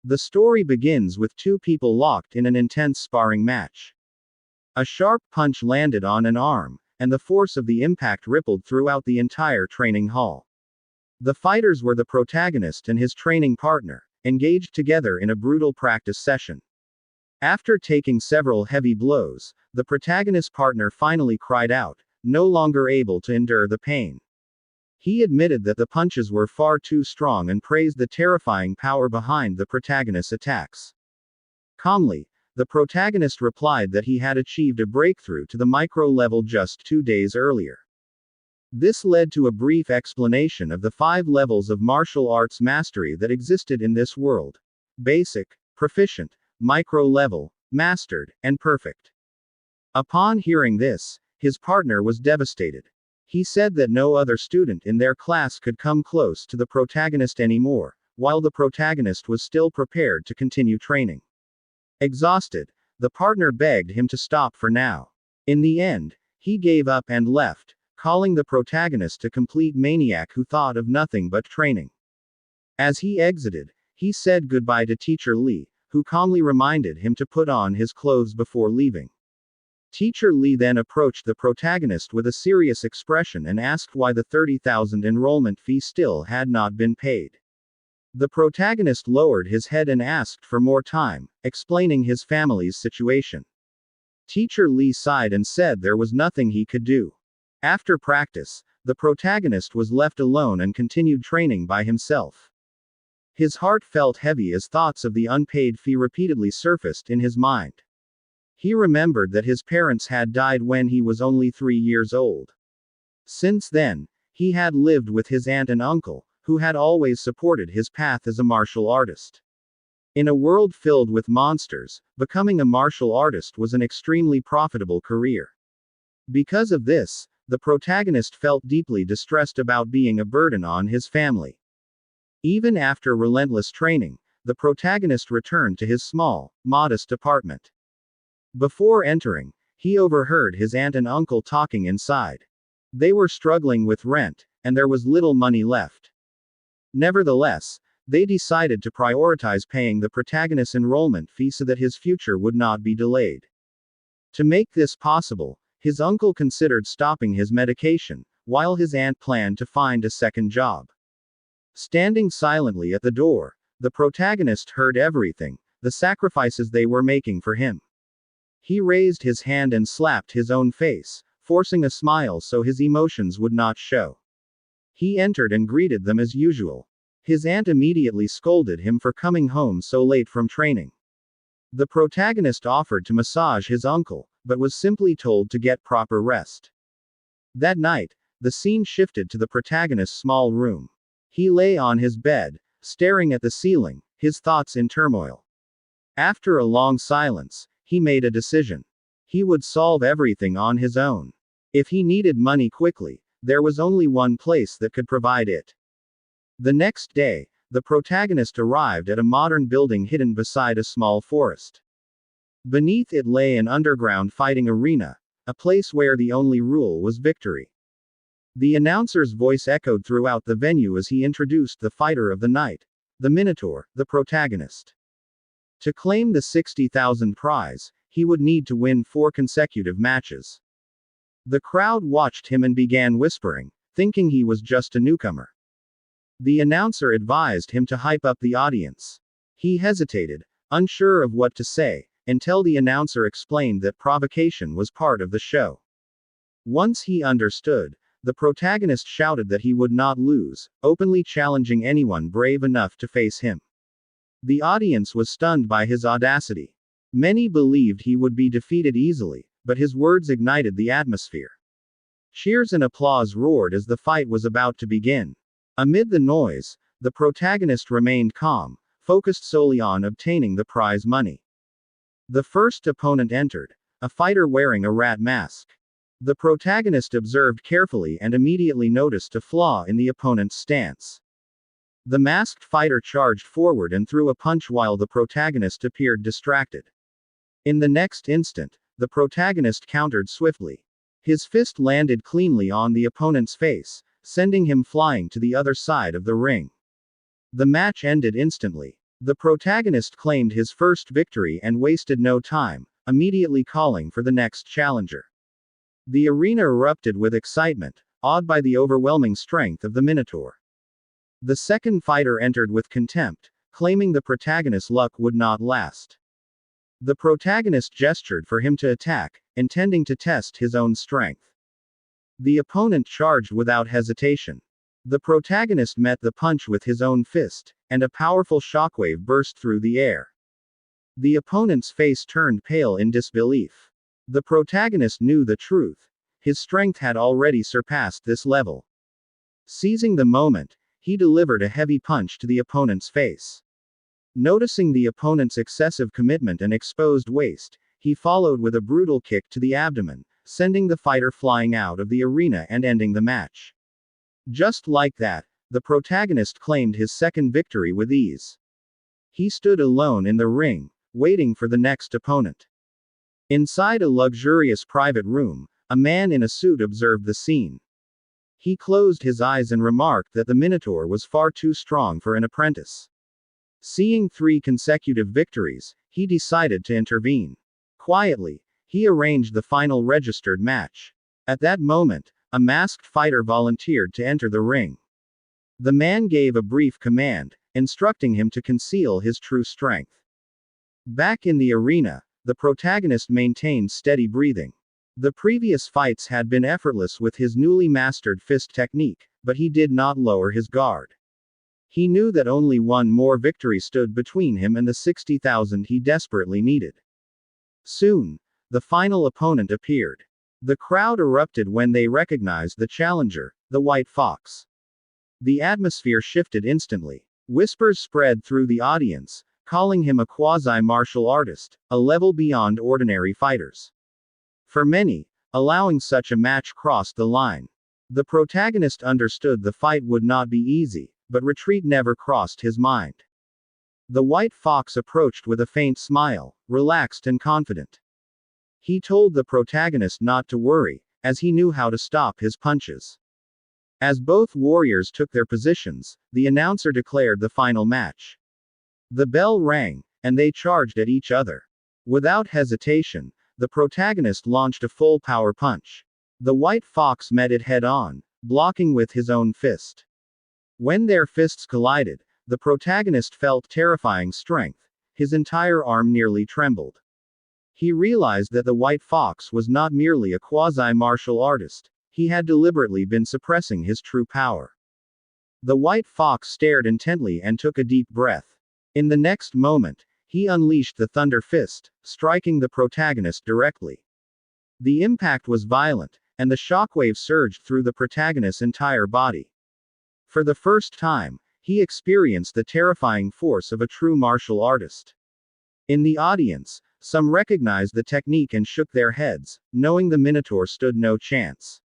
The story begins with two people locked in an intense sparring match. A sharp punch landed on an arm, and the force of the impact rippled throughout the entire training hall. The fighters were the protagonist and his training partner, engaged together in a brutal practice session. After taking several heavy blows, the protagonist's partner finally cried out, no longer able to endure the pain. He admitted that the punches were far too strong and praised the terrifying power behind the protagonist's attacks. Calmly, the protagonist replied that he had achieved a breakthrough to the micro level just 2 days earlier. This led to a brief explanation of the 5 levels of martial arts mastery that existed in this world: basic, proficient, micro level, mastered, and perfect. Upon hearing this, his partner was devastated. He said that no other student in their class could come close to the protagonist anymore, while the protagonist was still prepared to continue training. Exhausted, the partner begged him to stop for now. In the end, he gave up and left, calling the protagonist a complete maniac who thought of nothing but training. As he exited, he said goodbye to Teacher Lee, who calmly reminded him to put on his clothes before leaving. Teacher Lee then approached the protagonist with a serious expression and asked why the 30,000 enrollment fee still had not been paid. The protagonist lowered his head and asked for more time, explaining his family's situation. Teacher Lee sighed and said there was nothing he could do. After practice, the protagonist was left alone and continued training by himself. His heart felt heavy as thoughts of the unpaid fee repeatedly surfaced in his mind. He remembered that his parents had died when he was only 3 years old. Since then, he had lived with his aunt and uncle, who had always supported his path as a martial artist. In a world filled with monsters, becoming a martial artist was an extremely profitable career. Because of this, the protagonist felt deeply distressed about being a burden on his family. Even after relentless training, the protagonist returned to his small, modest apartment. Before entering, he overheard his aunt and uncle talking inside. They were struggling with rent, and there was little money left. Nevertheless, they decided to prioritize paying the protagonist's enrollment fee so that his future would not be delayed. To make this possible, his uncle considered stopping his medication, while his aunt planned to find a second job. Standing silently at the door, the protagonist heard everything, the sacrifices they were making for him. He raised his hand and slapped his own face, forcing a smile so his emotions would not show. He entered and greeted them as usual. His aunt immediately scolded him for coming home so late from training. The protagonist offered to massage his uncle, but was simply told to get proper rest. That night, the scene shifted to the protagonist's small room. He lay on his bed, staring at the ceiling, his thoughts in turmoil. After a long silence, he made a decision. He would solve everything on his own. If he needed money quickly, there was only one place that could provide it. The next day, the protagonist arrived at a modern building hidden beside a small forest. Beneath it lay an underground fighting arena, a place where the only rule was victory. The announcer's voice echoed throughout the venue as he introduced the fighter of the night, the Minotaur, the protagonist. To claim the 60,000 prize, he would need to win 4 consecutive matches. The crowd watched him and began whispering, thinking he was just a newcomer. The announcer advised him to hype up the audience. He hesitated, unsure of what to say, until the announcer explained that provocation was part of the show. Once he understood, the protagonist shouted that he would not lose, openly challenging anyone brave enough to face him. The audience was stunned by his audacity. Many believed he would be defeated easily, but his words ignited the atmosphere. Cheers and applause roared as the fight was about to begin. Amid the noise, the protagonist remained calm, focused solely on obtaining the prize money. The first opponent entered, a fighter wearing a rat mask. The protagonist observed carefully and immediately noticed a flaw in the opponent's stance. The masked fighter charged forward and threw a punch while the protagonist appeared distracted. In the next instant, the protagonist countered swiftly. His fist landed cleanly on the opponent's face, sending him flying to the other side of the ring. The match ended instantly. The protagonist claimed his first victory and wasted no time, immediately calling for the next challenger. The arena erupted with excitement, awed by the overwhelming strength of the Minotaur. The second fighter entered with contempt, claiming the protagonist's luck would not last. The protagonist gestured for him to attack, intending to test his own strength. The opponent charged without hesitation. The protagonist met the punch with his own fist, and a powerful shockwave burst through the air. The opponent's face turned pale in disbelief. The protagonist knew the truth. His strength had already surpassed this level. Seizing the moment, he delivered a heavy punch to the opponent's face. Noticing the opponent's excessive commitment and exposed waist, he followed with a brutal kick to the abdomen, sending the fighter flying out of the arena and ending the match. Just like that, the protagonist claimed his second victory with ease. He stood alone in the ring, waiting for the next opponent. Inside a luxurious private room, a man in a suit observed the scene. He closed his eyes and remarked that the Minotaur was far too strong for an apprentice. Seeing 3 consecutive victories, he decided to intervene. Quietly, he arranged the final registered match. At that moment, a masked fighter volunteered to enter the ring. The man gave a brief command, instructing him to conceal his true strength. Back in the arena, the protagonist maintained steady breathing. The previous fights had been effortless with his newly mastered fist technique, but he did not lower his guard. He knew that only one more victory stood between him and the 60,000 he desperately needed. Soon, the final opponent appeared. The crowd erupted when they recognized the challenger, the White Fox. The atmosphere shifted instantly. Whispers spread through the audience, calling him a quasi-martial artist, a level beyond ordinary fighters. For many, allowing such a match crossed the line. The protagonist understood the fight would not be easy, but retreat never crossed his mind. The White Fox approached with a faint smile, relaxed and confident. He told the protagonist not to worry, as he knew how to stop his punches. As both warriors took their positions, the announcer declared the final match. The bell rang, and they charged at each other. Without hesitation, the protagonist launched a full power punch. The White Fox met it head on, blocking with his own fist. When their fists collided, the protagonist felt terrifying strength. His entire arm nearly trembled. He realized that the White Fox was not merely a quasi-martial artist. He had deliberately been suppressing his true power. The White Fox stared intently and took a deep breath. In the next moment, he unleashed the Thunder Fist, striking the protagonist directly. The impact was violent, and the shockwave surged through the protagonist's entire body. For the first time, he experienced the terrifying force of a true martial artist. In the audience, some recognized the technique and shook their heads, knowing the Minotaur stood no chance.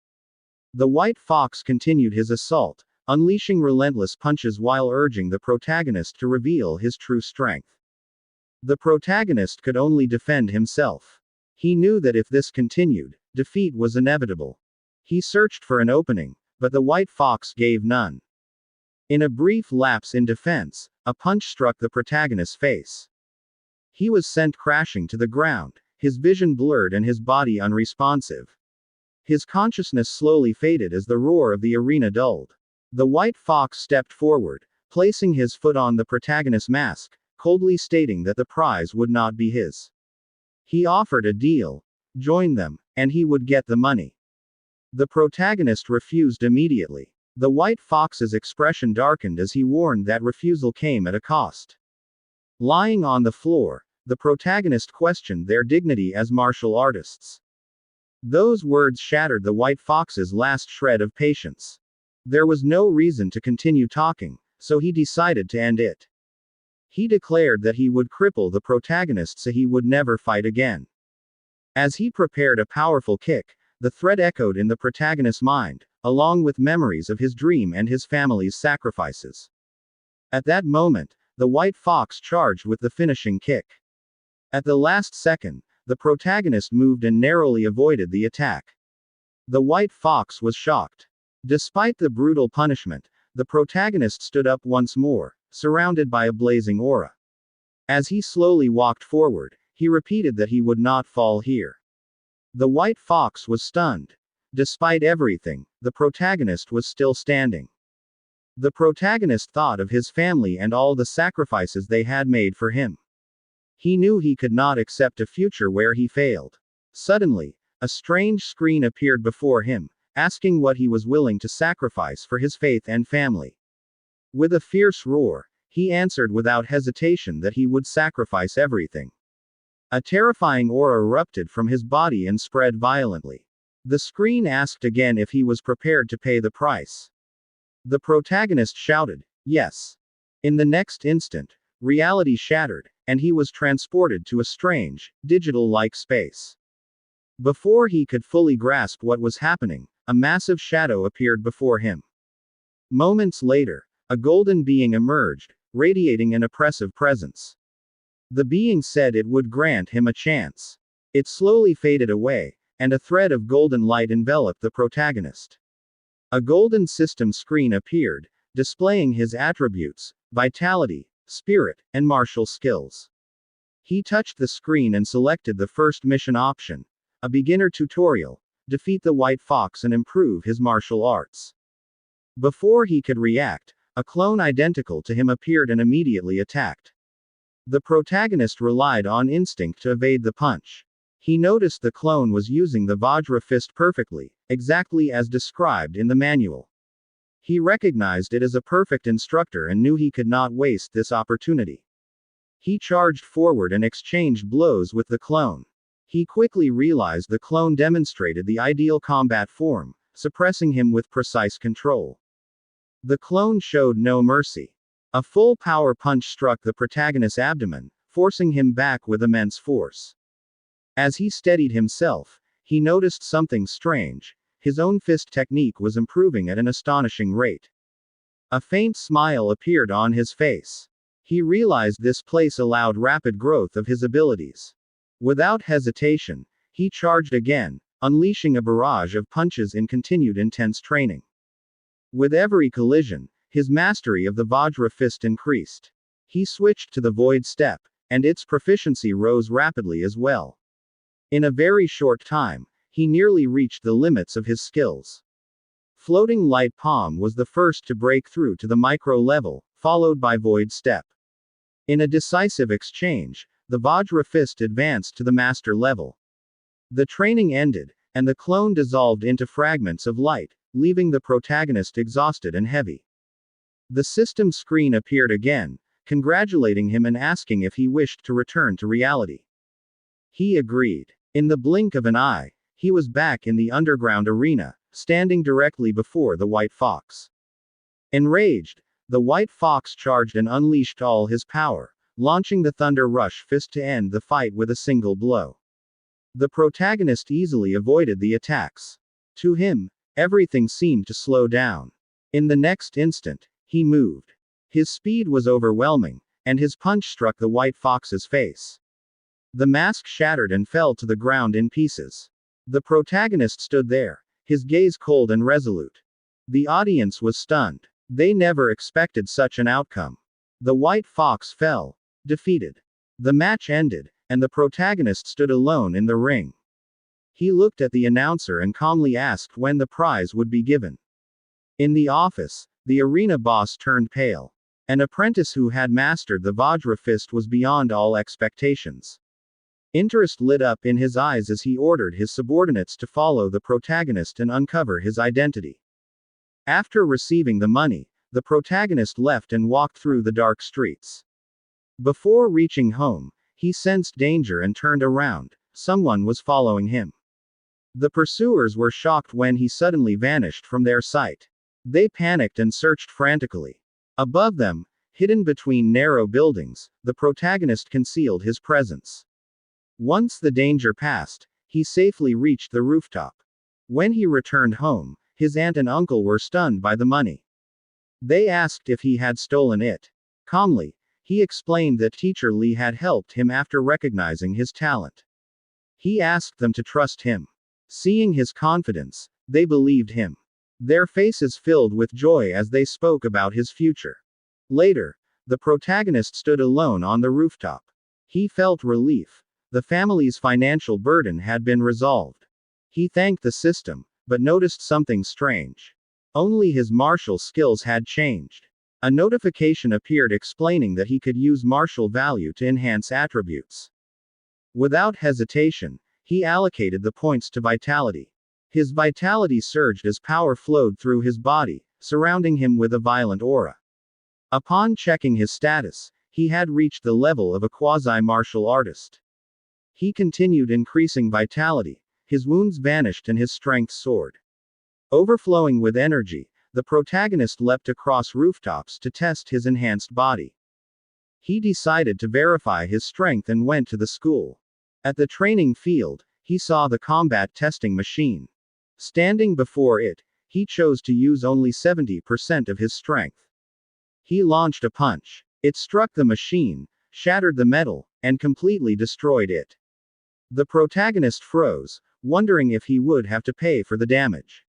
The White Fox continued his assault, unleashing relentless punches while urging the protagonist to reveal his true strength. The protagonist could only defend himself. He knew that if this continued, defeat was inevitable. He searched for an opening, but the White Fox gave none. In a brief lapse in defense, a punch struck the protagonist's face. He was sent crashing to the ground, his vision blurred and his body unresponsive. His consciousness slowly faded as the roar of the arena dulled. The White Fox stepped forward, placing his foot on the protagonist's mask, coldly stating that the prize would not be his. He offered a deal. Join them, and he would get the money. The protagonist refused immediately. The White Fox's expression darkened as he warned that refusal came at a cost. Lying on the floor, the protagonist questioned their dignity as martial artists. Those words shattered the White Fox's last shred of patience. There was no reason to continue talking, so he decided to end it. He declared that he would cripple the protagonist so he would never fight again. As he prepared a powerful kick, the threat echoed in the protagonist's mind, along with memories of his dream and his family's sacrifices. At that moment, the White Fox charged with the finishing kick. At the last second, the protagonist moved and narrowly avoided the attack. The White Fox was shocked. Despite the brutal punishment, the protagonist stood up once more, surrounded by a blazing aura. As he slowly walked forward, he repeated that he would not fall here. The white fox was stunned. Despite everything, the protagonist was still standing. The protagonist thought of his family and all the sacrifices they had made for him. He knew he could not accept a future where he failed. Suddenly, a strange screen appeared before him, asking what he was willing to sacrifice for his faith and family. With a fierce roar, he answered without hesitation that he would sacrifice everything. A terrifying aura erupted from his body and spread violently. The screen asked again if he was prepared to pay the price. The protagonist shouted, "Yes." In the next instant, reality shattered, and he was transported to a strange, digital-like space. Before he could fully grasp what was happening, a massive shadow appeared before him. Moments later, a golden being emerged, radiating an oppressive presence. The being said it would grant him a chance. It slowly faded away, and a thread of golden light enveloped the protagonist. A golden system screen appeared, displaying his attributes, vitality, spirit, and martial skills. He touched the screen and selected the first mission option, a beginner tutorial, defeat the white fox and improve his martial arts. Before he could react, a clone identical to him appeared and immediately attacked. The protagonist relied on instinct to evade the punch. He noticed the clone was using the Vajra fist perfectly, exactly as described in the manual. He recognized it as a perfect instructor and knew he could not waste this opportunity. He charged forward and exchanged blows with the clone. He quickly realized the clone demonstrated the ideal combat form, suppressing him with precise control. The clone showed no mercy. A full power punch struck the protagonist's abdomen, forcing him back with immense force. As he steadied himself, he noticed something strange. His own fist technique was improving at an astonishing rate. A faint smile appeared on his face. He realized this place allowed rapid growth of his abilities. Without hesitation, he charged again, unleashing a barrage of punches in continued intense training. With every collision, his mastery of the Vajra fist increased. He switched to the void step, and its proficiency rose rapidly as well. In a very short time, he nearly reached the limits of his skills. Floating light palm was the first to break through to the micro level, followed by void step. In a decisive exchange, the Vajra fist advanced to the master level. The training ended, and the clone dissolved into fragments of light, leaving the protagonist exhausted and heavy. The system screen appeared again, congratulating him and asking if he wished to return to reality. He agreed. In the blink of an eye, he was back in the underground arena, standing directly before the white fox. Enraged, the white fox charged and unleashed all his power, launching the Thunder Rush fist to end the fight with a single blow. The protagonist easily avoided the attacks. To him, everything seemed to slow down. In the next instant, he moved. His speed was overwhelming, and his punch struck the white fox's face. The mask shattered and fell to the ground in pieces. The protagonist stood there, his gaze cold and resolute. The audience was stunned. They never expected such an outcome. The white fox fell, defeated. The match ended, and the protagonist stood alone in the ring. He looked at the announcer and calmly asked when the prize would be given. In the office, the arena boss turned pale. An apprentice who had mastered the Vajra fist was beyond all expectations. Interest lit up in his eyes as he ordered his subordinates to follow the protagonist and uncover his identity. After receiving the money, the protagonist left and walked through the dark streets. Before reaching home, he sensed danger and turned around. Someone was following him. The pursuers were shocked when he suddenly vanished from their sight. They panicked and searched frantically. Above them, hidden between narrow buildings, the protagonist concealed his presence. Once the danger passed, he safely reached the rooftop. When he returned home, his aunt and uncle were stunned by the money. They asked if he had stolen it. Calmly, he explained that Teacher Lee had helped him after recognizing his talent. He asked them to trust him. Seeing his confidence, they believed him. Their faces filled with joy as they spoke about his future. Later, The protagonist stood alone on the rooftop. He felt relief. The family's financial burden had been resolved. He thanked the system, but noticed something strange. Only his martial skills had changed. A notification appeared explaining that he could use martial value to enhance attributes. Without hesitation, he allocated the points to vitality. His vitality surged as power flowed through his body, surrounding him with a violent aura. Upon checking his status, he had reached the level of a quasi-martial artist. He continued increasing vitality. His wounds vanished and his strength soared. Overflowing with energy, the protagonist leapt across rooftops to test his enhanced body. He decided to verify his strength and went to the school. At the training field, he saw the combat testing machine. Standing before it, he chose to use only 70% of his strength. He launched a punch. It struck the machine, shattered the metal, and completely destroyed it. The protagonist froze, wondering if he would have to pay for the damage.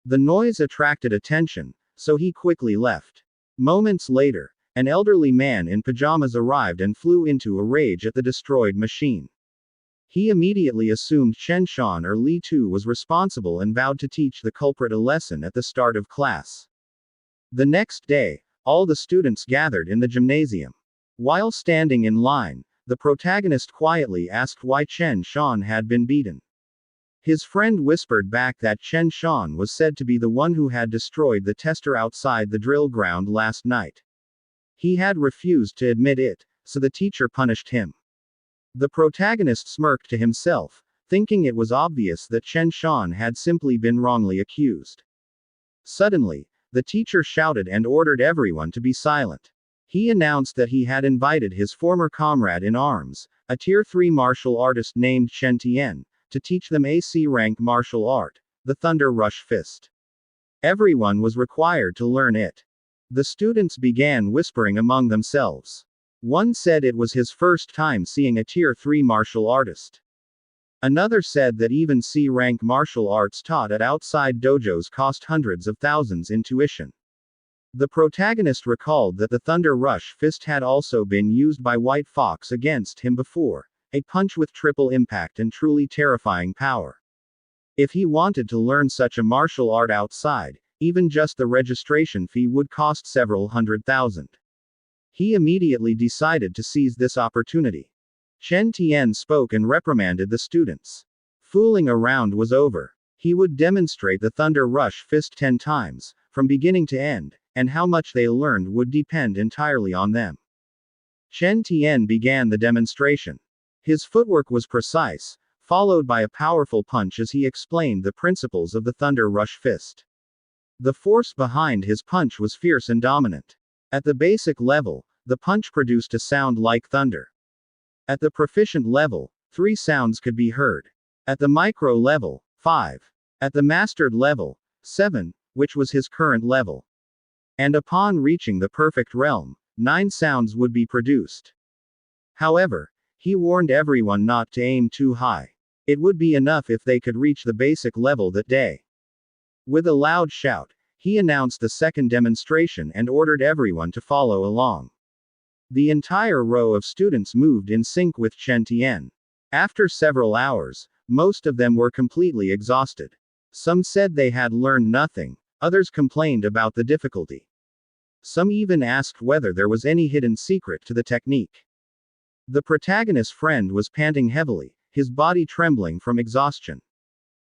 The noise attracted attention, so he quickly left. Moments later, an elderly man in pajamas arrived and flew into a rage at the destroyed machine. He immediately assumed Chen Shan or Li Tu was responsible and vowed to teach the culprit a lesson at the start of class. The next day, all the students gathered in the gymnasium. While standing in line, the protagonist quietly asked why Chen Shan had been beaten. His friend whispered back that Chen Shan was said to be the one who had destroyed the tester outside the drill ground last night. He had refused to admit it, so the teacher punished him. The protagonist smirked to himself, thinking it was obvious that Chen Shan had simply been wrongly accused. Suddenly, the teacher shouted and ordered everyone to be silent. He announced that he had invited his former comrade in arms, a Tier 3 martial artist named Chen Tian, to teach them AC-rank martial art, the Thunder Rush Fist. Everyone was required to learn it. The students began whispering among themselves. One said it was his first time seeing a Tier 3 martial artist. Another said that even C-rank martial arts taught at outside dojos cost hundreds of thousands in tuition. The protagonist recalled that the Thunder Rush Fist had also been used by White Fox against him before, a punch with triple impact and truly terrifying power. If he wanted to learn such a martial art outside, even just the registration fee would cost several $100,000. He immediately decided to seize this opportunity. Chen Tian spoke and reprimanded the students. Fooling around was over. He would demonstrate the Thunder Rush Fist 10 times, from beginning to end, and how much they learned would depend entirely on them. Chen Tian began the demonstration. His footwork was precise, followed by a powerful punch as he explained the principles of the Thunder Rush Fist. The force behind his punch was fierce and dominant. At the basic level, the punch produced a sound like thunder. At the proficient level, 3 sounds could be heard. At the micro level, 5. At the mastered level, 7, which was his current level. And upon reaching the perfect realm, 9 sounds would be produced. However, he warned everyone not to aim too high. It would be enough if they could reach the basic level that day. With a loud shout, he announced the second demonstration and ordered everyone to follow along. The entire row of students moved in sync with Chen Tian. After several hours, most of them were completely exhausted. Some said they had learned nothing, others complained about the difficulty. Some even asked whether there was any hidden secret to the technique. The protagonist's friend was panting heavily, his body trembling from exhaustion.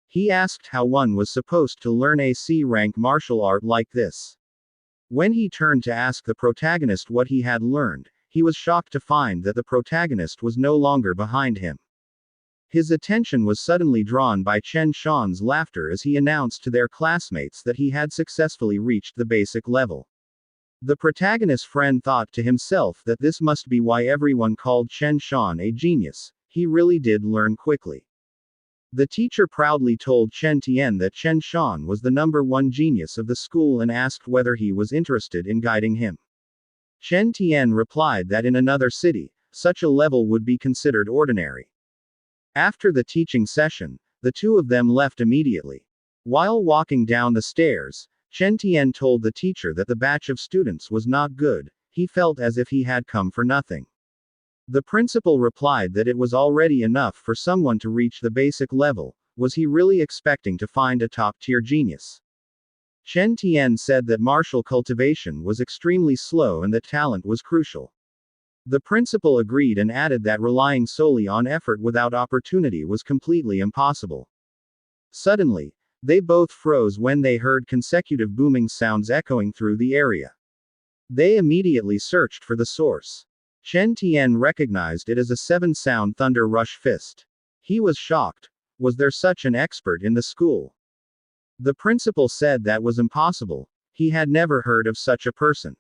He asked how one was supposed to learn a C-rank martial art like this. When he turned to ask the protagonist what he had learned, he was shocked to find that the protagonist was no longer behind him. His attention was suddenly drawn by Chen Shan's laughter as he announced to their classmates that he had successfully reached the basic level. The protagonist's friend thought to himself that this must be why everyone called Chen Shan a genius. He really did learn quickly. The teacher proudly told Chen Tian that Chen Shan was the #1 genius of the school and asked whether he was interested in guiding him. Chen Tian replied that in another city, such a level would be considered ordinary. After the teaching session, the two of them left immediately. While walking down the stairs, Chen Tian told the teacher that the batch of students was not good, he felt as if he had come for nothing. The principal replied that it was already enough for someone to reach the basic level. Was he really expecting to find a top-tier genius? Chen Tian said that martial cultivation was extremely slow and that talent was crucial. The principal agreed and added that relying solely on effort without opportunity was completely impossible. Suddenly, they both froze when they heard consecutive booming sounds echoing through the area. They immediately searched for the source. Chen Tian recognized it as a 7-sound thunder rush fist. He was shocked. Was there such an expert in the school? The principal said that was impossible. He had never heard of such a person.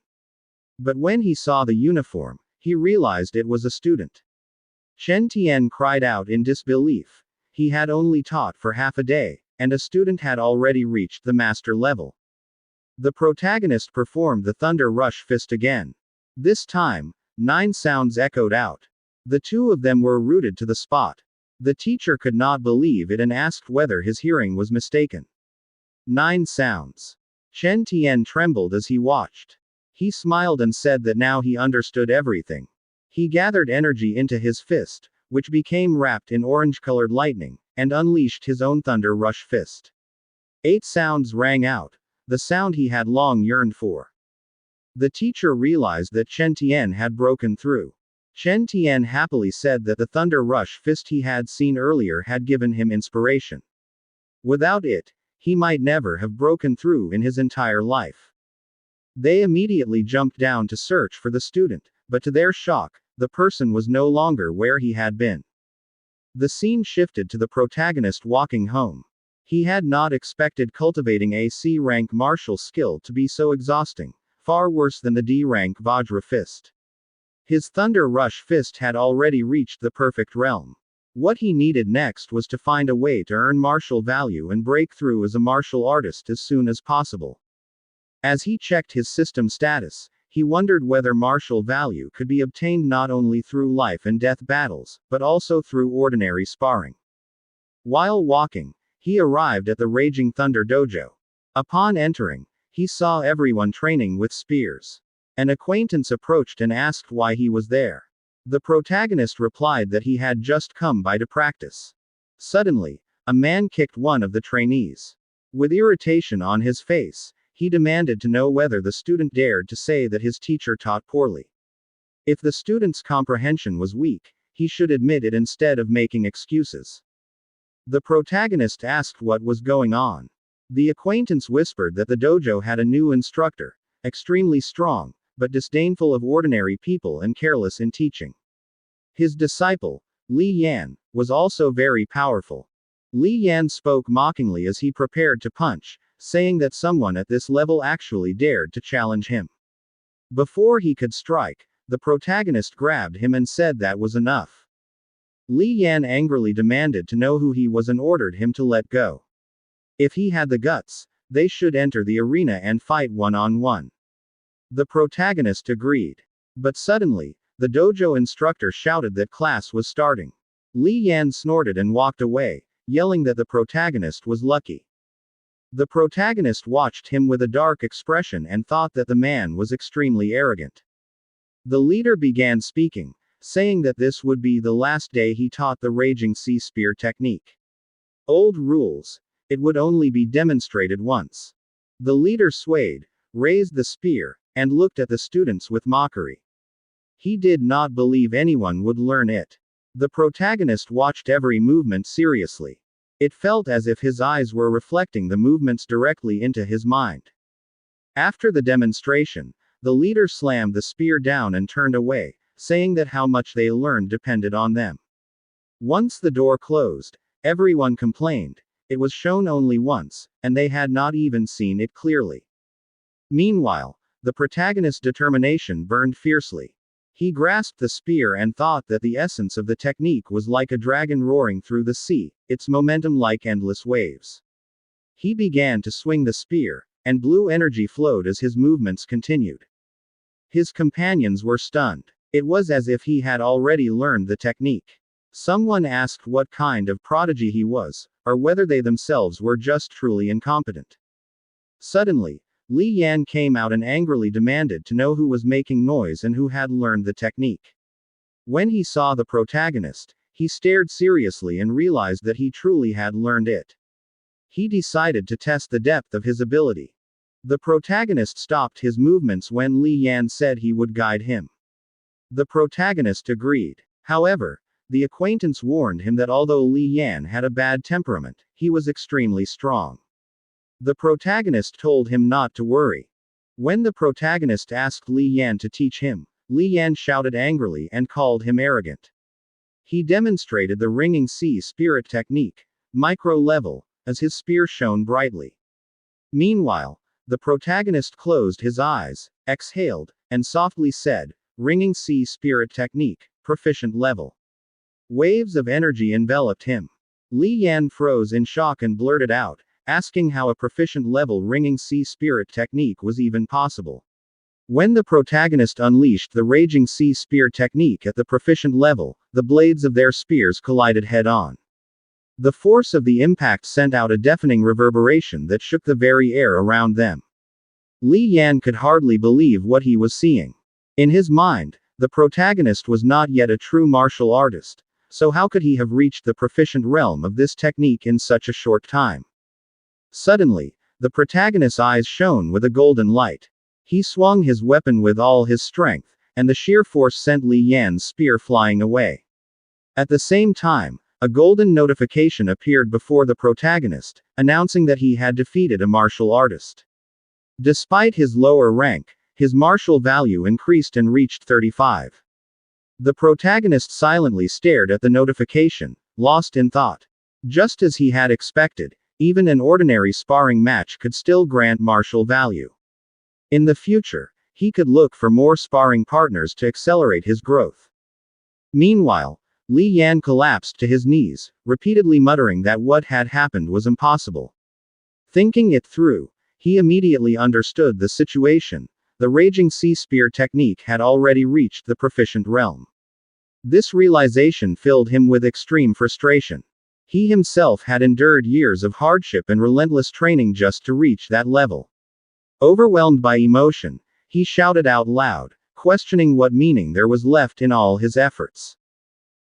But when he saw the uniform, he realized it was a student. Chen Tian cried out in disbelief. He had only taught for half a day, and a student had already reached the master level. The protagonist performed the thunder rush fist again. This time, 9 sounds echoed out. The two of them were rooted to the spot. The teacher could not believe it and asked whether his hearing was mistaken. 9 sounds. Chen Tian trembled as he watched. He smiled and said that now he understood everything. He gathered energy into his fist, which became wrapped in orange-colored lightning, and unleashed his own thunder rush fist. 8 sounds rang out, the sound he had long yearned for. The teacher realized that Chen Tian had broken through. Chen Tian happily said that the thunder rush fist he had seen earlier had given him inspiration. Without it, he might never have broken through in his entire life. They immediately jumped down to search for the student, but to their shock, the person was no longer where he had been. The scene shifted to the protagonist walking home. He had not expected cultivating a C-rank martial skill to be so exhausting, far worse than the D-rank Vajra fist. His thunder rush fist had already reached the perfect realm. What he needed next was to find a way to earn martial value and break through as a martial artist as soon as possible. As he checked his system status, he wondered whether martial value could be obtained not only through life and death battles, but also through ordinary sparring. While walking, he arrived at the Raging Thunder Dojo. Upon entering, he saw everyone training with spears. An acquaintance approached and asked why he was there. The protagonist replied that he had just come by to practice. Suddenly, a man kicked one of the trainees. With irritation on his face, he demanded to know whether the student dared to say that his teacher taught poorly. If the student's comprehension was weak, he should admit it instead of making excuses. The protagonist asked what was going on. The acquaintance whispered that the dojo had a new instructor, extremely strong, but disdainful of ordinary people and careless in teaching. His disciple, Li Yan, was also very powerful. Li Yan spoke mockingly as he prepared to punch, saying that someone at this level actually dared to challenge him. Before he could strike, the protagonist grabbed him and said that was enough. Li Yan angrily demanded to know who he was and ordered him to let go. If he had the guts, they should enter the arena and fight one-on-one. The protagonist agreed. But suddenly, the dojo instructor shouted that class was starting. Li Yan snorted and walked away, yelling that the protagonist was lucky. The protagonist watched him with a dark expression and thought that the man was extremely arrogant. The leader began speaking, saying that this would be the last day he taught the Raging Sea Spear technique. Old rules. It would only be demonstrated once. The leader swayed, raised the spear, and looked at the students with mockery. He did not believe anyone would learn it. The protagonist watched every movement seriously. It felt as if his eyes were reflecting the movements directly into his mind. After the demonstration, the leader slammed the spear down and turned away, saying that how much they learned depended on them. Once the door closed, everyone complained. It was shown only once, and they had not even seen it clearly. Meanwhile, the protagonist's determination burned fiercely. He grasped the spear and thought that the essence of the technique was like a dragon roaring through the sea, its momentum like endless waves. He began to swing the spear, and blue energy flowed as his movements continued. His companions were stunned. It was as if he had already learned the technique. Someone asked what kind of prodigy he was, or whether they themselves were just truly incompetent. Suddenly, Li Yan came out and angrily demanded to know who was making noise and who had learned the technique. When he saw the protagonist, he stared seriously and realized that he truly had learned it. He decided to test the depth of his ability. The protagonist stopped his movements when Li Yan said he would guide him. The protagonist agreed. However, the acquaintance warned him that although Li Yan had a bad temperament, he was extremely strong. The protagonist told him not to worry. When the protagonist asked Li Yan to teach him, Li Yan shouted angrily and called him arrogant. He demonstrated the ringing sea spirit technique, micro level, as his spear shone brightly. Meanwhile, the protagonist closed his eyes, exhaled, and softly said, "Ringing sea spirit technique, proficient level." Waves of energy enveloped him. Li Yan froze in shock and blurted out, asking how a proficient level ringing sea spirit technique was even possible. When the protagonist unleashed the raging sea spear technique at the proficient level, the blades of their spears collided head-on. The force of the impact sent out a deafening reverberation that shook the very air around them. Li Yan could hardly believe what he was seeing. In his mind, the protagonist was not yet a true martial artist, so how could he have reached the proficient realm of this technique in such a short time? Suddenly, the protagonist's eyes shone with a golden light. He swung his weapon with all his strength, and the sheer force sent Li Yan's spear flying away. At the same time, a golden notification appeared before the protagonist, announcing that he had defeated a martial artist. Despite his lower rank, his martial value increased and reached 35. The protagonist silently stared at the notification, lost in thought. Just as he had expected, even an ordinary sparring match could still grant martial value. In the future, he could look for more sparring partners to accelerate his growth. Meanwhile, Li Yan collapsed to his knees, repeatedly muttering that what had happened was impossible. Thinking it through, he immediately understood the situation. The raging sea spear technique had already reached the proficient realm. This realization filled him with extreme frustration. He himself had endured years of hardship and relentless training just to reach that level. Overwhelmed by emotion, he shouted out loud, questioning what meaning there was left in all his efforts.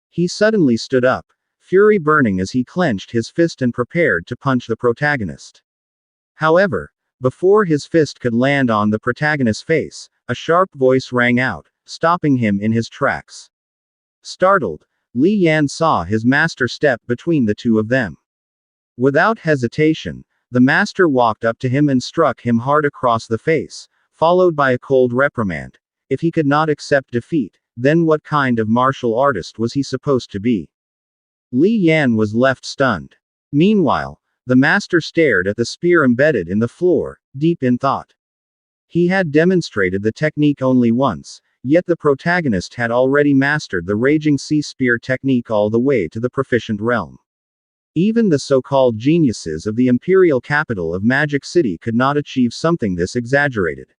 He suddenly stood up, fury burning as he clenched his fist and prepared to punch the protagonist. However, before his fist could land on the protagonist's face, a sharp voice rang out, stopping him in his tracks. Startled, Li Yan saw his master step between the two of them. Without hesitation, the master walked up to him and struck him hard across the face, followed by a cold reprimand. If he could not accept defeat, then what kind of martial artist was he supposed to be? Li Yan was left stunned. Meanwhile, the master stared at the spear embedded in the floor, deep in thought. He had demonstrated the technique only once, yet the protagonist had already mastered the raging sea spear technique all the way to the proficient realm. Even the so-called geniuses of the imperial capital of Magic City could not achieve something this exaggerated.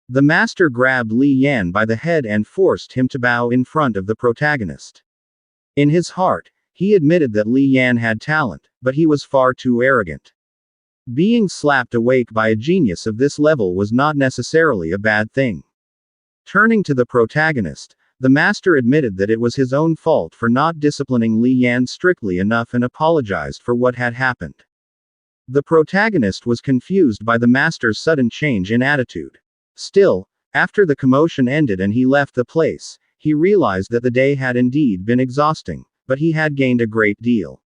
The master grabbed Li Yan by the head and forced him to bow in front of the protagonist. In his heart, he admitted that Li Yan had talent, but he was far too arrogant. Being slapped awake by a genius of this level was not necessarily a bad thing. Turning to the protagonist, the master admitted that it was his own fault for not disciplining Li Yan strictly enough and apologized for what had happened. The protagonist was confused by the master's sudden change in attitude. Still, after the commotion ended and he left the place, he realized that the day had indeed been exhausting, but he had gained a great deal.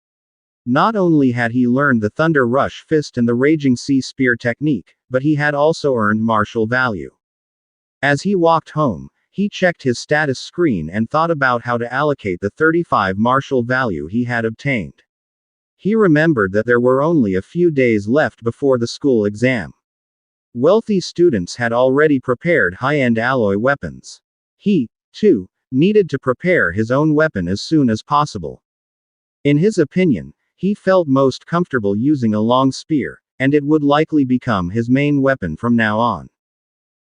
Not only had he learned the Thunder Rush Fist and the Raging Sea Spear technique, but he had also earned martial value. As he walked home, he checked his status screen and thought about how to allocate the 35 martial value he had obtained. He remembered that there were only a few days left before the school exam. Wealthy students had already prepared high-end alloy weapons. He, too, needed to prepare his own weapon as soon as possible. In his opinion, he felt most comfortable using a long spear, and it would likely become his main weapon from now on.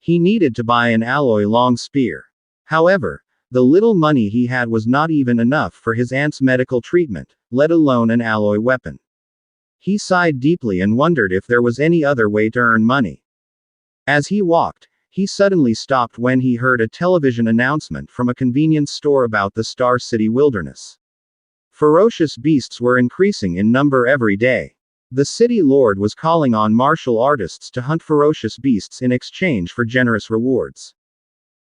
He needed to buy an alloy long spear. However, the little money he had was not even enough for his aunt's medical treatment, let alone an alloy weapon. He sighed deeply and wondered if there was any other way to earn money. As he walked, he suddenly stopped when he heard a television announcement from a convenience store about the Star City wilderness. Ferocious beasts were increasing in number every day. The city lord was calling on martial artists to hunt ferocious beasts in exchange for generous rewards.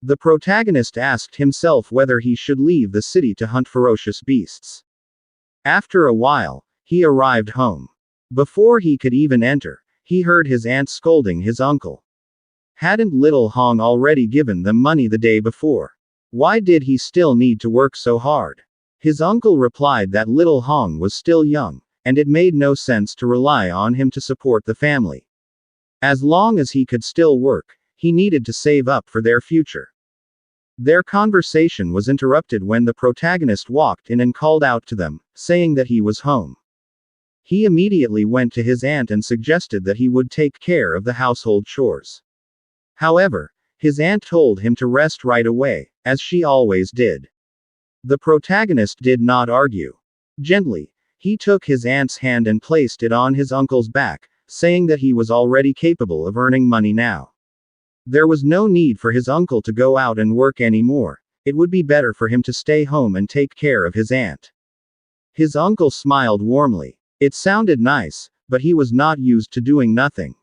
The protagonist asked himself whether he should leave the city to hunt ferocious beasts. After a while, he arrived home. Before he could even enter, he heard his aunt scolding his uncle. Hadn't little Hong already given them money the day before? Why did he still need to work so hard? His uncle replied that little Hong was still young, and it made no sense to rely on him to support the family. As long as he could still work, he needed to save up for their future. Their conversation was interrupted when the protagonist walked in and called out to them, saying that he was home. He immediately went to his aunt and suggested that he would take care of the household chores. However, his aunt told him to rest right away, as she always did. The protagonist did not argue. Gently, he took his aunt's hand and placed it on his uncle's back, saying that he was already capable of earning money now. There was no need for his uncle to go out and work anymore. It would be better for him to stay home and take care of his aunt. His uncle smiled warmly. It sounded nice, but he was not used to doing nothing.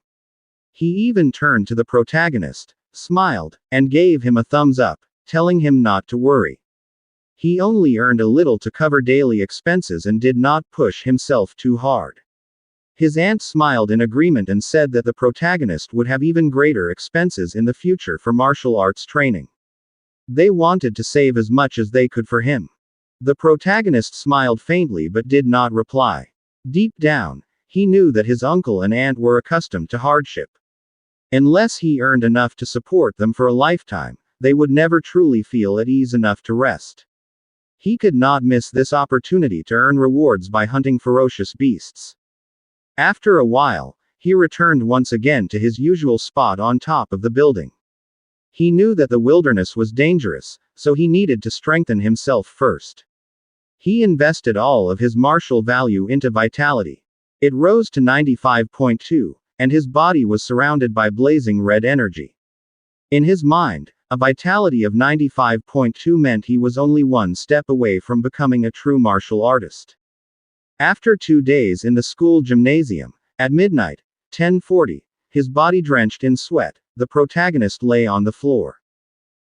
He even turned to the protagonist, smiled, and gave him a thumbs up, telling him not to worry. He only earned a little to cover daily expenses and did not push himself too hard. His aunt smiled in agreement and said that the protagonist would have even greater expenses in the future for martial arts training. They wanted to save as much as they could for him. The protagonist smiled faintly but did not reply. Deep down, he knew that his uncle and aunt were accustomed to hardship. Unless he earned enough to support them for a lifetime, they would never truly feel at ease enough to rest. He could not miss this opportunity to earn rewards by hunting ferocious beasts. After a while, he returned once again to his usual spot on top of the building. He knew that the wilderness was dangerous, so he needed to strengthen himself first. He invested all of his martial value into vitality. It rose to 95.2, and his body was surrounded by blazing red energy. In his mind, a vitality of 95.2 meant he was only one step away from becoming a true martial artist. After 2 days in the school gymnasium, at midnight, 10:40, his body drenched in sweat, the protagonist lay on the floor.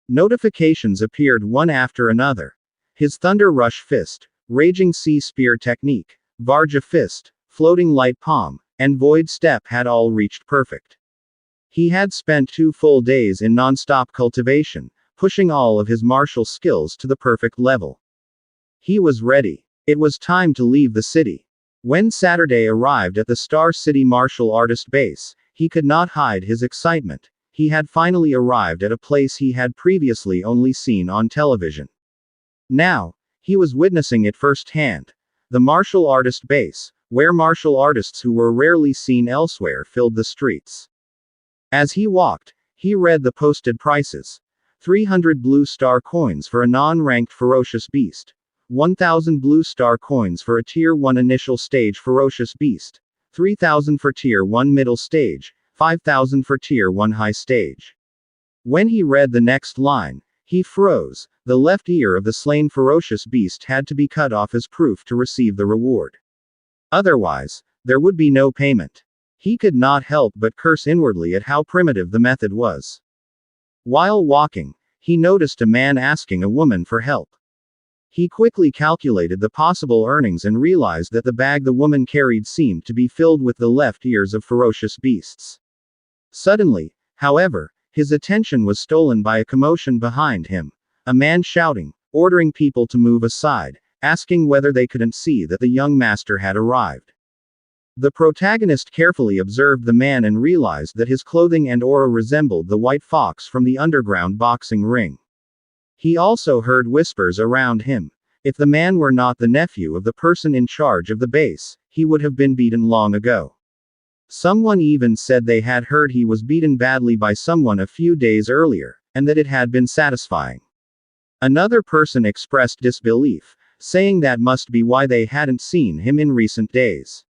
Notifications appeared one after another. His Thunder Rush Fist, Raging Sea Spear Technique, Varja Fist, Floating Light Palm, and Void Step had all reached perfect. He had spent 2 full days in non-stop cultivation, pushing all of his martial skills to the perfect level. He was ready. It was time to leave the city. When Saturday arrived at the Star City martial artist base, he could not hide his excitement. He had finally arrived at a place he had previously only seen on television. Now, he was witnessing it firsthand. The martial artist base, where martial artists who were rarely seen elsewhere filled the streets. As he walked, he read the posted prices. 300 blue star coins for a non-ranked ferocious beast. 1,000 blue star coins for a Tier 1 initial stage ferocious beast. 3,000 for Tier 1 middle stage. 5,000 for Tier 1 high stage. When he read the next line, he froze. The left ear of the slain ferocious beast had to be cut off as proof to receive the reward. Otherwise, there would be no payment. He could not help but curse inwardly at how primitive the method was. While walking, he noticed a man asking a woman for help. He quickly calculated the possible earnings and realized that the bag the woman carried seemed to be filled with the left ears of ferocious beasts. Suddenly, however, his attention was stolen by a commotion behind him. A man shouting, ordering people to move aside, asking whether they couldn't see that the young master had arrived. The protagonist carefully observed the man and realized that his clothing and aura resembled the white fox from the underground boxing ring. He also heard whispers around him. If the man were not the nephew of the person in charge of the base, he would have been beaten long ago. Someone even said they had heard he was beaten badly by someone a few days earlier, and that it had been satisfying. Another person expressed disbelief, saying that must be why they hadn't seen him in recent days.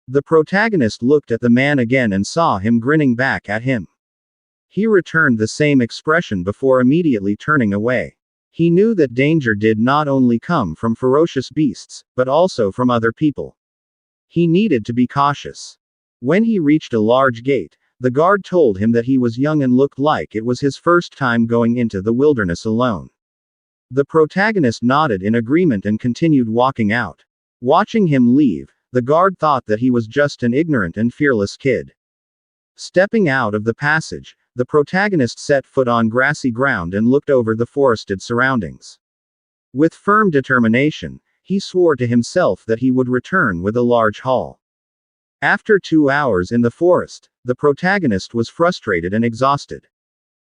The protagonist looked at the man again and saw him grinning back at him. He returned the same expression before immediately turning away. He knew that danger did not only come from ferocious beasts, but also from other people. He needed to be cautious. When he reached a large gate, the guard told him that he was young and looked like it was his first time going into the wilderness alone. The protagonist nodded in agreement and continued walking out. Watching him leave, the guard thought that he was just an ignorant and fearless kid. Stepping out of the passage, the protagonist set foot on grassy ground and looked over the forested surroundings. With firm determination, he swore to himself that he would return with a large haul. After 2 hours in the forest, the protagonist was frustrated and exhausted.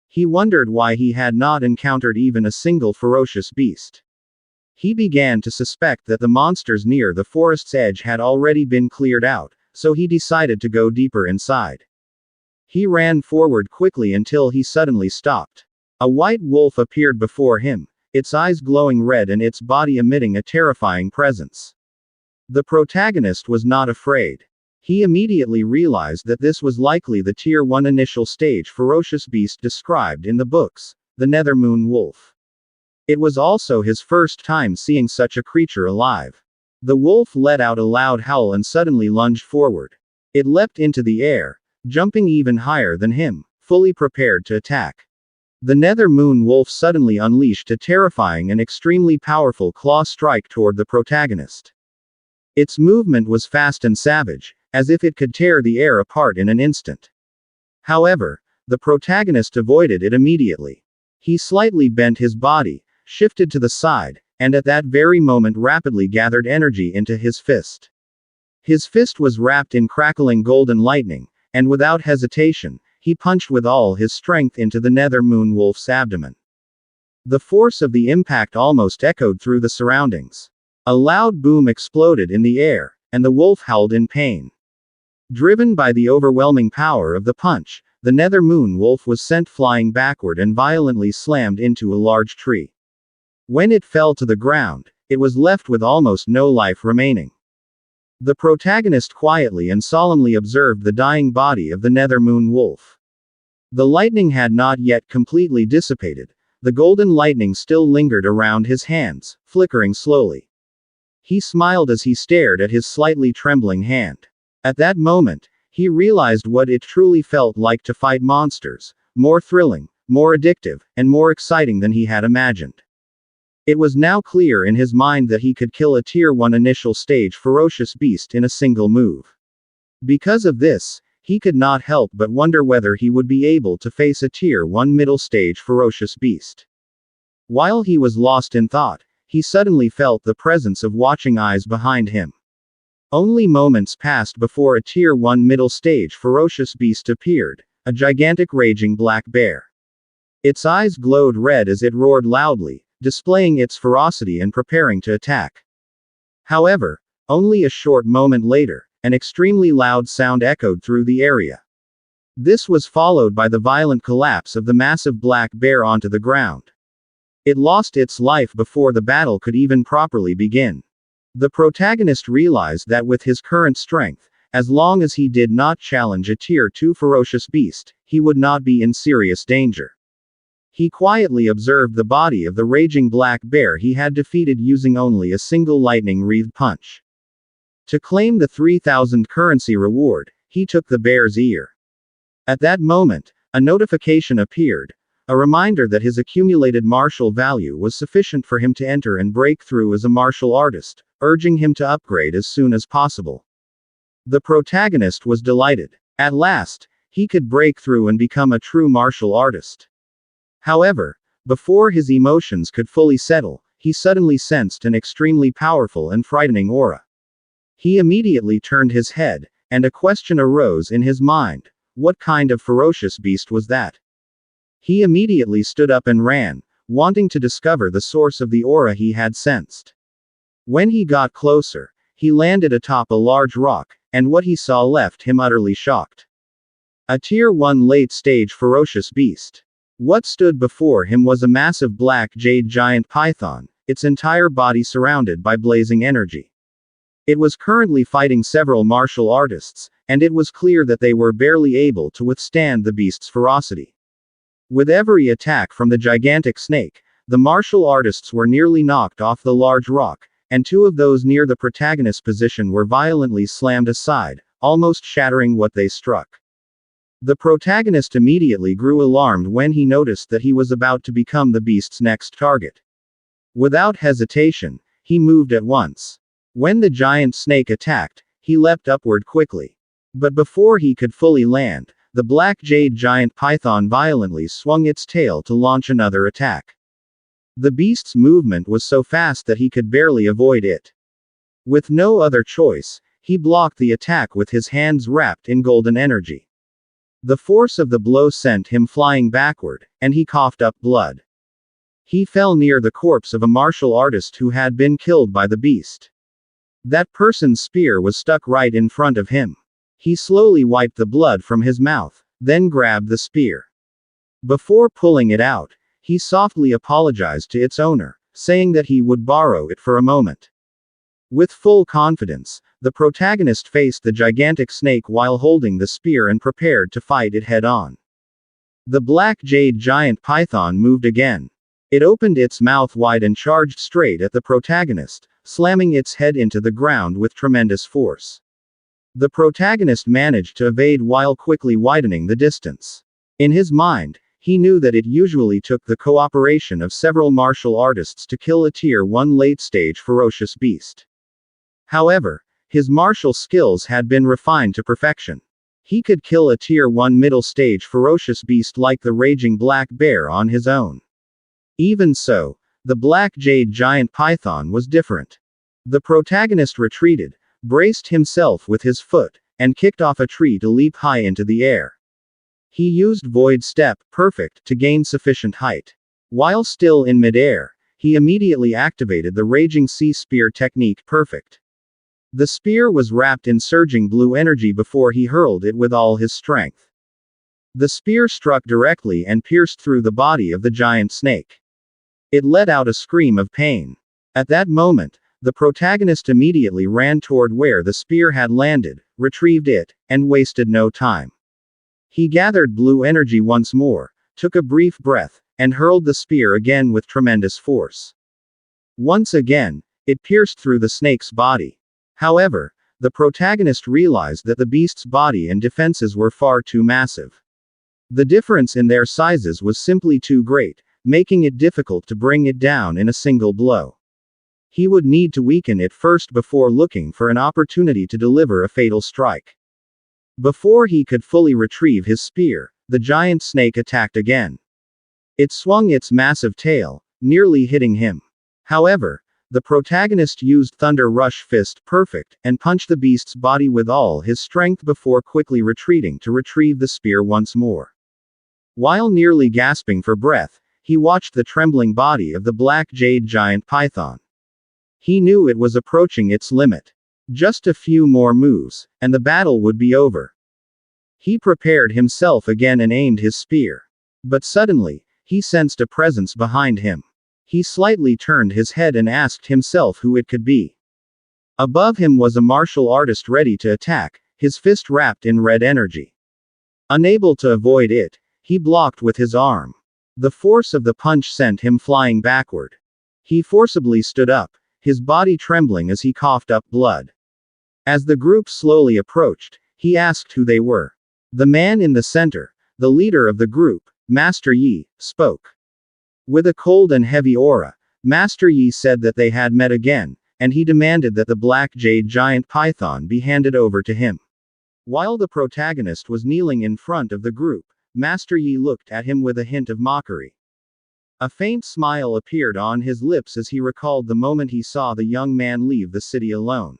He wondered why he had not encountered even a single ferocious beast. He began to suspect that the monsters near the forest's edge had already been cleared out, so he decided to go deeper inside. He ran forward quickly until he suddenly stopped. A white wolf appeared before him, its eyes glowing red and its body emitting a terrifying presence. The protagonist was not afraid. He immediately realized that this was likely the Tier 1 initial stage ferocious beast described in the books, the Nethermoon wolf. It was also his first time seeing such a creature alive. The wolf let out a loud howl and suddenly lunged forward. It leapt into the air, jumping even higher than him, fully prepared to attack. The Nethermoon wolf suddenly unleashed a terrifying and extremely powerful claw strike toward the protagonist. Its movement was fast and savage, as if it could tear the air apart in an instant. However, the protagonist avoided it immediately. He slightly bent his body, shifted to the side, and at that very moment rapidly gathered energy into his fist. His fist was wrapped in crackling golden lightning, and without hesitation, he punched with all his strength into the Nethermoon wolf's abdomen. The force of the impact almost echoed through the surroundings. A loud boom exploded in the air, and the wolf howled in pain. Driven by the overwhelming power of the punch, the Nethermoon wolf was sent flying backward and violently slammed into a large tree. When it fell to the ground, it was left with almost no life remaining. The protagonist quietly and solemnly observed the dying body of the Nethermoon wolf. The lightning had not yet completely dissipated. The golden lightning still lingered around his hands, flickering slowly. He smiled as he stared at his slightly trembling hand. At that moment, he realized what it truly felt like to fight monsters, more thrilling, more addictive, and more exciting than he had imagined. It was now clear in his mind that he could kill a Tier 1 initial stage ferocious beast in a single move. Because of this, he could not help but wonder whether he would be able to face a Tier 1 middle stage ferocious beast. While he was lost in thought, he suddenly felt the presence of watching eyes behind him. Only moments passed before a Tier 1 middle stage ferocious beast appeared, a gigantic raging black bear. Its eyes glowed red as it roared loudly, displaying its ferocity and preparing to attack. However, only a short moment later, an extremely loud sound echoed through the area. This was followed by the violent collapse of the massive black bear onto the ground. It lost its life before the battle could even properly begin. The protagonist realized that with his current strength, as long as he did not challenge a Tier 2 ferocious beast, he would not be in serious danger. He quietly observed the body of the raging black bear he had defeated using only a single lightning-wreathed punch. To claim the 3,000 currency reward, he took the bear's ear. At that moment, a notification appeared, a reminder that his accumulated martial value was sufficient for him to enter and break through as a martial artist, urging him to upgrade as soon as possible. The protagonist was delighted. At last, he could break through and become a true martial artist. However, before his emotions could fully settle, he suddenly sensed an extremely powerful and frightening aura. He immediately turned his head, and a question arose in his mind: what kind of ferocious beast was that? He immediately stood up and ran, wanting to discover the source of the aura he had sensed. When he got closer, he landed atop a large rock, and what he saw left him utterly shocked. A Tier 1 late-stage ferocious beast. What stood before him was a massive black jade giant python, its entire body surrounded by blazing energy. It was currently fighting several martial artists, and it was clear that they were barely able to withstand the beast's ferocity. With every attack from the gigantic snake, the martial artists were nearly knocked off the large rock, and two of those near the protagonist's position were violently slammed aside, almost shattering what they struck. The protagonist immediately grew alarmed when he noticed that he was about to become the beast's next target. Without hesitation, he moved at once. When the giant snake attacked, he leapt upward quickly. But before he could fully land, the black jade giant python violently swung its tail to launch another attack. The beast's movement was so fast that he could barely avoid it. With no other choice, he blocked the attack with his hands wrapped in golden energy. The force of the blow sent him flying backward, and he coughed up blood. He fell near the corpse of a martial artist who had been killed by the beast. That person's spear was stuck right in front of him. He slowly wiped the blood from his mouth, then grabbed the spear. Before pulling it out, he softly apologized to its owner, saying that he would borrow it for a moment. With full confidence, the protagonist faced the gigantic snake while holding the spear and prepared to fight it head-on. The black jade giant python moved again. It opened its mouth wide and charged straight at the protagonist, slamming its head into the ground with tremendous force. The protagonist managed to evade while quickly widening the distance. In his mind, he knew that it usually took the cooperation of several martial artists to kill a Tier 1 late-stage ferocious beast. However, his martial skills had been refined to perfection. He could kill a Tier 1 middle-stage ferocious beast like the raging black bear on his own. Even so, the black jade giant python was different. The protagonist retreated, braced himself with his foot, and kicked off a tree to leap high into the air. He used Void Step, Perfect, to gain sufficient height. While still in midair, he immediately activated the Raging Sea Spear technique Perfect. The spear was wrapped in surging blue energy before he hurled it with all his strength. The spear struck directly and pierced through the body of the giant snake. It let out a scream of pain. At that moment, the protagonist immediately ran toward where the spear had landed, retrieved it, and wasted no time. He gathered blue energy once more, took a brief breath, and hurled the spear again with tremendous force. Once again, it pierced through the snake's body. However, the protagonist realized that the beast's body and defenses were far too massive. The difference in their sizes was simply too great, making it difficult to bring it down in a single blow. He would need to weaken it first before looking for an opportunity to deliver a fatal strike. Before he could fully retrieve his spear, the giant snake attacked again. It swung its massive tail, nearly hitting him. However, the protagonist used Thunder Rush Fist Perfect, and punched the beast's body with all his strength before quickly retreating to retrieve the spear once more. While nearly gasping for breath, he watched the trembling body of the black jade giant python. He knew it was approaching its limit. Just a few more moves, and the battle would be over. He prepared himself again and aimed his spear. But suddenly, he sensed a presence behind him. He slightly turned his head and asked himself who it could be. Above him was a martial artist ready to attack, his fist wrapped in red energy. Unable to avoid it, he blocked with his arm. The force of the punch sent him flying backward. He forcibly stood up, his body trembling as he coughed up blood. As the group slowly approached, he asked who they were. The man in the center, the leader of the group, Master Yi, spoke. With a cold and heavy aura, Master Yi said that they had met again, and he demanded that the black jade giant python be handed over to him. While the protagonist was kneeling in front of the group, Master Yi looked at him with a hint of mockery. A faint smile appeared on his lips as he recalled the moment he saw the young man leave the city alone.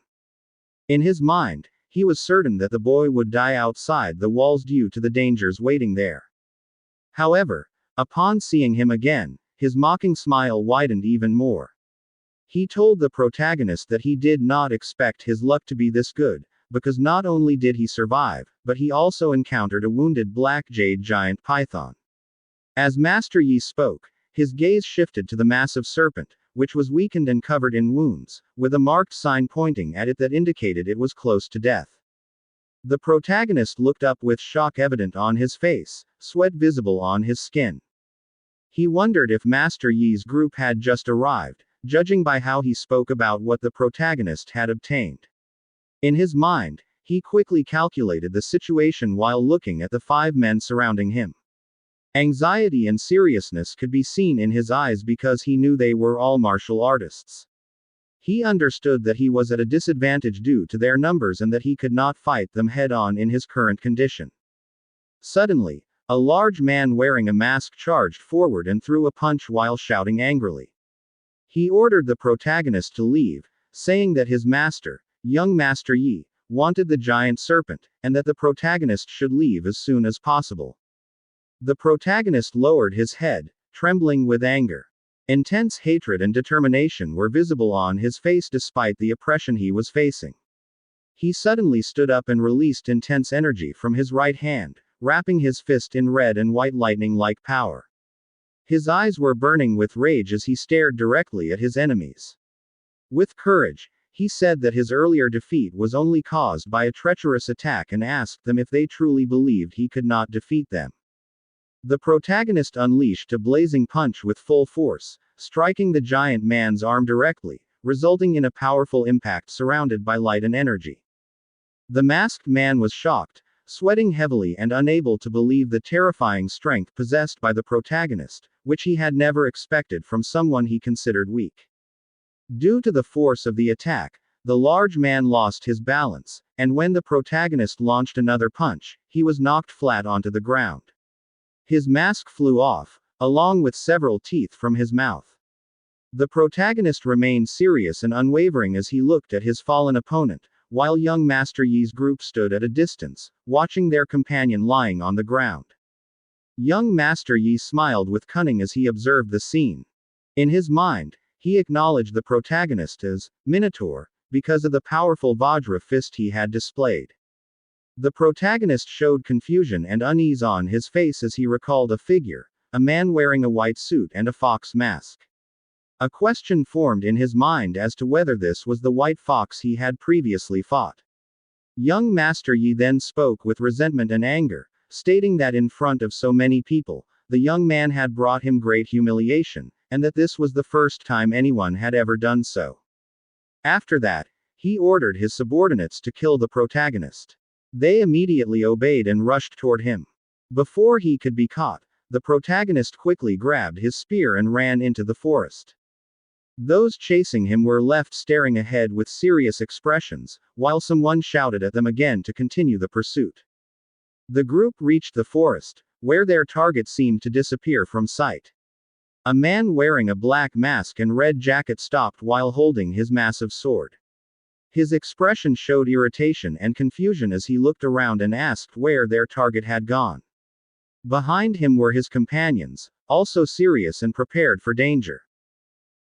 In his mind, he was certain that the boy would die outside the walls due to the dangers waiting there. However, upon seeing him again, his mocking smile widened even more. He told the protagonist that he did not expect his luck to be this good, because not only did he survive, but he also encountered a wounded black jade giant python. As Master Yi spoke, his gaze shifted to the massive serpent, which was weakened and covered in wounds, with a marked sign pointing at it that indicated it was close to death. The protagonist looked up with shock evident on his face, sweat visible on his skin. He wondered if Master Yi's group had just arrived, judging by how he spoke about what the protagonist had obtained. In his mind, he quickly calculated the situation while looking at the 5 men surrounding him. Anxiety and seriousness could be seen in his eyes because he knew they were all martial artists. He understood that he was at a disadvantage due to their numbers and that he could not fight them head-on in his current condition. Suddenly, a large man wearing a mask charged forward and threw a punch while shouting angrily. He ordered the protagonist to leave, saying that his master, young Master Yi, wanted the giant serpent, and that the protagonist should leave as soon as possible. The protagonist lowered his head, trembling with anger. Intense hatred and determination were visible on his face despite the oppression he was facing. He suddenly stood up and released intense energy from his right hand, wrapping his fist in red and white lightning-like power. His eyes were burning with rage as he stared directly at his enemies. With courage, he said that his earlier defeat was only caused by a treacherous attack and asked them if they truly believed he could not defeat them. The protagonist unleashed a blazing punch with full force, striking the giant man's arm directly, resulting in a powerful impact surrounded by light and energy. The masked man was shocked, sweating heavily and unable to believe the terrifying strength possessed by the protagonist, which he had never expected from someone he considered weak. Due to the force of the attack, the large man lost his balance, and when the protagonist launched another punch, he was knocked flat onto the ground. His mask flew off, along with several teeth from his mouth. The protagonist remained serious and unwavering as he looked at his fallen opponent, while young Master Yi's group stood at a distance, watching their companion lying on the ground. Young Master Yi smiled with cunning as he observed the scene. In his mind, he acknowledged the protagonist as Minotaur, because of the powerful Vajra fist he had displayed. The protagonist showed confusion and unease on his face as he recalled a figure, a man wearing a white suit and a fox mask. A question formed in his mind as to whether this was the white fox he had previously fought. Young Master Yi then spoke with resentment and anger, stating that in front of so many people, the young man had brought him great humiliation, and that this was the first time anyone had ever done so. After that, he ordered his subordinates to kill the protagonist. They immediately obeyed and rushed toward him. Before he could be caught, the protagonist quickly grabbed his spear and ran into the forest. Those chasing him were left staring ahead with serious expressions, while someone shouted at them again to continue the pursuit. The group reached the forest, where their target seemed to disappear from sight. A man wearing a black mask and red jacket stopped while holding his massive sword. His expression showed irritation and confusion as he looked around and asked where their target had gone. Behind him were his companions, also serious and prepared for danger.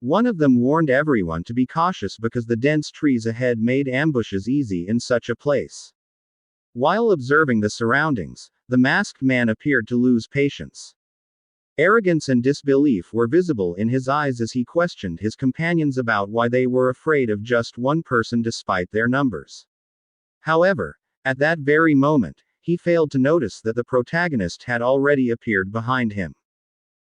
One of them warned everyone to be cautious because the dense trees ahead made ambushes easy in such a place. While observing the surroundings, the masked man appeared to lose patience. Arrogance and disbelief were visible in his eyes as he questioned his companions about why they were afraid of just one person despite their numbers. However, at that very moment, he failed to notice that the protagonist had already appeared behind him.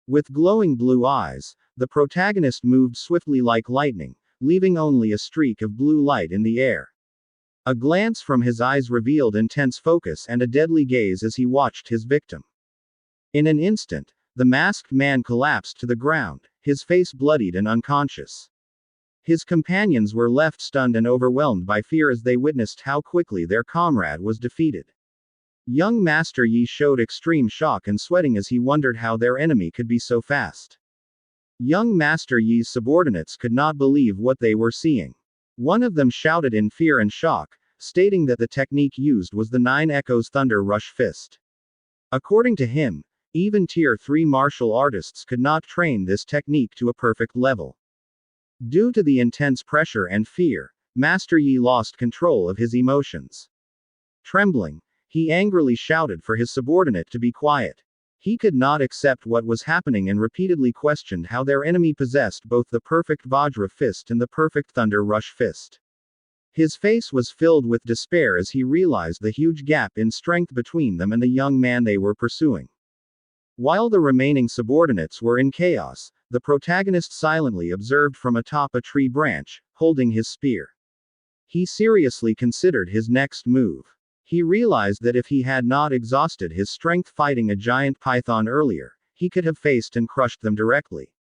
With glowing blue eyes, the protagonist moved swiftly like lightning, leaving only a streak of blue light in the air. A glance from his eyes revealed intense focus and a deadly gaze as he watched his victim. In an instant, the masked man collapsed to the ground, his face bloodied and unconscious. His companions were left stunned and overwhelmed by fear as they witnessed how quickly their comrade was defeated. Young Master Yi showed extreme shock and sweating as he wondered how their enemy could be so fast. Young Master Yi's subordinates could not believe what they were seeing. One of them shouted in fear and shock, stating that the technique used was the 9 Echoes Thunder Rush Fist. According to him, even Tier 3 martial artists could not train this technique to a perfect level. Due to the intense pressure and fear, Master Yi lost control of his emotions. Trembling, he angrily shouted for his subordinate to be quiet. He could not accept what was happening and repeatedly questioned how their enemy possessed both the perfect Vajra Fist and the perfect Thunder Rush Fist. His face was filled with despair as he realized the huge gap in strength between them and the young man they were pursuing. While the remaining subordinates were in chaos, the protagonist silently observed from atop a tree branch, holding his spear. He seriously considered his next move. He realized that if he had not exhausted his strength fighting a giant python earlier, he could have faced and crushed them directly.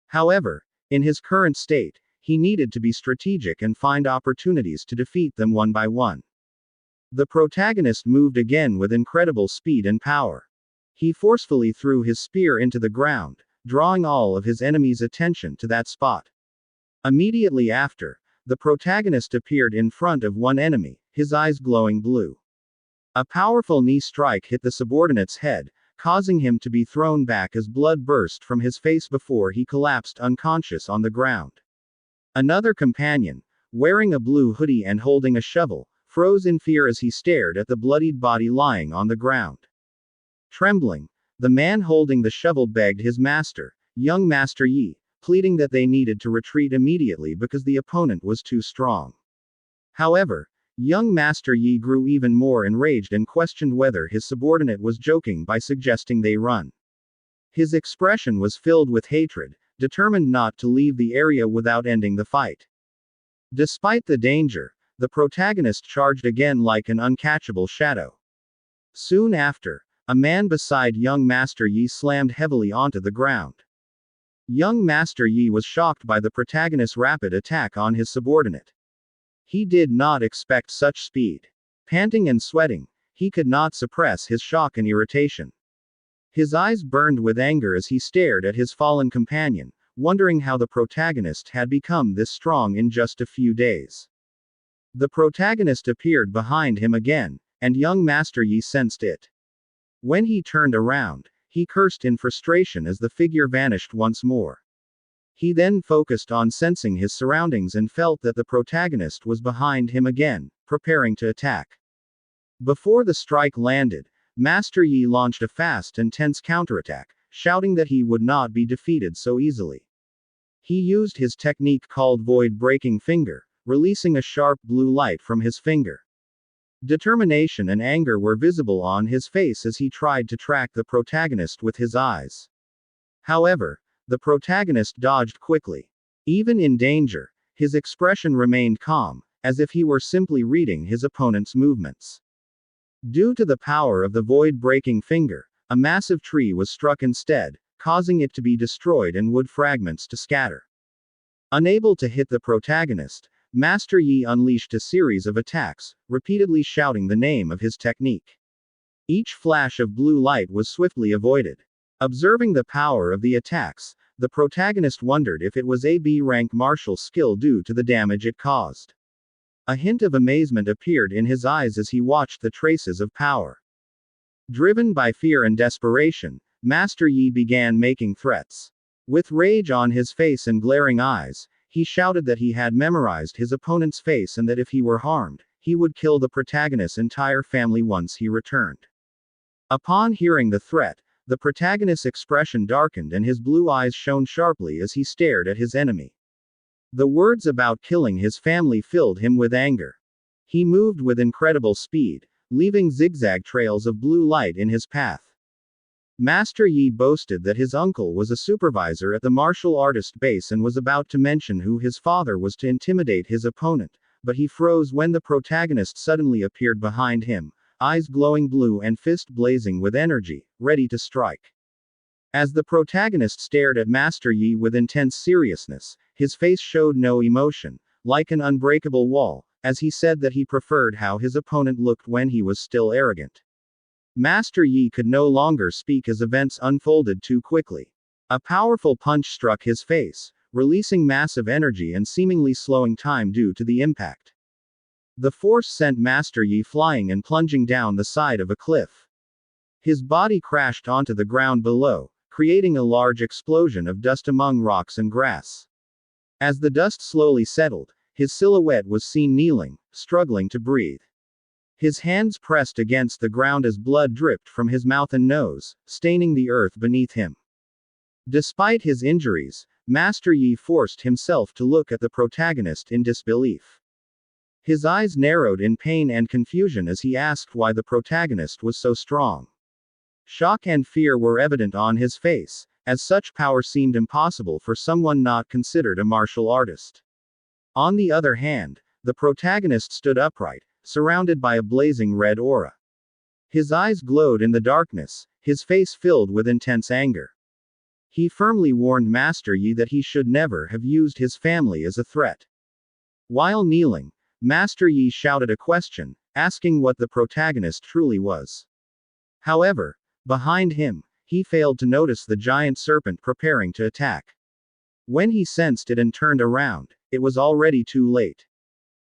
However, in his current state, he needed to be strategic and find opportunities to defeat them one by one. The protagonist moved again with incredible speed and power. He forcefully threw his spear into the ground, drawing all of his enemies' attention to that spot. Immediately after, the protagonist appeared in front of one enemy, his eyes glowing blue. A powerful knee strike hit the subordinate's head, causing him to be thrown back as blood burst from his face before he collapsed unconscious on the ground. Another companion, wearing a blue hoodie and holding a shovel, froze in fear as he stared at the bloodied body lying on the ground. Trembling, the man holding the shovel begged his master, young Master Yi, pleading that they needed to retreat immediately because the opponent was too strong. However, young Master Yi grew even more enraged and questioned whether his subordinate was joking by suggesting they run. His expression was filled with hatred, determined not to leave the area without ending the fight. Despite the danger, the protagonist charged again like an uncatchable shadow. Soon after, a man beside young Master Yi slammed heavily onto the ground. Young Master Yi was shocked by the protagonist's rapid attack on his subordinate. He did not expect such speed. Panting and sweating, he could not suppress his shock and irritation. His eyes burned with anger as he stared at his fallen companion, wondering how the protagonist had become this strong in just a few days. The protagonist appeared behind him again, and young Master Yi sensed it. When he turned around, he cursed in frustration as the figure vanished once more. He then focused on sensing his surroundings and felt that the protagonist was behind him again, preparing to attack. Before the strike landed, Master Yi launched a fast and tense counterattack, shouting that he would not be defeated so easily. He used his technique called void-breaking finger, releasing a sharp blue light from his finger. Determination and anger were visible on his face as he tried to track the protagonist with his eyes. However, the protagonist dodged quickly. Even in danger, his expression remained calm, as if he were simply reading his opponent's movements. Due to the power of the void-breaking finger, a massive tree was struck instead, causing it to be destroyed and wood fragments to scatter. Unable to hit the protagonist, Master Yi unleashed a series of attacks, repeatedly shouting the name of his technique. Each flash of blue light was swiftly avoided. Observing the power of the attacks, the protagonist wondered if it was a B-rank martial skill due to the damage it caused. A hint of amazement appeared in his eyes as he watched the traces of power. Driven by fear and desperation, Master Yi began making threats. With rage on his face and glaring eyes, he shouted that he had memorized his opponent's face and that if he were harmed, he would kill the protagonist's entire family once he returned. Upon hearing the threat, the protagonist's expression darkened and his blue eyes shone sharply as he stared at his enemy. The words about killing his family filled him with anger. He moved with incredible speed, leaving zigzag trails of blue light in his path. Master Yi boasted that his uncle was a supervisor at the martial artist base and was about to mention who his father was to intimidate his opponent, but he froze when the protagonist suddenly appeared behind him, eyes glowing blue and fist blazing with energy, ready to strike. As the protagonist stared at Master Yi with intense seriousness, his face showed no emotion, like an unbreakable wall, as he said that he preferred how his opponent looked when he was still arrogant. Master Yi could no longer speak as events unfolded too quickly. A powerful punch struck his face, releasing massive energy and seemingly slowing time due to the impact. The force sent Master Yi flying and plunging down the side of a cliff. His body crashed onto the ground below, creating a large explosion of dust among rocks and grass. As the dust slowly settled, his silhouette was seen kneeling, struggling to breathe. His hands pressed against the ground as blood dripped from his mouth and nose, staining the earth beneath him. Despite his injuries, Master Yi forced himself to look at the protagonist in disbelief. His eyes narrowed in pain and confusion as he asked why the protagonist was so strong. Shock and fear were evident on his face, as such power seemed impossible for someone not considered a martial artist. On the other hand, the protagonist stood upright, surrounded by a blazing red aura. His eyes glowed in the darkness, his face filled with intense anger. He firmly warned Master Yi that he should never have used his family as a threat. While kneeling, Master Yi shouted a question, asking what the protagonist truly was. However, behind him, he failed to notice the giant serpent preparing to attack. When he sensed it and turned around, it was already too late.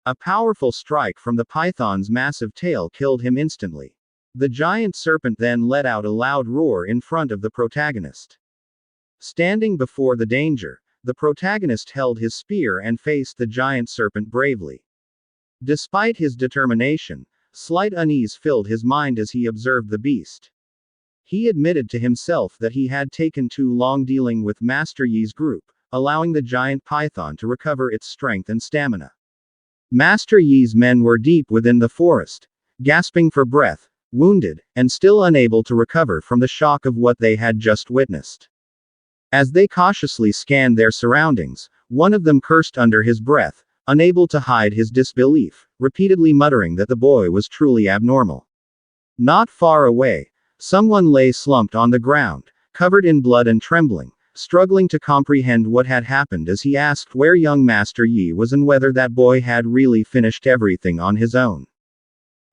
A powerful strike from the python's massive tail killed him instantly. The giant serpent then let out a loud roar in front of the protagonist. Standing before the danger, the protagonist held his spear and faced the giant serpent bravely. Despite his determination, slight unease filled his mind as he observed the beast. He admitted to himself that he had taken too long dealing with Master Yi's group, allowing the giant python to recover its strength and stamina. Master Yi's men were deep within the forest, gasping for breath, wounded, and still unable to recover from the shock of what they had just witnessed. As they cautiously scanned their surroundings, one of them cursed under his breath, unable to hide his disbelief, repeatedly muttering that the boy was truly abnormal. Not far away, someone lay slumped on the ground, covered in blood and trembling, struggling to comprehend what had happened as he asked where young Master Yi was and whether that boy had really finished everything on his own.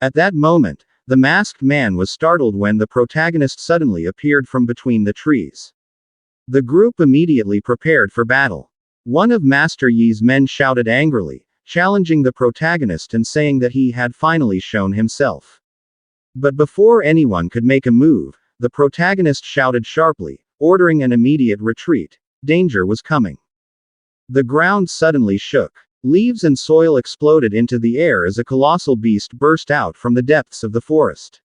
At that moment, the masked man was startled when the protagonist suddenly appeared from between the trees. The group immediately prepared for battle. One of Master Yi's men shouted angrily, challenging the protagonist and saying that he had finally shown himself. But before anyone could make a move, the protagonist shouted sharply, ordering an immediate retreat. Danger was coming. The ground suddenly shook. Leaves and soil exploded into the air as a colossal beast burst out from the depths of the forest.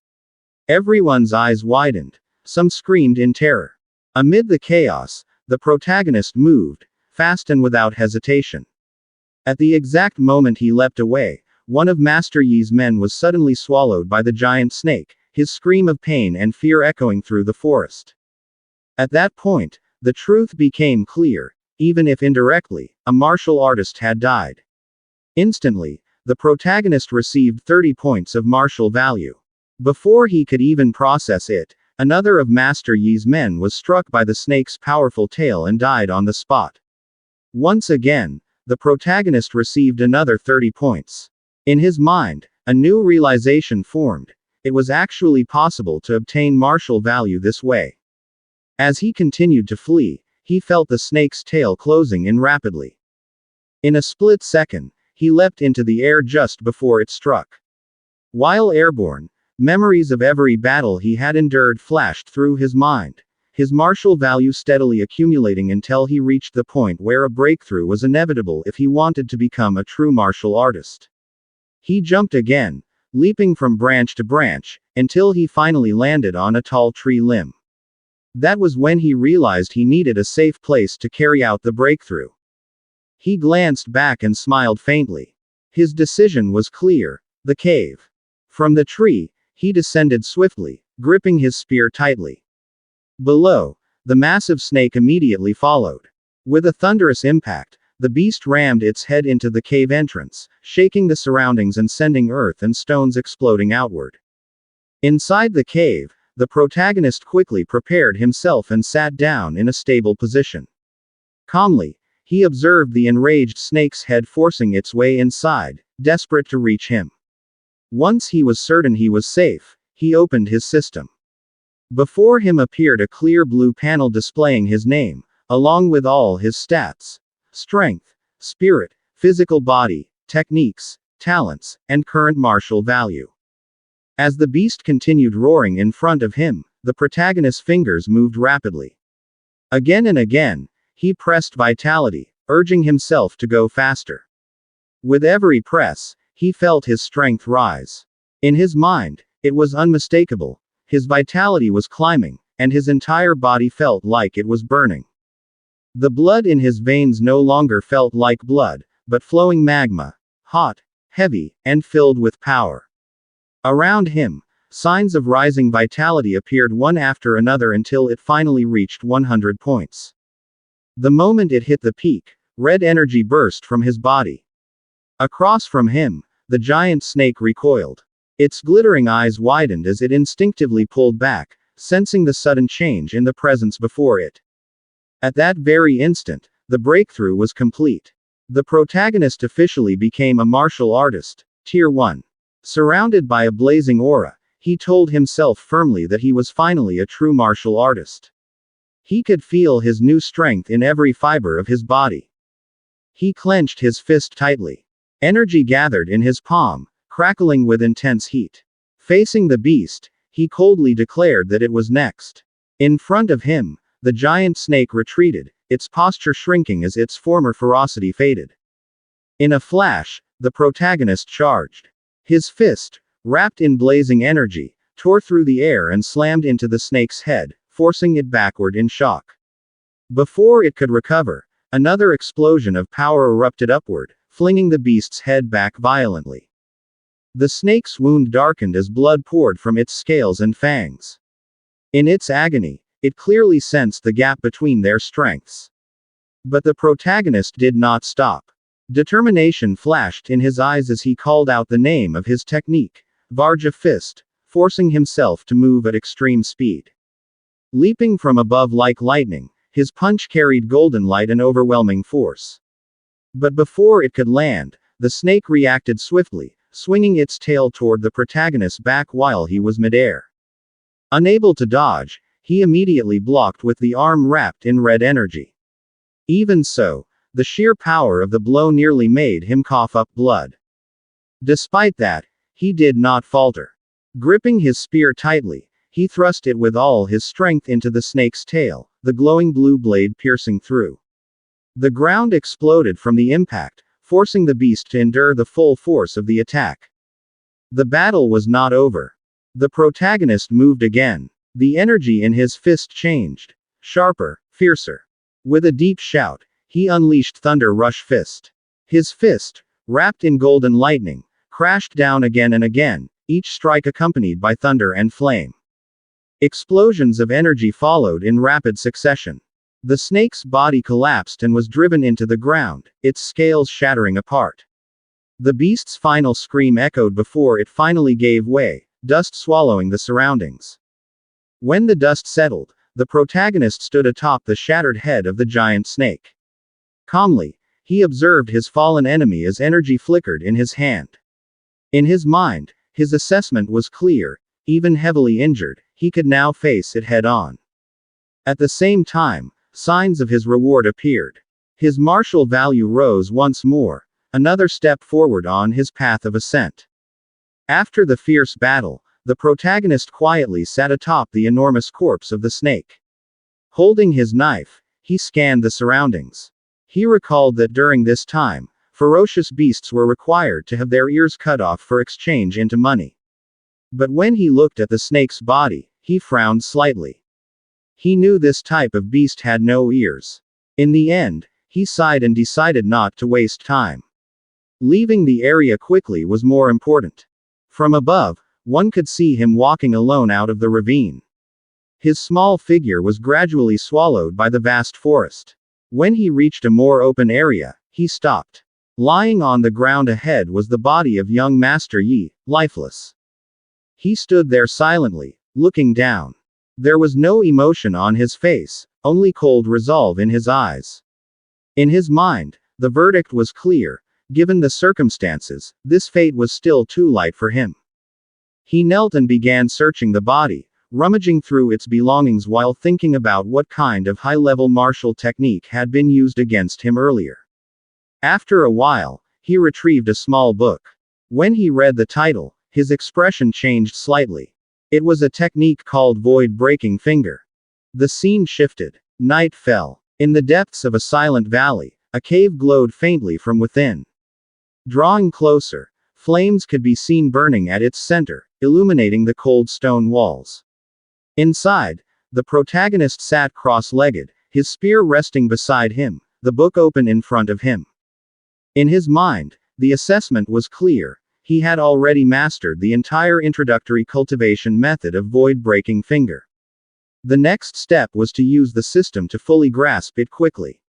Everyone's eyes widened. Some screamed in terror. Amid the chaos, the protagonist moved, fast and without hesitation. At the exact moment he leapt away, one of Master Yi's men was suddenly swallowed by the giant snake, his scream of pain and fear echoing through the forest. At that point, the truth became clear. Even if indirectly, a martial artist had died. Instantly, the protagonist received 30 points of martial value. Before he could even process it, another of Master Yi's men was struck by the snake's powerful tail and died on the spot. Once again, the protagonist received another 30 points. In his mind, a new realization formed. It was actually possible to obtain martial value this way. As he continued to flee, he felt the snake's tail closing in rapidly. In a split second, he leapt into the air just before it struck. While airborne, memories of every battle he had endured flashed through his mind, his martial value steadily accumulating until he reached the point where a breakthrough was inevitable if he wanted to become a true martial artist. He jumped again, leaping from branch to branch, until he finally landed on a tall tree limb. That was when he realized he needed a safe place to carry out the breakthrough. He glanced back and smiled faintly. His decision was clear: the cave. From the tree, he descended swiftly, gripping his spear tightly. Below, the massive snake immediately followed. With a thunderous impact, the beast rammed its head into the cave entrance, shaking the surroundings and sending earth and stones exploding outward. Inside the cave, the protagonist quickly prepared himself and sat down in a stable position. Calmly, he observed the enraged snake's head forcing its way inside, desperate to reach him. Once he was certain he was safe, he opened his system. Before him appeared a clear blue panel displaying his name, along with all his stats: strength, spirit, physical body, techniques, talents, and current martial value. As the beast continued roaring in front of him, the protagonist's fingers moved rapidly. Again and again, he pressed vitality, urging himself to go faster. With every press, he felt his strength rise. In his mind, it was unmistakable. His vitality was climbing, and his entire body felt like it was burning. The blood in his veins no longer felt like blood, but flowing magma, hot, heavy, and filled with power. Around him, signs of rising vitality appeared one after another until it finally reached 100 points. The moment it hit the peak, red energy burst from his body. Across from him, the giant snake recoiled. Its glittering eyes widened as it instinctively pulled back, sensing the sudden change in the presence before it. At that very instant, the breakthrough was complete. The protagonist officially became a martial artist, Tier 1. Surrounded by a blazing aura, he told himself firmly that he was finally a true martial artist. He could feel his new strength in every fiber of his body. He clenched his fist tightly. Energy gathered in his palm, crackling with intense heat. Facing the beast, he coldly declared that it was next. In front of him, the giant snake retreated, its posture shrinking as its former ferocity faded. In a flash, the protagonist charged. His fist, wrapped in blazing energy, tore through the air and slammed into the snake's head, forcing it backward in shock. Before it could recover, another explosion of power erupted upward, flinging the beast's head back violently. The snake's wound darkened as blood poured from its scales and fangs. In its agony, it clearly sensed the gap between their strengths. But the protagonist did not stop. Determination flashed in his eyes as he called out the name of his technique, Varja Fist, forcing himself to move at extreme speed. Leaping from above like lightning, his punch carried golden light and overwhelming force. But before it could land, the snake reacted swiftly, swinging its tail toward the protagonist's back while he was midair. Unable to dodge, he immediately blocked with the arm wrapped in red energy. Even so, the sheer power of the blow nearly made him cough up blood. Despite that, he did not falter. Gripping his spear tightly, he thrust it with all his strength into the snake's tail, the glowing blue blade piercing through. The ground exploded from the impact, forcing the beast to endure the full force of the attack. The battle was not over. The protagonist moved again. The energy in his fist changed. Sharper, fiercer. With a deep shout, he unleashed Thunder Rush Fist. His fist, wrapped in golden lightning, crashed down again and again, each strike accompanied by thunder and flame. Explosions of energy followed in rapid succession. The snake's body collapsed and was driven into the ground, its scales shattering apart. The beast's final scream echoed before it finally gave way, dust swallowing the surroundings. When the dust settled, the protagonist stood atop the shattered head of the giant snake. Calmly, he observed his fallen enemy as energy flickered in his hand. In his mind, his assessment was clear: even heavily injured, he could now face it head-on. At the same time, signs of his reward appeared. His martial value rose once more, another step forward on his path of ascent. After the fierce battle, the protagonist quietly sat atop the enormous corpse of the snake. Holding his knife, he scanned the surroundings. He recalled that during this time, ferocious beasts were required to have their ears cut off for exchange into money. But when he looked at the snake's body, he frowned slightly. He knew this type of beast had no ears. In the end, he sighed and decided not to waste time. Leaving the area quickly was more important. From above, one could see him walking alone out of the ravine. His small figure was gradually swallowed by the vast forest. When he reached a more open area, he stopped. Lying on the ground ahead was the body of young Master Yi, lifeless. He stood there silently, looking down. There was no emotion on his face, only cold resolve in his eyes. In his mind, the verdict was clear: given the circumstances, this fate was still too light for him. He knelt and began searching the body, rummaging through its belongings while thinking about what kind of high-level martial technique had been used against him earlier. After a while, he retrieved a small book. When he read the title, his expression changed slightly. It was a technique called Void-Breaking Finger. The scene shifted. Night fell. In the depths of a silent valley, a cave glowed faintly from within. Drawing closer, flames could be seen burning at its center, illuminating the cold stone walls. Inside, the protagonist sat cross-legged, his spear resting beside him, the book open in front of him. In his mind, The assessment was clear. He had already mastered the entire introductory cultivation method of void-breaking finger. The next step was to use the system to fully grasp it quickly.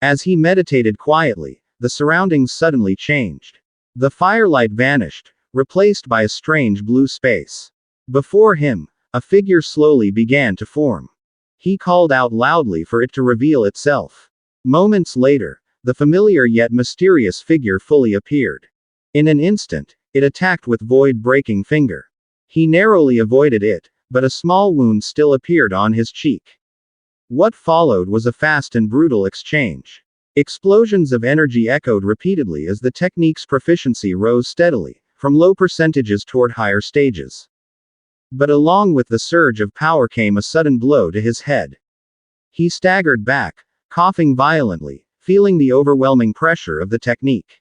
As he meditated quietly, the surroundings suddenly changed. The firelight vanished, replaced by a strange blue space. Before him, a figure slowly began to form. He called out loudly for it to reveal itself. Moments later, the familiar yet mysterious figure fully appeared. In an instant, it attacked with void-breaking finger. He narrowly avoided it, but a small wound still appeared on his cheek. What followed was a fast and brutal exchange. Explosions of energy echoed repeatedly as the technique's proficiency rose steadily, from low percentages toward higher stages. But along with the surge of power came a sudden blow to his head. He staggered back, coughing violently, feeling the overwhelming pressure of the technique.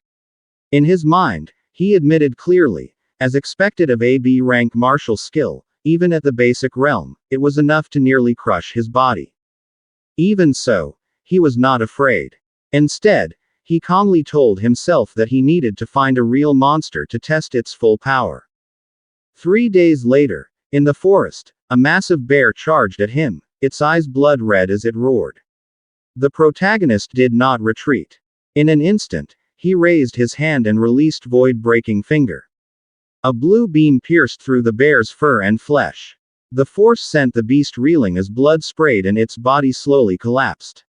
In his mind, he admitted clearly, as expected of AB rank martial skill, even at the basic realm, it was enough to nearly crush his body. Even so, he was not afraid. Instead, he calmly told himself that he needed to find a real monster to test its full power. 3 days later, in the forest, a massive bear charged at him, its eyes blood red as it roared. The protagonist did not retreat. In an instant, he raised his hand and released void-breaking finger. A blue beam pierced through the bear's fur and flesh. The force sent the beast reeling as blood sprayed and its body slowly collapsed.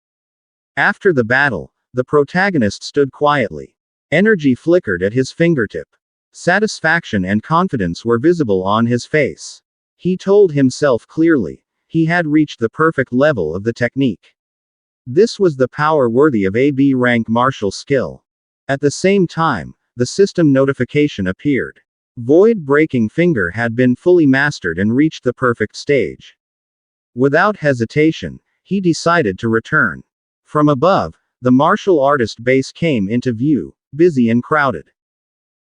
After the battle, the protagonist stood quietly. Energy flickered at his fingertip. Satisfaction and confidence were visible on his face. He told himself clearly, he had reached the perfect level of the technique. This was the power worthy of AB rank martial skill. At the same time, the system notification appeared. Void-breaking finger had been fully mastered and reached the perfect stage. Without hesitation, he decided to return. From above, the martial artist base came into view, busy and crowded.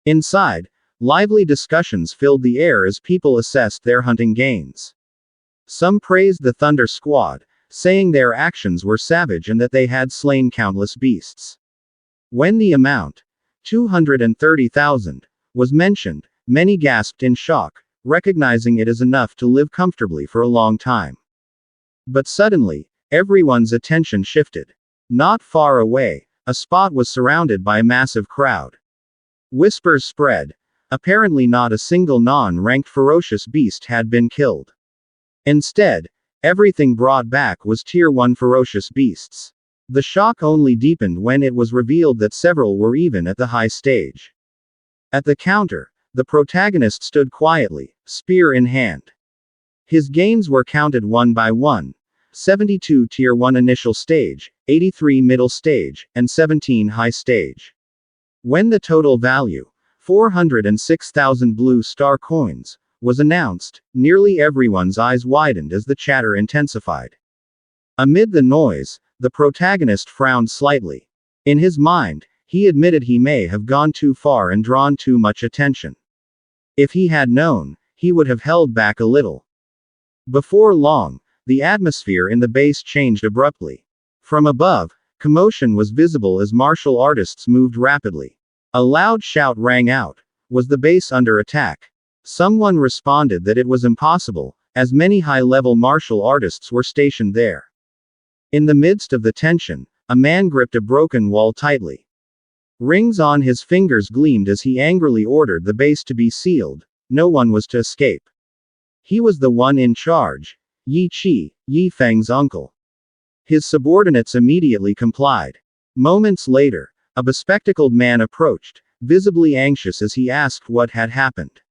Inside, lively discussions filled the air as people assessed their hunting gains. Some praised the Thunder Squad, saying their actions were savage and that they had slain countless beasts. When the amount, 230,000, was mentioned, many gasped in shock, recognizing it as enough to live comfortably for a long time. But suddenly, everyone's attention shifted. Not far away, a spot was surrounded by a massive crowd. Whispers spread. Apparently not a single non-ranked ferocious beast had been killed. Instead, everything brought back was Tier 1 ferocious beasts. The shock only deepened when it was revealed that several were even at the high stage. At the counter, the protagonist stood quietly, spear in hand. His gains were counted one by one. 72 Tier 1 initial stage, 83 middle stage, and 17 high stage. When the total value, 406,000 blue star coins, was announced, nearly everyone's eyes widened as the chatter intensified. Amid the noise, the protagonist frowned slightly. In his mind, he admitted he may have gone too far and drawn too much attention. If he had known, he would have held back a little. Before long, the atmosphere in the base changed abruptly. From above, commotion was visible as martial artists moved rapidly. A loud shout rang out. Was the base under attack? Someone responded that it was impossible, as many high-level martial artists were stationed there. In the midst of the tension, a man gripped a broken wall tightly. Rings on his fingers gleamed as he angrily ordered the base to be sealed. No one was to escape. He was the one in charge. Yi Qi, Yi Feng's uncle. His subordinates immediately complied. Moments later, a bespectacled man approached, visibly anxious as he asked what had happened.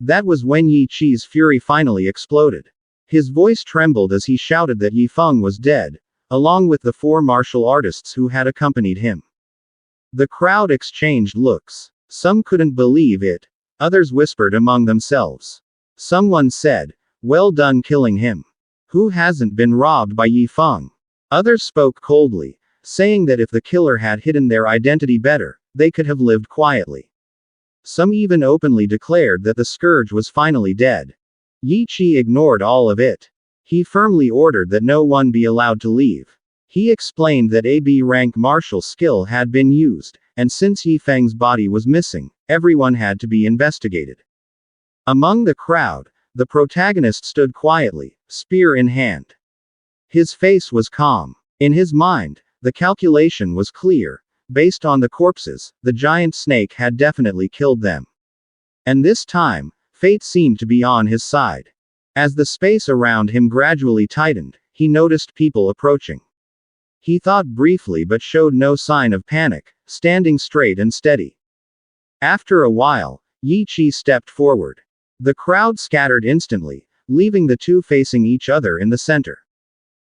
That was when Yi Qi's fury finally exploded. His voice trembled as he shouted that Yi Feng was dead, along with the 4 martial artists who had accompanied him. The crowd exchanged looks. Some couldn't believe it. Others whispered among themselves. Someone said, "Well done killing him. Who hasn't been robbed by Yi Feng?" Others spoke coldly, saying that if the killer had hidden their identity better, they could have lived quietly. Some even openly declared that the scourge was finally dead. Yi Qi ignored all of it. He firmly ordered that no one be allowed to leave. He explained that AB rank martial skill had been used, and since Yi Feng's body was missing, everyone had to be investigated. Among the crowd, the protagonist stood quietly, spear in hand. His face was calm. In his mind, the calculation was clear. Based on the corpses, the giant snake had definitely killed them. And this time, fate seemed to be on his side. As the space around him gradually tightened, he noticed people approaching. He thought briefly but showed no sign of panic, standing straight and steady. After a while, Yi Qi stepped forward. The crowd scattered instantly, leaving the two facing each other in the center.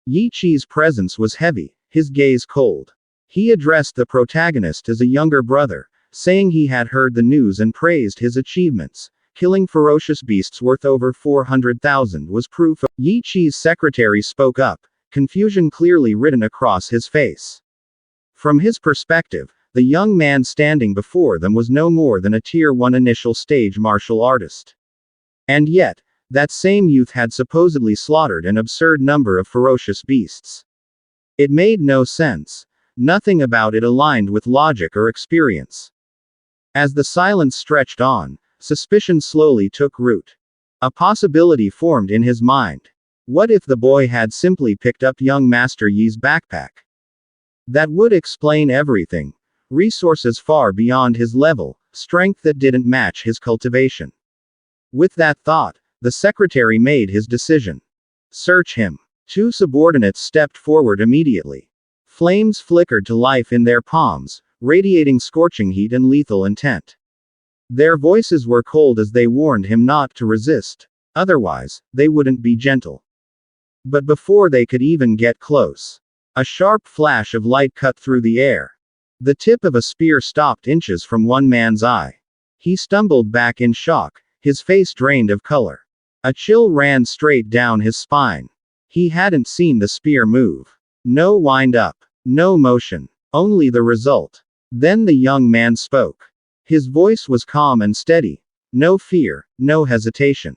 Yi Qi's presence was heavy, his gaze cold. He addressed the protagonist as a younger brother, saying he had heard the news and praised his achievements. Killing ferocious beasts worth over 400,000 was proof of. Yi Qi's secretary spoke up, confusion clearly written across his face. From his perspective, the young man standing before them was no more than a Tier 1 initial stage martial artist. And yet, that same youth had supposedly slaughtered an absurd number of ferocious beasts. It made no sense. Nothing about it aligned with logic or experience. As the silence stretched on, suspicion slowly took root. A possibility formed in his mind. What if the boy had simply picked up young Master Yi's backpack? That would explain everything. Resources far beyond his level, strength that didn't match his cultivation. With that thought, the secretary made his decision. Search him. Two subordinates stepped forward immediately. Flames flickered to life in their palms, radiating scorching heat and lethal intent. Their voices were cold as they warned him not to resist. Otherwise, they wouldn't be gentle. But before they could even get close, a sharp flash of light cut through the air. The tip of a spear stopped inches from one man's eye. He stumbled back in shock, his face drained of color. A chill ran straight down his spine. He hadn't seen the spear move. No wind up. No motion. Only the result. Then the young man spoke. His voice was calm and steady. No fear, no hesitation.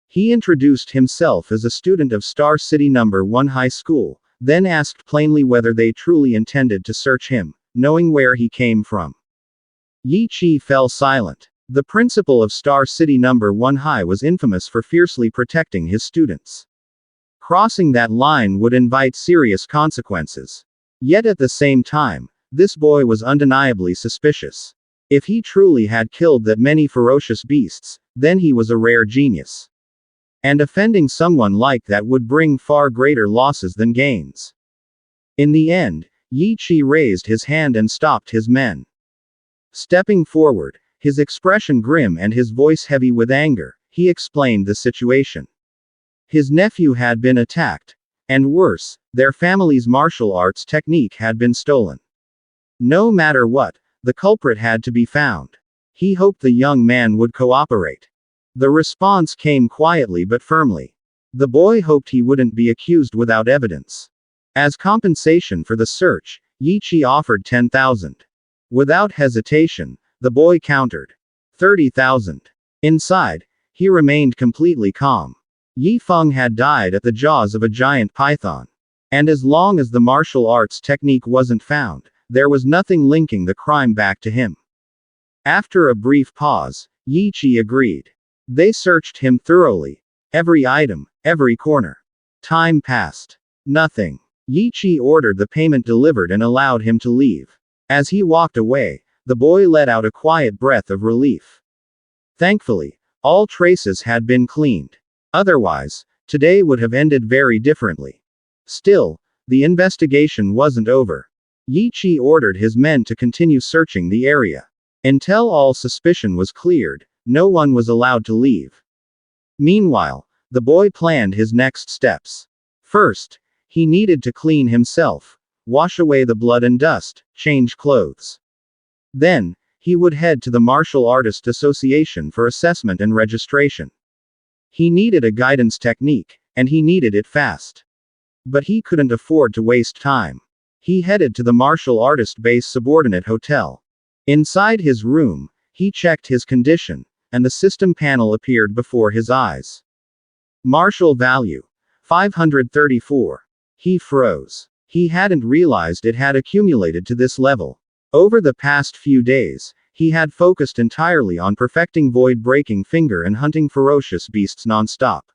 He introduced himself as a student of Star City No. 1 High School, then asked plainly whether they truly intended to search him, knowing where he came from. Yi Qi fell silent. The principal of Star City No. 1 High was infamous for fiercely protecting his students. Crossing that line would invite serious consequences. Yet at the same time, this boy was undeniably suspicious. If he truly had killed that many ferocious beasts, then he was a rare genius. And offending someone like that would bring far greater losses than gains. In the end, Yi Qi raised his hand and stopped his men. Stepping forward, his expression grim and his voice heavy with anger, he explained the situation. His nephew had been attacked. And worse, their family's martial arts technique had been stolen. No matter what, the culprit had to be found. He hoped the young man would cooperate. The response came quietly but firmly. The boy hoped he wouldn't be accused without evidence. As compensation for the search, Yi Qi offered 10,000. Without hesitation, the boy countered. 30,000. Inside, he remained completely calm. Yi Feng had died at the jaws of a giant python. And as long as the martial arts technique wasn't found, there was nothing linking the crime back to him. After a brief pause, Yi Qi agreed. They searched him thoroughly. Every item, every corner. Time passed. Nothing. Yi Qi ordered the payment delivered and allowed him to leave. As he walked away, the boy let out a quiet breath of relief. Thankfully, all traces had been cleaned. Otherwise, today would have ended very differently. Still, the investigation wasn't over. Yi Qi ordered his men to continue searching the area. Until all suspicion was cleared, no one was allowed to leave. Meanwhile, the boy planned his next steps. First, he needed to clean himself, wash away the blood and dust, change clothes. Then, he would head to the Martial Artist Association for assessment and registration. He needed a guidance technique, and he needed it fast. But he couldn't afford to waste time. He headed to the martial artist base subordinate hotel. Inside his room, he checked his condition, and the system panel appeared before his eyes. Martial value. 534. He froze. He hadn't realized it had accumulated to this level. Over the past few days, he had focused entirely on perfecting void-breaking finger and hunting ferocious beasts non-stop.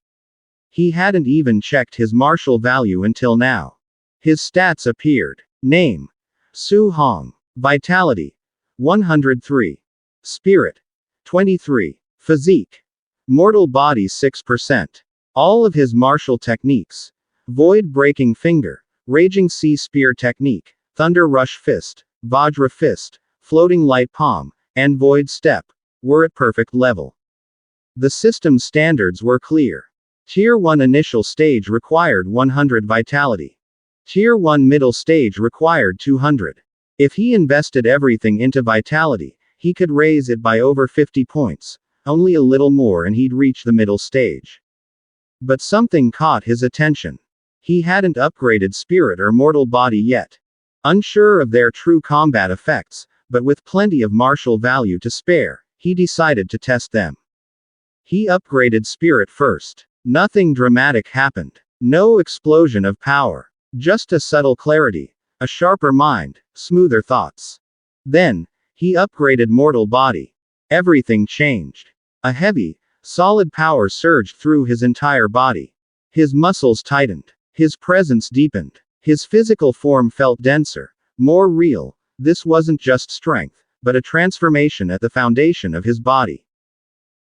He hadn't even checked his martial value until now. His stats appeared. Name: Su Hong. Vitality: 103. Spirit: 23. Physique: mortal body 6%. All of his martial techniques: void-breaking finger, raging sea spear technique, thunder rush fist, vajra fist, floating light palm, and void step, were at perfect level. The system standards were clear. Tier 1 initial stage required 100 vitality. Tier 1 middle stage required 200. If he invested everything into vitality, he could raise it by over 50 points, only a little more and he'd reach the middle stage. But something caught his attention. He hadn't upgraded spirit or mortal body yet. Unsure of their true combat effects, but with plenty of martial value to spare, he decided to test them. He upgraded spirit first. Nothing dramatic happened. No explosion of power. Just a subtle clarity, a sharper mind, smoother thoughts. Then, he upgraded mortal body. Everything changed. A heavy, solid power surged through his entire body. His muscles tightened. His presence deepened. His physical form felt denser, more real. This wasn't just strength, but a transformation at the foundation of his body.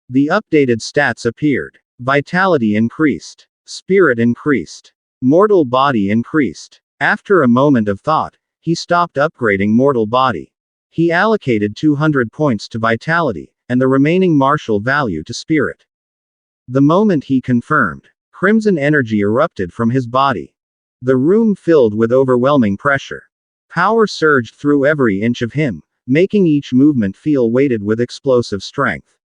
The updated stats appeared. Vitality increased. Spirit increased. Mortal body increased. After a moment of thought, he stopped upgrading mortal body. He allocated 200 points to vitality, and the remaining martial value to spirit. The moment he confirmed, crimson energy erupted from his body. The room filled with overwhelming pressure. Power surged through every inch of him, making each movement feel weighted with explosive strength.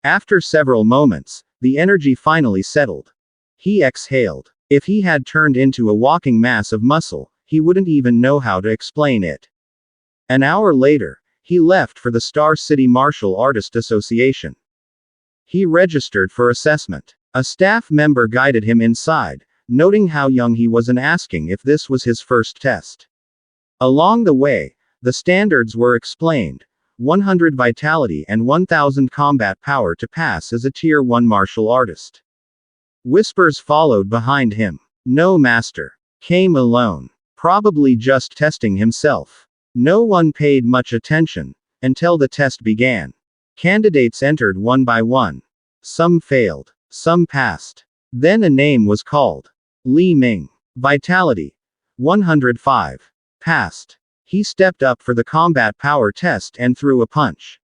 After several moments, the energy finally settled. He exhaled. If he had turned into a walking mass of muscle, he wouldn't even know how to explain it. An hour later, he left for the Star City Martial Artist Association. He registered for assessment. A staff member guided him inside, noting how young he was and asking if this was his first test. Along the way, the standards were explained. 100 vitality and 1000 combat power to pass as a Tier 1 martial artist. Whispers followed behind him. No master. Came alone. Probably just testing himself. No one paid much attention until the test began. Candidates entered one by one. Some failed. Some passed. Then a name was called. Li Ming. Vitality: 105. Passed. He stepped up for the combat power test and threw a punch.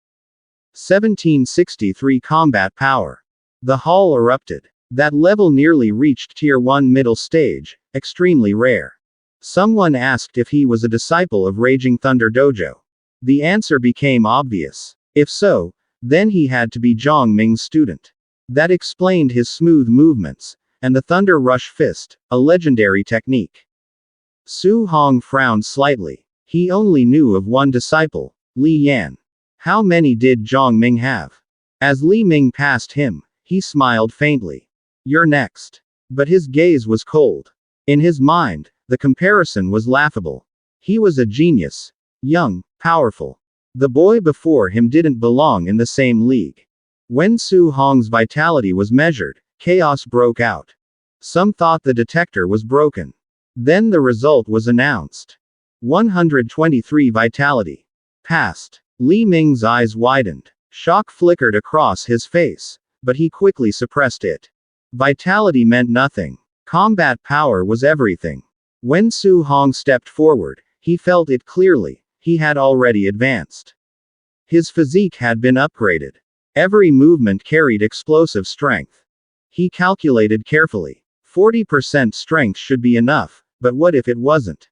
1763 combat power. The hall erupted. That level nearly reached Tier 1 middle stage, extremely rare. Someone asked if he was a disciple of Raging Thunder Dojo. The answer became obvious. If so, then he had to be Zhang Ming's student. That explained his smooth movements, and the Thunder Rush Fist, a legendary technique. Su Hong frowned slightly. He only knew of one disciple, Li Yan. How many did Zhang Ming have? As Li Ming passed him, he smiled faintly. You're next. But his gaze was cold. In his mind, the comparison was laughable. He was a genius. Young, powerful. The boy before him didn't belong in the same league. When Su Hong's vitality was measured, chaos broke out. Some thought the detector was broken. Then the result was announced. 123 vitality. Passed. Li Ming's eyes widened. Shock flickered across his face, but he quickly suppressed it. Vitality meant nothing. Combat power was everything. When Su Hong stepped forward, he felt it clearly. He had already advanced. His physique had been upgraded. Every movement carried explosive strength. He calculated carefully. 40% strength should be enough, but what if it wasn't?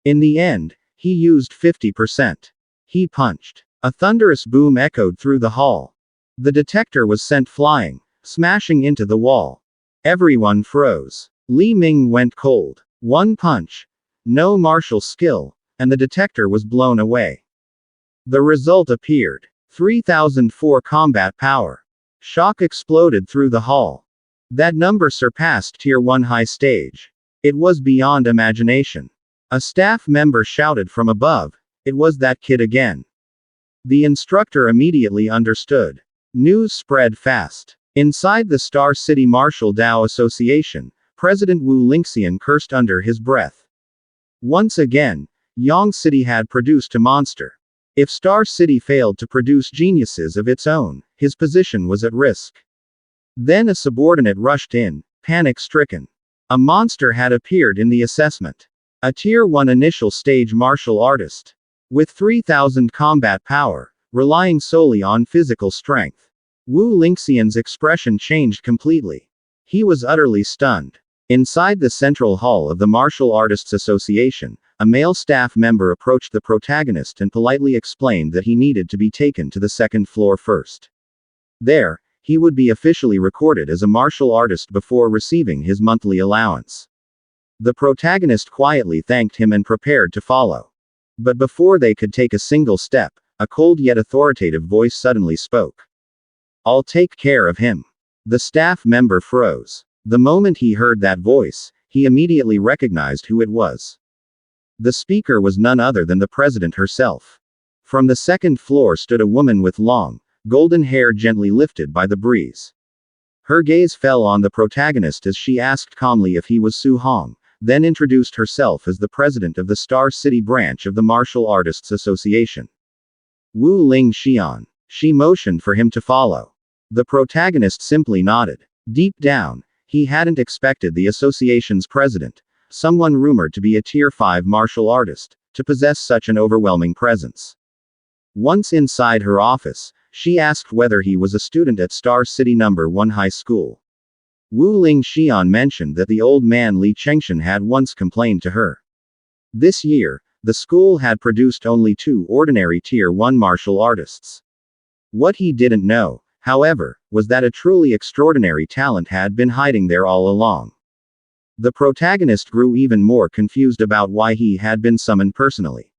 In the end, he used 50%. He punched. A thunderous boom echoed through the hall. The detector was sent flying, smashing into the wall. Everyone froze. Li Ming went cold. One punch. No martial skill, and the detector was blown away. The result appeared. 3004 combat power. Shock exploded through the hall. That number surpassed Tier 1 high stage. It was beyond imagination. A staff member shouted from above, It was that kid again. The instructor immediately understood. News spread fast. Inside the Star City Martial Dao Association, President Wu Lingxian cursed under his breath. Once again, Yang City had produced a monster. If Star City failed to produce geniuses of its own, his position was at risk. Then a subordinate rushed in, panic-stricken. A monster had appeared in the assessment. A Tier 1 initial stage martial artist. With 3,000 combat power, relying solely on physical strength. Wu Lingxian's expression changed completely. He was utterly stunned. Inside the central hall of the Martial Artists Association, a male staff member approached the protagonist and politely explained that he needed to be taken to the second floor first. There, he would be officially recorded as a martial artist before receiving his monthly allowance. The protagonist quietly thanked him and prepared to follow. But before they could take a single step, a cold yet authoritative voice suddenly spoke. "I'll take care of him." The staff member froze. The moment he heard that voice, he immediately recognized who it was. The speaker was none other than the president herself. From the second floor stood a woman with long, golden hair gently lifted by the breeze. Her gaze fell on the protagonist as she asked calmly if he was Su Hong, then introduced herself as the president of the Star City branch of the Martial Artists Association. Wu Lingxian. She motioned for him to follow. The protagonist simply nodded. Deep down, he hadn't expected the association's president, someone rumored to be a Tier 5 martial artist, to possess such an overwhelming presence. Once inside her office, she asked whether he was a student at Star City No. 1 High School. Wu Lingxian mentioned that the old man Li Chengshan had once complained to her. This year, the school had produced only 2 ordinary Tier 1 martial artists. What he didn't know, however, was that a truly extraordinary talent had been hiding there all along. The protagonist grew even more confused about why he had been summoned personally.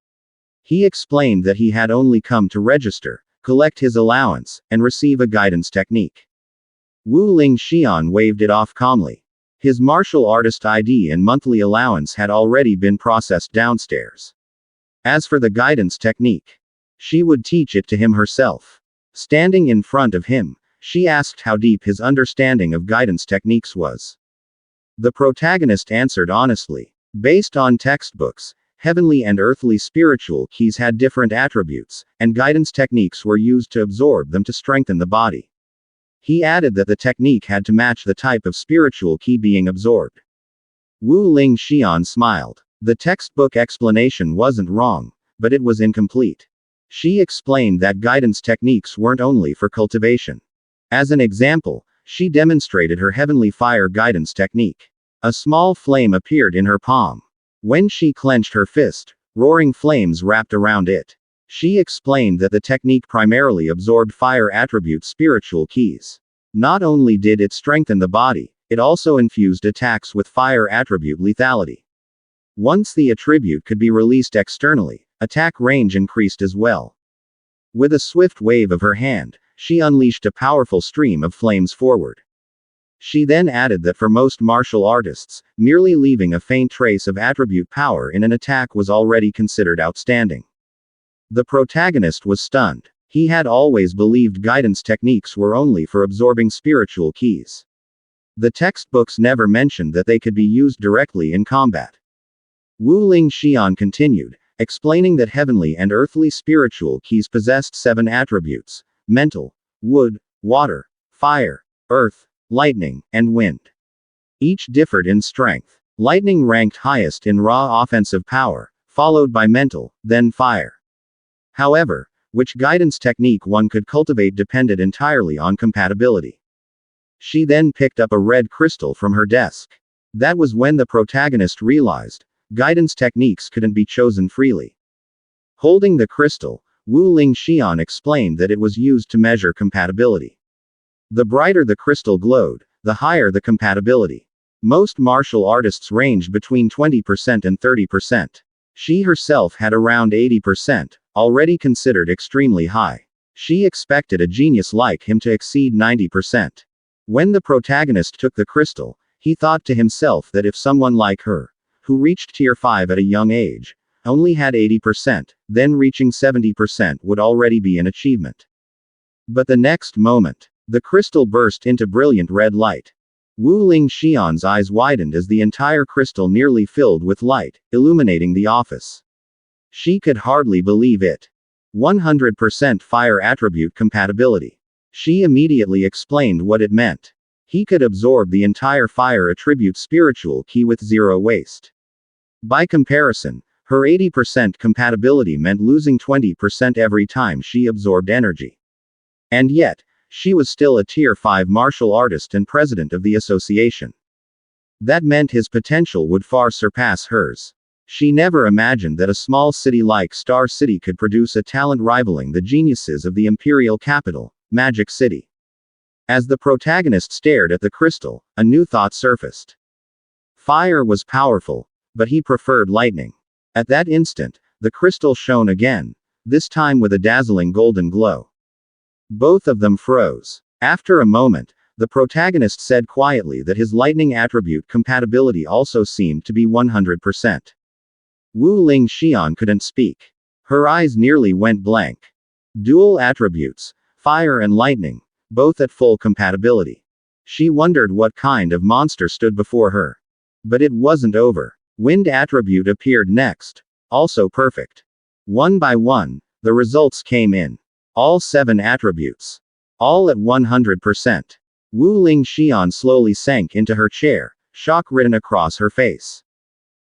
He explained that he had only come to register, collect his allowance, and receive a guidance technique. Wu Lingxian waved it off calmly. His martial artist ID and monthly allowance had already been processed downstairs. As for the guidance technique, she would teach it to him herself. Standing in front of him, she asked how deep his understanding of guidance techniques was. The protagonist answered honestly. Based on textbooks, heavenly and earthly spiritual keys had different attributes, and guidance techniques were used to absorb them to strengthen the body. He added that the technique had to match the type of spiritual key being absorbed. Wu Lingxian smiled. The textbook explanation wasn't wrong, but it was incomplete. She explained that guidance techniques weren't only for cultivation. As an example, she demonstrated her heavenly fire guidance technique. A small flame appeared in her palm. When she clenched her fist, roaring flames wrapped around it. She explained that the technique primarily absorbed fire attribute spiritual keys. Not only did it strengthen the body, it also infused attacks with fire attribute lethality. Once the attribute could be released externally, attack range increased as well. With a swift wave of her hand, she unleashed a powerful stream of flames forward. She then added that for most martial artists, merely leaving a faint trace of attribute power in an attack was already considered outstanding. The protagonist was stunned. He had always believed guidance techniques were only for absorbing spiritual keys. The textbooks never mentioned that they could be used directly in combat. Wu Lingxian continued, explaining that heavenly and earthly spiritual keys possessed 7 attributes: mental, wood, water, fire, earth, lightning, and wind. Each differed in strength. Lightning ranked highest in raw offensive power, followed by mental, then fire. However, which guidance technique one could cultivate depended entirely on compatibility. She then picked up a red crystal from her desk. That was when the protagonist realized guidance techniques couldn't be chosen freely. Holding the crystal, Wu Lingxian explained that it was used to measure compatibility. The brighter the crystal glowed, the higher the compatibility. Most martial artists ranged between 20% and 30%. She herself had around 80%, already considered extremely high. She expected a genius like him to exceed 90%. When the protagonist took the crystal, he thought to himself that if someone like her, who reached Tier 5 at a young age, only had 80%, then reaching 70% would already be an achievement. But the next moment, the crystal burst into brilliant red light. Wu Ling Xian's eyes widened as the entire crystal nearly filled with light, illuminating the office. She could hardly believe it. 100% fire attribute compatibility. She immediately explained what it meant. He could absorb the entire fire attribute spiritual key with zero waste. By comparison, her 80% compatibility meant losing 20% every time she absorbed energy. And yet, she was still a Tier 5 martial artist and president of the association. That meant his potential would far surpass hers. She never imagined that a small city like Star City could produce a talent rivaling the geniuses of the imperial capital, Magic City. As the protagonist stared at the crystal, a new thought surfaced. Fire was powerful, but he preferred lightning. At that instant, the crystal shone again, this time with a dazzling golden glow. Both of them froze. After a moment, the protagonist said quietly that his lightning attribute compatibility also seemed to be 100%. Wu Ling Xian couldn't speak. Her eyes nearly went blank. Dual attributes, fire and lightning, both at full compatibility. She wondered what kind of monster stood before her. But it wasn't over. Wind attribute appeared next. Also perfect. One by one, the results came in. All 7 attributes. All at 100%. Wu Ling Xian slowly sank into her chair, shock written across her face.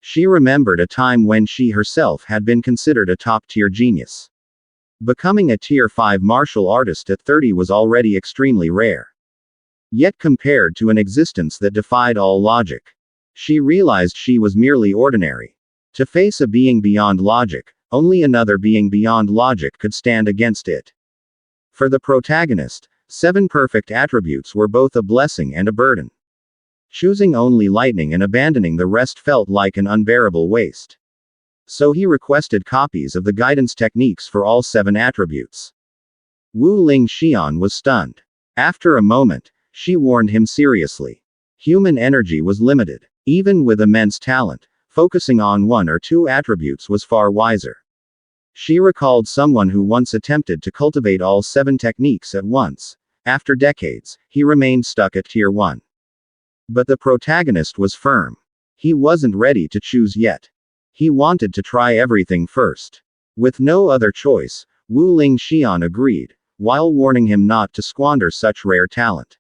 She remembered a time when she herself had been considered a top-tier genius. Becoming a Tier 5 martial artist at 30 was already extremely rare. Yet compared to an existence that defied all logic, she realized she was merely ordinary. To face a being beyond logic, only another being beyond logic could stand against it. For the protagonist, 7 perfect attributes were both a blessing and a burden. Choosing only lightning and abandoning the rest felt like an unbearable waste. So he requested copies of the guidance techniques for all 7 attributes. Wu Ling Xian was stunned. After a moment, she warned him seriously. Human energy was limited. Even with immense talent, focusing on 1 or 2 attributes was far wiser. She recalled someone who once attempted to cultivate all 7 techniques at once. After decades, he remained stuck at Tier 1. But the protagonist was firm. He wasn't ready to choose yet. He wanted to try everything first. With no other choice, Wu Ling Xian agreed, while warning him not to squander such rare talent.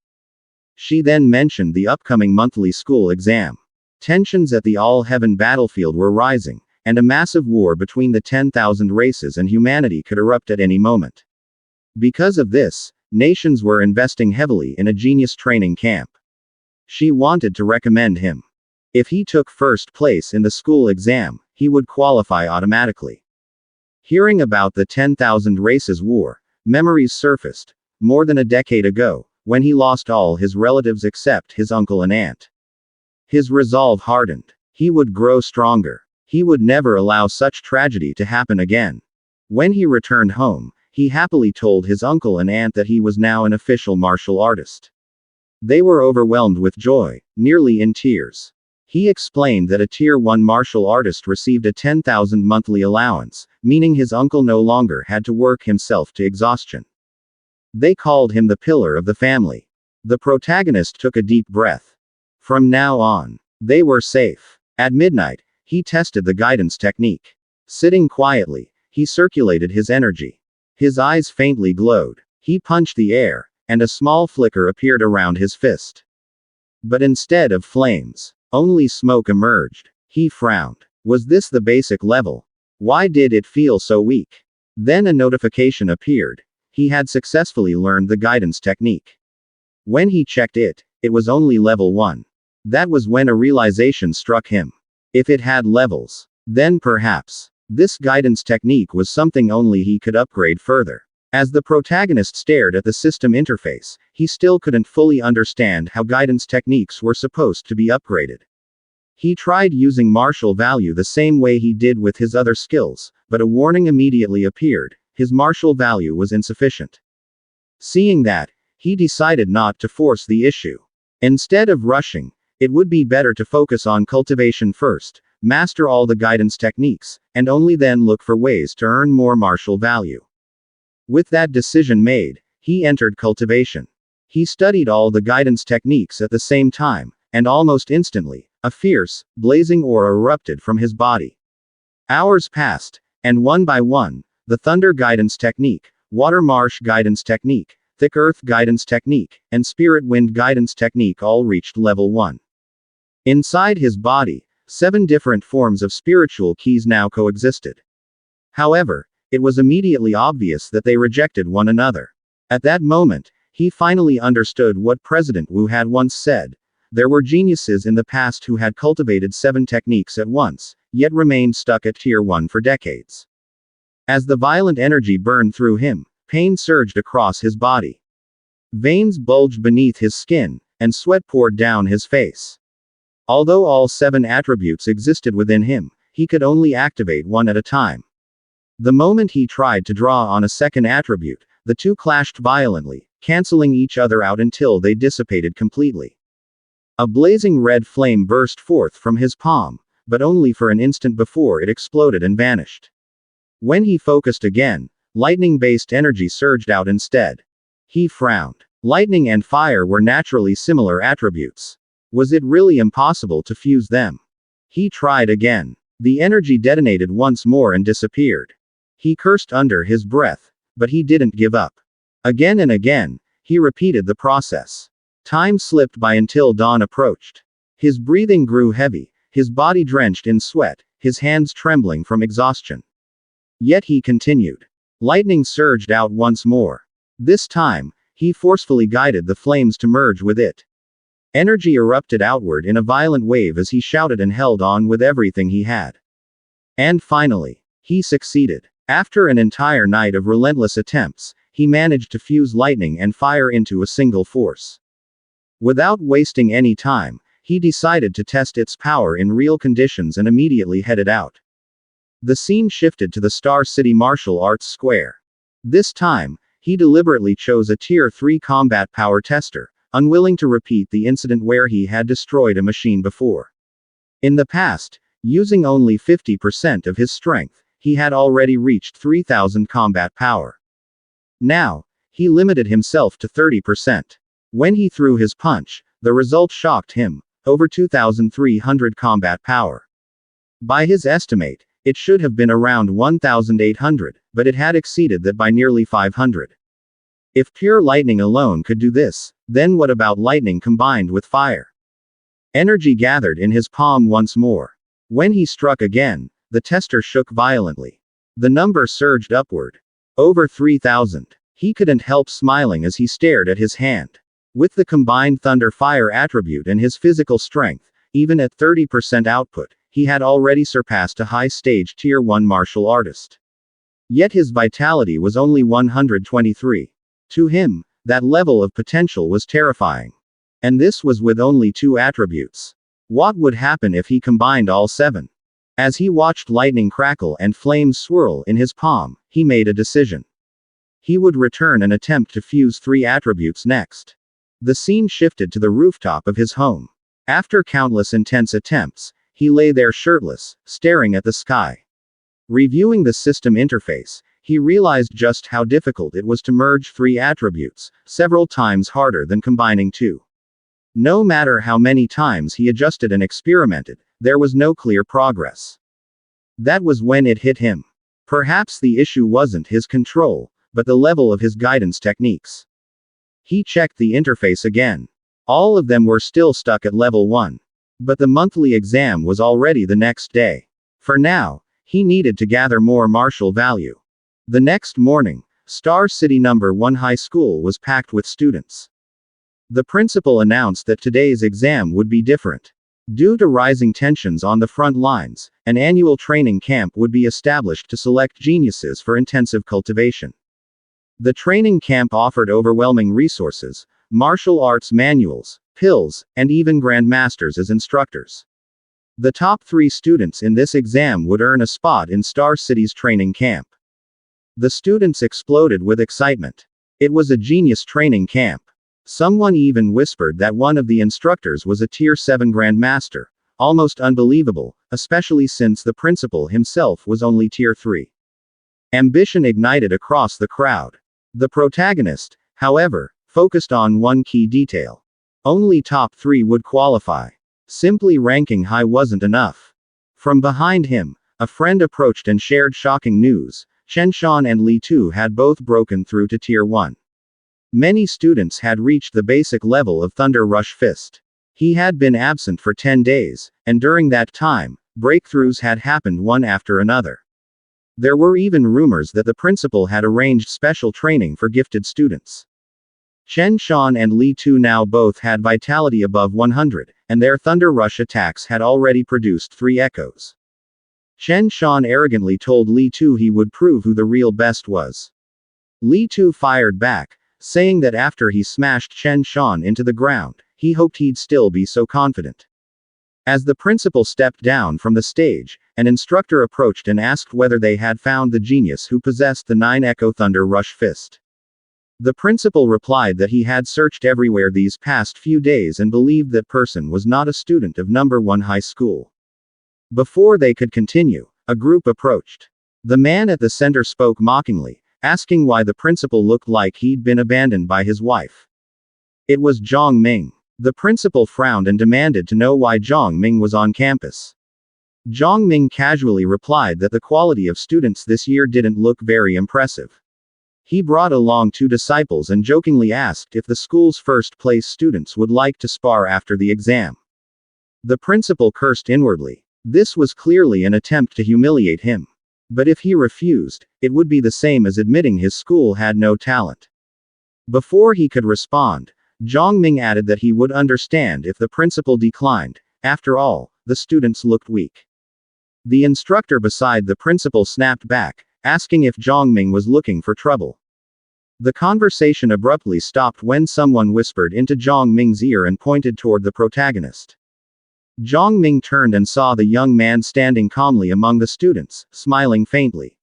She then mentioned the upcoming monthly school exam. Tensions at the All-Heaven battlefield were rising, and a massive war between the 10,000 races and humanity could erupt at any moment. Because of this, nations were investing heavily in a genius training camp. She wanted to recommend him. If he took first place in the school exam, he would qualify automatically. Hearing about the 10,000 races war, memories surfaced, more than a decade ago, when he lost all his relatives except his uncle and aunt. His resolve hardened. He would grow stronger. He would never allow such tragedy to happen again. When he returned home, he happily told his uncle and aunt that he was now an official martial artist. They were overwhelmed with joy, nearly in tears. He explained that a Tier 1 martial artist received a 10,000 monthly allowance, meaning his uncle no longer had to work himself to exhaustion. They called him the pillar of the family. The protagonist took a deep breath. From now on, they were safe. At midnight, he tested the guidance technique. Sitting quietly, he circulated his energy. His eyes faintly glowed. He punched the air, and a small flicker appeared around his fist. But instead of flames, only smoke emerged. He frowned. Was this the basic level? Why did it feel so weak? Then a notification appeared. He had successfully learned the guidance technique. When he checked it, it was only level 1. That was when a realization struck him. If it had levels, then perhaps this guidance technique was something only he could upgrade further. As the protagonist stared at the system interface, he still couldn't fully understand how guidance techniques were supposed to be upgraded. He tried using martial value the same way he did with his other skills, but a warning immediately appeared. His martial value was insufficient. Seeing that, he decided not to force the issue. Instead of rushing, it would be better to focus on cultivation first, master all the guidance techniques, and only then look for ways to earn more martial value. With that decision made, he entered cultivation. He studied all the guidance techniques at the same time, and almost instantly, a fierce, blazing aura erupted from his body. Hours passed, and one by one, the thunder guidance technique, water marsh guidance technique, thick earth guidance technique, and spirit wind guidance technique all reached level 1. Inside his body, 7 different forms of spiritual keys now coexisted. However, it was immediately obvious that they rejected one another. At that moment, he finally understood what President Wu had once said. There were geniuses in the past who had cultivated 7 techniques at once, yet remained stuck at Tier 1 for decades. As the violent energy burned through him, pain surged across his body. Veins bulged beneath his skin, and sweat poured down his face. Although all 7 attributes existed within him, he could only activate one at a time. The moment he tried to draw on a second attribute, the two clashed violently, canceling each other out until they dissipated completely. A blazing red flame burst forth from his palm, but only for an instant before it exploded and vanished. When he focused again, lightning-based energy surged out instead. He frowned. Lightning and fire were naturally similar attributes. Was it really impossible to fuse them? He tried again. The energy detonated once more and disappeared. He cursed under his breath, but he didn't give up. Again and again, he repeated the process. Time slipped by until dawn approached. His breathing grew heavy, his body drenched in sweat, his hands trembling from exhaustion. Yet he continued. Lightning surged out once more. This time, he forcefully guided the flames to merge with it. Energy erupted outward in a violent wave as he shouted and held on with everything he had. And finally, he succeeded. After an entire night of relentless attempts, he managed to fuse lightning and fire into a single force. Without wasting any time, he decided to test its power in real conditions and immediately headed out. The scene shifted to the Star City Martial Arts Square. This time, he deliberately chose a Tier 3 combat power tester, unwilling to repeat the incident where he had destroyed a machine before. In the past, using only 50% of his strength, he had already reached 3,000 combat power. Now, he limited himself to 30%. When he threw his punch, the result shocked him, over 2,300 combat power. By his estimate, it should have been around 1,800, but it had exceeded that by nearly 500. If pure lightning alone could do this, then what about lightning combined with fire? Energy gathered in his palm once more. When he struck again, the tester shook violently. The number surged upward. Over 3,000. He couldn't help smiling as he stared at his hand. With the combined thunder-fire attribute and his physical strength, even at 30% output, he had already surpassed a high-stage Tier 1 martial artist. Yet his vitality was only 123. To him, that level of potential was terrifying. And this was with only 2 attributes. What would happen if he combined all 7? As he watched lightning crackle and flames swirl in his palm, he made a decision. He would return and attempt to fuse 3 attributes next. The scene shifted to the rooftop of his home. After countless intense attempts, he lay there shirtless, staring at the sky. Reviewing the system interface, he realized just how difficult it was to merge 3 attributes, several times harder than combining 2. No matter how many times he adjusted and experimented, there was no clear progress. That was when it hit him. Perhaps the issue wasn't his control, but the level of his guidance techniques. He checked the interface again. All of them were still stuck at level 1. But the monthly exam was already the next day. For now, he needed to gather more martial value. The next morning, Star City No. 1 High School was packed with students. The principal announced that today's exam would be different. Due to rising tensions on the front lines, an annual training camp would be established to select geniuses for intensive cultivation. The training camp offered overwhelming resources, martial arts manuals, pills, and even grandmasters as instructors. The top 3 students in this exam would earn a spot in Star City's training camp. The students exploded with excitement. It was a genius training camp. Someone even whispered that one of the instructors was a Tier 7 grandmaster, almost unbelievable, especially since the principal himself was only tier 3. Ambition ignited across the crowd. The protagonist, however, focused on one key detail. Only top 3 would qualify. Simply ranking high wasn't enough. From behind him, a friend approached and shared shocking news. Chen Shan and Li Tu had both broken through to tier 1. Many students had reached the basic level of Thunder Rush Fist. He had been absent for 10 days, and during that time, breakthroughs had happened one after another. There were even rumors that the principal had arranged special training for gifted students. Chen Shan and Li Tu now both had vitality above 100, and their Thunder Rush attacks had already produced 3 echoes. Chen Shan arrogantly told Li Tu he would prove who the real best was. Li Tu fired back, saying that after he smashed Chen Shan into the ground, he hoped he'd still be so confident. As the principal stepped down from the stage, an instructor approached and asked whether they had found the genius who possessed the 9 Echo Thunder Rush Fist. The principal replied that he had searched everywhere these past few days and believed that person was not a student of number 1 high school. Before they could continue, a group approached. The man at the center spoke mockingly, asking why the principal looked like he'd been abandoned by his wife. It was Zhang Ming. The principal frowned and demanded to know why Zhang Ming was on campus. Zhang Ming casually replied that the quality of students this year didn't look very impressive. He brought along 2 disciples and jokingly asked if the school's first-place students would like to spar after the exam. The principal cursed inwardly. This was clearly an attempt to humiliate him. But if he refused, it would be the same as admitting his school had no talent. Before he could respond, Zhang Ming added that he would understand if the principal declined. After all, the students looked weak. The instructor beside the principal snapped back, asking if Zhang Ming was looking for trouble. The conversation abruptly stopped when someone whispered into Zhang Ming's ear and pointed toward the protagonist. Zhang Ming turned and saw the young man standing calmly among the students, smiling faintly.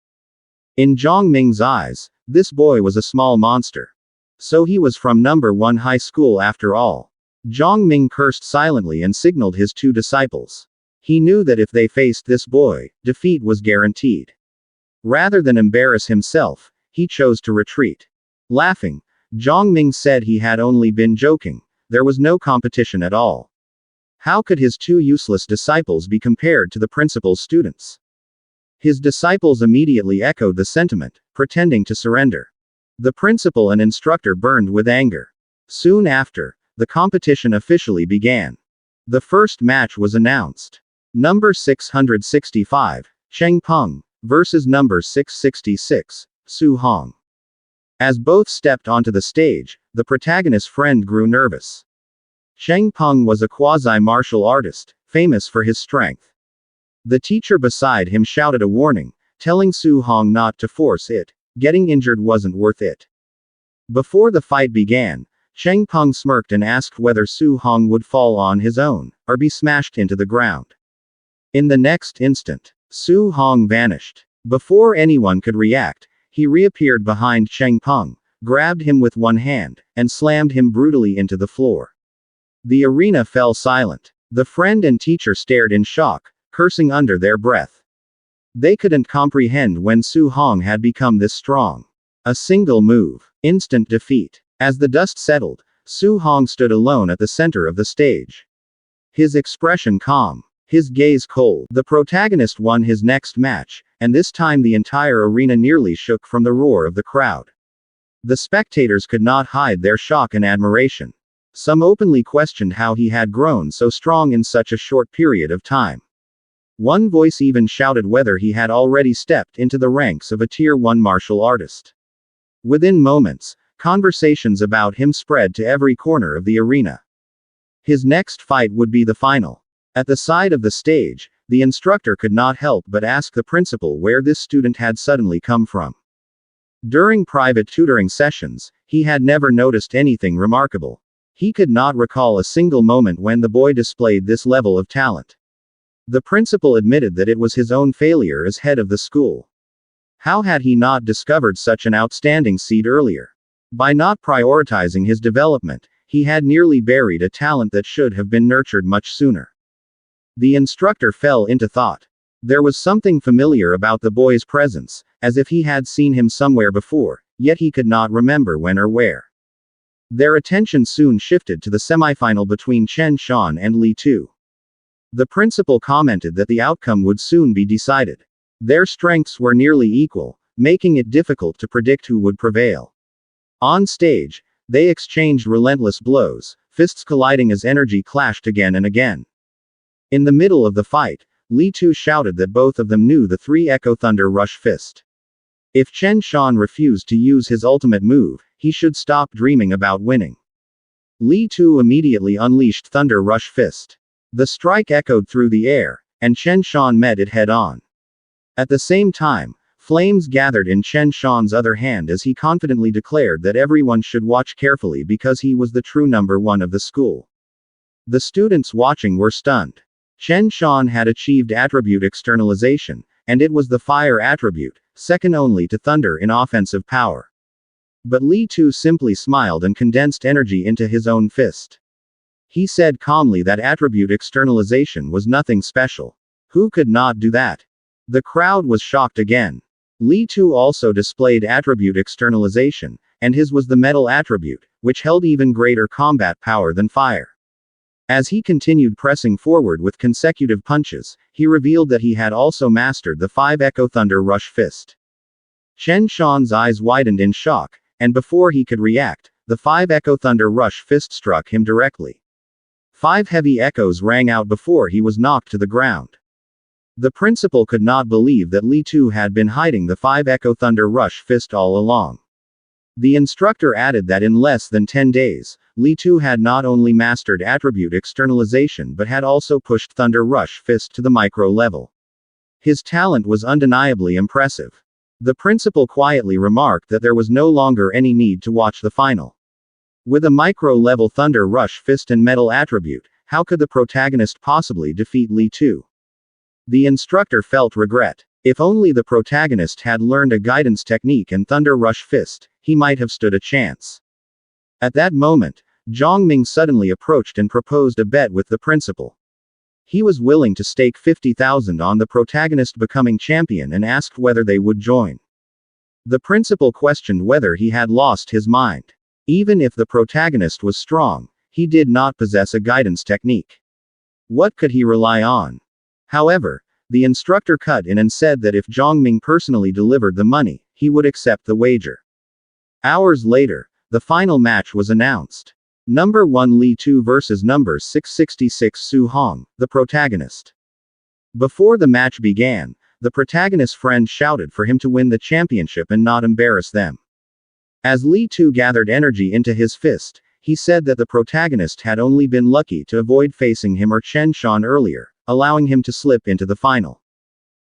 In Zhang Ming's eyes, this boy was a small monster. So he was from number 1 high school after all. Zhang Ming cursed silently and signaled his 2 disciples. He knew that if they faced this boy, defeat was guaranteed. Rather than embarrass himself, he chose to retreat. Laughing, Zhang Ming said he had only been joking. There was no competition at all. How could his 2 useless disciples be compared to the principal's students? His disciples immediately echoed the sentiment, pretending to surrender. The principal and instructor burned with anger. Soon after, the competition officially began. The first match was announced. Number 665, Cheng Peng, versus number 666, Su Hong. As both stepped onto the stage, the protagonist's friend grew nervous. Cheng Peng was a quasi-martial artist, famous for his strength. The teacher beside him shouted a warning, telling Su Hong not to force it. Getting injured wasn't worth it. Before the fight began, Cheng Peng smirked and asked whether Su Hong would fall on his own, or be smashed into the ground. In the next instant, Su Hong vanished. Before anyone could react, he reappeared behind Cheng Peng, grabbed him with one hand, and slammed him brutally into the floor. The arena fell silent. The friend and teacher stared in shock, cursing under their breath. They couldn't comprehend when Su Hong had become this strong. A single move. Instant defeat. As the dust settled, Su Hong stood alone at the center of the stage. His expression calm. His gaze cold. The protagonist won his next match, and this time the entire arena nearly shook from the roar of the crowd. The spectators could not hide their shock and admiration. Some openly questioned how he had grown so strong in such a short period of time. One voice even shouted whether he had already stepped into the ranks of a Tier 1 martial artist. Within moments, conversations about him spread to every corner of the arena. His next fight would be the final. At the side of the stage, the instructor could not help but ask the principal where this student had suddenly come from. During private tutoring sessions, he had never noticed anything remarkable. He could not recall a single moment when the boy displayed this level of talent. The principal admitted that it was his own failure as head of the school. How had he not discovered such an outstanding seed earlier? By not prioritizing his development, he had nearly buried a talent that should have been nurtured much sooner. The instructor fell into thought. There was something familiar about the boy's presence, as if he had seen him somewhere before, yet he could not remember when or where. Their attention soon shifted to the semifinal between Chen Shan and Li Tu. The principal commented that the outcome would soon be decided. Their strengths were nearly equal, making it difficult to predict who would prevail. On stage, they exchanged relentless blows, fists colliding as energy clashed again and again. In the middle of the fight, Li Tu shouted that both of them knew the 3 Echo Thunder Rush Fist. If Chen Shan refused to use his ultimate move, he should stop dreaming about winning. Li Tu immediately unleashed Thunder Rush Fist. The strike echoed through the air, and Chen Shan met it head-on. At the same time, flames gathered in Chen Shan's other hand as he confidently declared that everyone should watch carefully because he was the true number 1 of the school. The students watching were stunned. Chen Shan had achieved attribute externalization, and it was the fire attribute, second only to thunder in offensive power. But Li Tu simply smiled and condensed energy into his own fist. He said calmly that attribute externalization was nothing special. Who could not do that? The crowd was shocked again. Li Tu also displayed attribute externalization, and his was the metal attribute, which held even greater combat power than fire. As he continued pressing forward with consecutive punches, he revealed that he had also mastered the 5 Echo Thunder Rush Fist. Chen Shan's eyes widened in shock, and before he could react, the 5 Echo Thunder Rush Fist struck him directly. 5 heavy echoes rang out before he was knocked to the ground. The principal could not believe that Li Tu had been hiding the 5 Echo Thunder Rush Fist all along. The instructor added that in less than 10 days, Li Tu had not only mastered attribute externalization but had also pushed Thunder Rush Fist to the micro level. His talent was undeniably impressive. The principal quietly remarked that there was no longer any need to watch the final. With a micro-level Thunder Rush Fist and metal attribute, how could the protagonist possibly defeat Li Tu? The instructor felt regret. If only the protagonist had learned a guidance technique and Thunder Rush Fist, he might have stood a chance. At that moment, Zhang Ming suddenly approached and proposed a bet with the principal. He was willing to stake 50,000 on the protagonist becoming champion and asked whether they would join. The principal questioned whether he had lost his mind. Even if the protagonist was strong, he did not possess a guidance technique. What could he rely on? However, the instructor cut in and said that if Zhang Ming personally delivered the money, he would accept the wager. Hours later, the final match was announced. Number 1 Li Tu versus number 666 Su Hong, the protagonist. Before the match began, the protagonist's friend shouted for him to win the championship and not embarrass them. As Li Tu gathered energy into his fist, he said that the protagonist had only been lucky to avoid facing him or Chen Shan earlier, allowing him to slip into the final.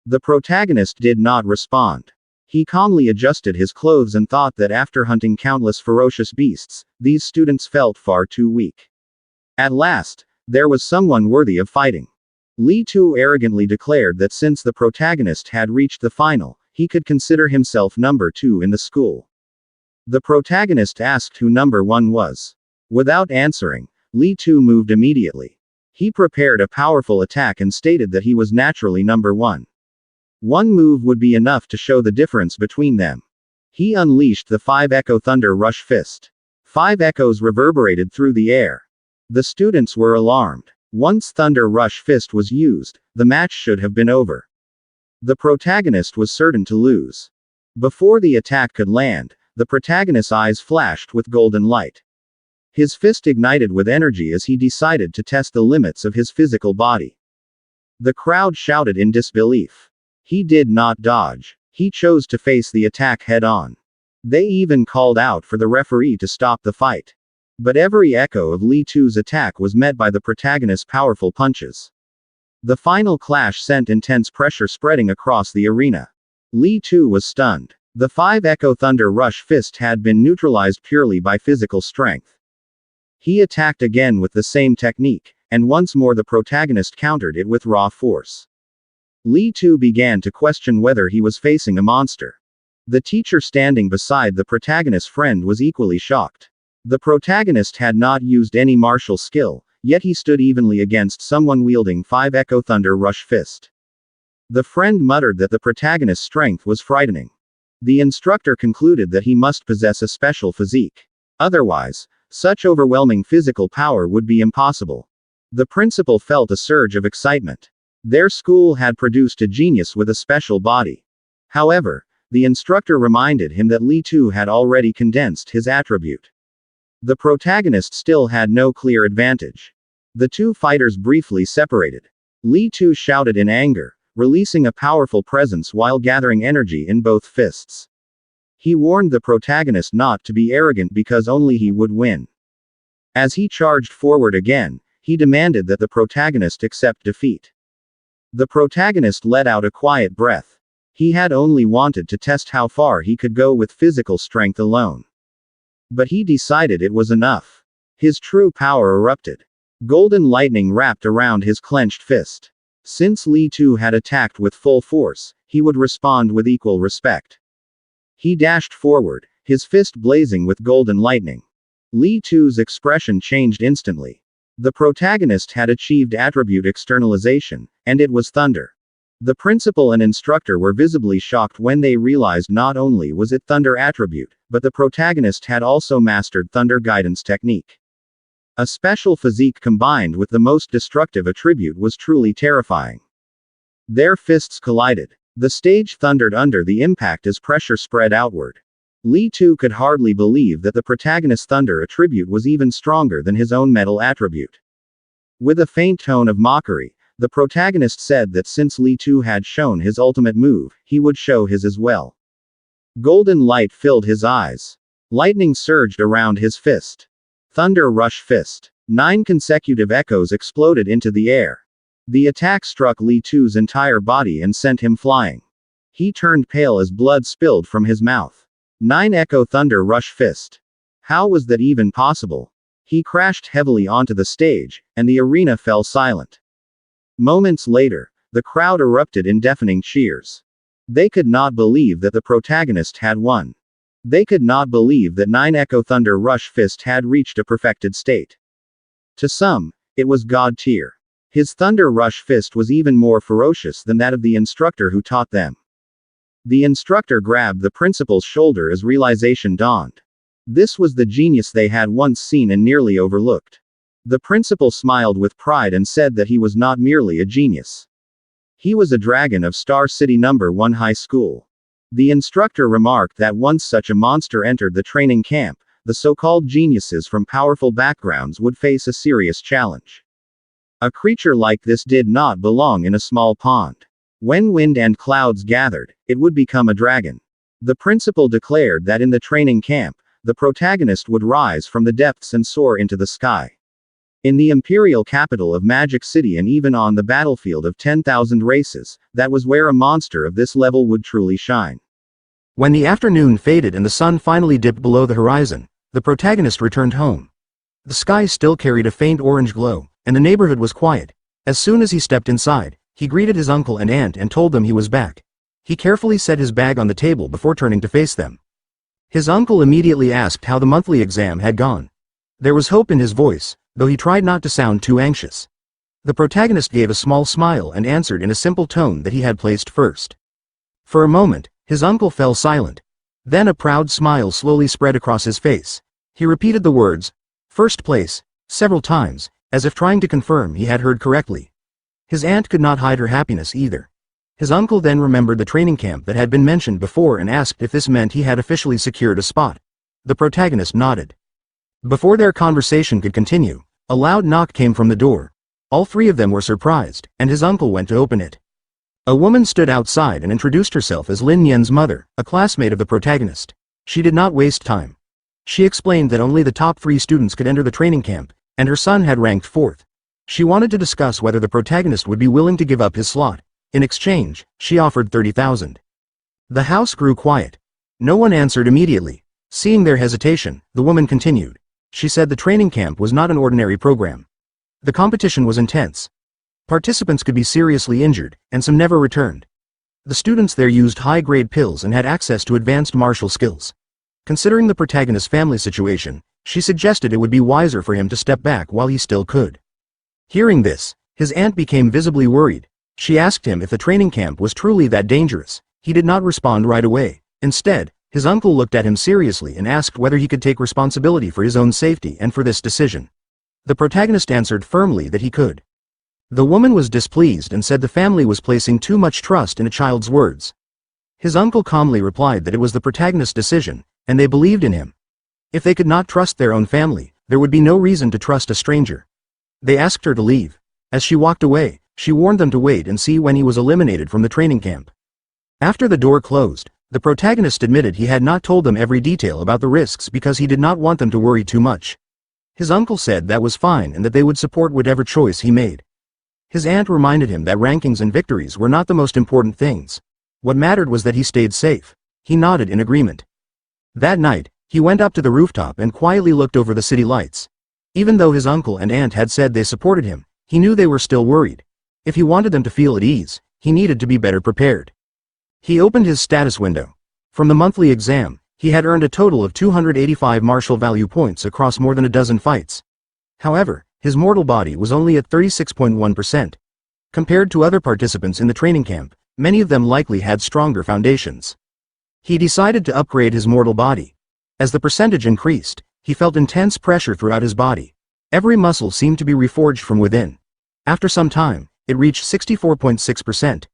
The protagonist did not respond. He calmly adjusted his clothes and thought that after hunting countless ferocious beasts, these students felt far too weak. At last, there was someone worthy of fighting. Li Tu arrogantly declared that since the protagonist had reached the final, he could consider himself number 2 in the school. The protagonist asked who number 1 was. Without answering, Li Tu moved immediately. He prepared a powerful attack and stated that he was naturally number 1. One move would be enough to show the difference between them. He unleashed the 5 Echo Thunder Rush Fist. 5 echoes reverberated through the air. The students were alarmed. Once Thunder Rush Fist was used, the match should have been over. The protagonist was certain to lose. Before the attack could land, the protagonist's eyes flashed with golden light. His fist ignited with energy as he decided to test the limits of his physical body. The crowd shouted in disbelief. He did not dodge. He chose to face the attack head-on. They even called out for the referee to stop the fight. But every echo of Li Tu's attack was met by the protagonist's powerful punches. The final clash sent intense pressure spreading across the arena. Li Tu was stunned. The 5 Echo Thunder Rush Fist had been neutralized purely by physical strength. He attacked again with the same technique, and once more the protagonist countered it with raw force. Li Tu began to question whether he was facing a monster. The teacher standing beside the protagonist's friend was equally shocked. The protagonist had not used any martial skill, yet he stood evenly against someone wielding 5 Echo Thunder Rush Fist. The friend muttered that the protagonist's strength was frightening. The instructor concluded that he must possess a special physique. Otherwise, such overwhelming physical power would be impossible. The principal felt a surge of excitement. Their school had produced a genius with a special body. However, the instructor reminded him that Li Tu had already condensed his attribute. The protagonist still had no clear advantage. The two fighters briefly separated. Li Tu shouted in anger, releasing a powerful presence while gathering energy in both fists. He warned the protagonist not to be arrogant because only he would win. As he charged forward again, he demanded that the protagonist accept defeat. The protagonist let out a quiet breath. He had only wanted to test how far he could go with physical strength alone. But he decided it was enough. His true power erupted. Golden lightning wrapped around his clenched fist. Since Li Tu had attacked with full force, he would respond with equal respect. He dashed forward, his fist blazing with golden lightning. Li Tu's expression changed instantly. The protagonist had achieved attribute externalization, and it was thunder. The principal and instructor were visibly shocked when they realized not only was it thunder attribute, but the protagonist had also mastered thunder guidance technique. A special physique combined with the most destructive attribute was truly terrifying. Their fists collided. The stage thundered under the impact as pressure spread outward. Li Tu could hardly believe that the protagonist's thunder attribute was even stronger than his own metal attribute. With a faint tone of mockery, the protagonist said that since Li Tu had shown his ultimate move, he would show his as well. Golden light filled his eyes. Lightning surged around his fist. Thunder Rush Fist. 9 consecutive echoes exploded into the air. The attack struck Li Tu's entire body and sent him flying. He turned pale as blood spilled from his mouth. 9 Echo Thunder Rush Fist. How was that even possible? He crashed heavily onto the stage, and the arena fell silent. Moments later, the crowd erupted in deafening cheers. They could not believe that the protagonist had won. They could not believe that 9 Echo Thunder Rush Fist had reached a perfected state. To some, it was God tier. His Thunder Rush Fist was even more ferocious than that of the instructor who taught them. The instructor grabbed the principal's shoulder as realization dawned. This was the genius they had once seen and nearly overlooked. The principal smiled with pride and said that he was not merely a genius. He was a dragon of Star City No. 1 High School. The instructor remarked that once such a monster entered the training camp, the so-called geniuses from powerful backgrounds would face a serious challenge. A creature like this did not belong in a small pond. When wind and clouds gathered, it would become a dragon. The principal declared that in the training camp, the protagonist would rise from the depths and soar into the sky. In the imperial capital of Magic City and even on the battlefield of 10,000 races, that was where a monster of this level would truly shine. When the afternoon faded and the sun finally dipped below the horizon, the protagonist returned home. The sky still carried a faint orange glow, and the neighborhood was quiet. As soon as he stepped inside, he greeted his uncle and aunt and told them he was back. He carefully set his bag on the table before turning to face them. His uncle immediately asked how the monthly exam had gone. There was hope in his voice, though he tried not to sound too anxious. The protagonist gave a small smile and answered in a simple tone that he had placed first. For a moment, his uncle fell silent. Then a proud smile slowly spread across his face. He repeated the words, "First place," several times, as if trying to confirm he had heard correctly. His aunt could not hide her happiness either. His uncle then remembered the training camp that had been mentioned before and asked if this meant he had officially secured a spot. The protagonist nodded. Before their conversation could continue, a loud knock came from the door. All three of them were surprised, and his uncle went to open it. A woman stood outside and introduced herself as Lin Yan's mother, a classmate of the protagonist. She did not waste time. She explained that only the top 3 students could enter the training camp, and her son had ranked 4th. She wanted to discuss whether the protagonist would be willing to give up his slot. In exchange, she offered 30,000. The house grew quiet. No one answered immediately. Seeing their hesitation, the woman continued. She said the training camp was not an ordinary program. The competition was intense. Participants could be seriously injured, and some never returned. The students there used high-grade pills and had access to advanced martial skills. Considering the protagonist's family situation, she suggested it would be wiser for him to step back while he still could. Hearing this, his aunt became visibly worried. She asked him if the training camp was truly that dangerous. He did not respond right away. Instead, his uncle looked at him seriously and asked whether he could take responsibility for his own safety and for this decision. The protagonist answered firmly that he could. The woman was displeased and said the family was placing too much trust in a child's words. His uncle calmly replied that it was the protagonist's decision, and they believed in him. If they could not trust their own family, there would be no reason to trust a stranger. They asked her to leave. As she walked away, she warned them to wait and see when he was eliminated from the training camp. After the door closed, the protagonist admitted he had not told them every detail about the risks because he did not want them to worry too much. His uncle said that was fine and that they would support whatever choice he made. His aunt reminded him that rankings and victories were not the most important things. What mattered was that he stayed safe. He nodded in agreement. That night, he went up to the rooftop and quietly looked over the city lights. Even though his uncle and aunt had said they supported him, he knew they were still worried. If he wanted them to feel at ease, he needed to be better prepared. He opened his status window. From the monthly exam, he had earned a total of 285 martial value points across more than a dozen fights. However, his mortal body was only at 36.1%. Compared to other participants in the training camp, many of them likely had stronger foundations. He decided to upgrade his mortal body. As the percentage increased, he felt intense pressure throughout his body. Every muscle seemed to be reforged from within. After some time, it reached 64.6%.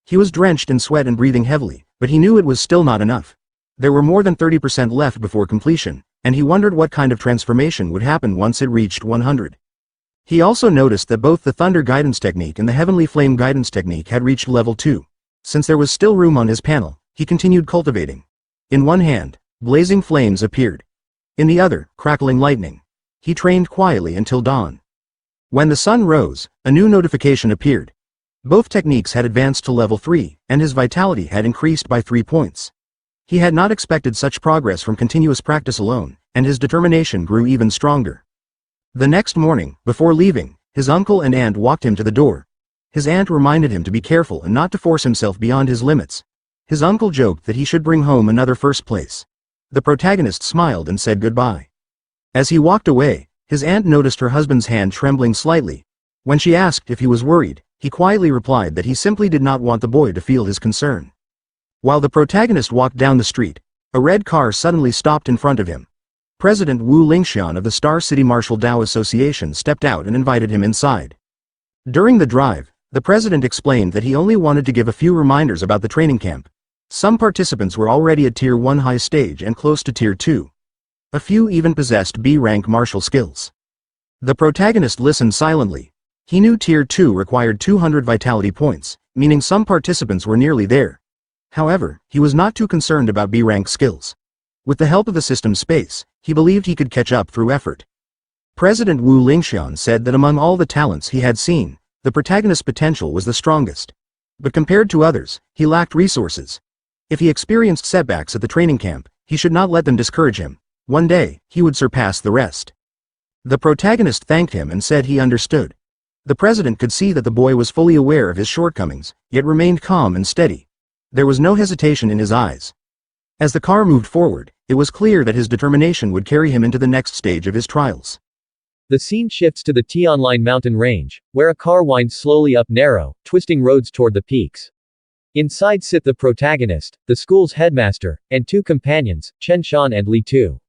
He was drenched in sweat and breathing heavily, but he knew it was still not enough. There were more than 30% left before completion, and he wondered what kind of transformation would happen once it reached 100. He also noticed that both the Thunder Guidance Technique and the Heavenly Flame Guidance Technique had reached level 2. Since there was still room on his panel, he continued cultivating. In one hand, blazing flames appeared. In the other, crackling lightning. He trained quietly until dawn. When the sun rose, a new notification appeared. Both techniques had advanced to level 3, and his vitality had increased by 3 points. He had not expected such progress from continuous practice alone, and his determination grew even stronger. The next morning, before leaving, his uncle and aunt walked him to the door. His aunt reminded him to be careful and not to force himself beyond his limits. His uncle joked that he should bring home another first place. The protagonist smiled and said goodbye. As he walked away, his aunt noticed her husband's hand trembling slightly. When she asked if he was worried, he quietly replied that he simply did not want the boy to feel his concern. While the protagonist walked down the street, a red car suddenly stopped in front of him. President Wu Lingxian of the Star City Martial Dao Association stepped out and invited him inside. During the drive, the president explained that he only wanted to give a few reminders about the training camp. Some participants were already at Tier 1 high stage and close to Tier 2. A few even possessed B-rank martial skills. The protagonist listened silently. He knew Tier 2 required 200 vitality points, meaning some participants were nearly there. However, he was not too concerned about B-rank skills. With the help of the system space, he believed he could catch up through effort. President Wu Lingxian said that among all the talents he had seen, the protagonist's potential was the strongest. But compared to others, he lacked resources. If he experienced setbacks at the training camp, he should not let them discourage him. One day, he would surpass the rest. The protagonist thanked him and said he understood. The president could see that the boy was fully aware of his shortcomings, yet remained calm and steady. There was no hesitation in his eyes. As the car moved forward, it was clear that his determination would carry him into the next stage of his trials. The scene shifts to the Tianlin mountain range, where a car winds slowly up narrow, twisting roads toward the peaks. Inside sit the protagonist, the school's headmaster, and 2 companions, Chen Shan and Li Tu.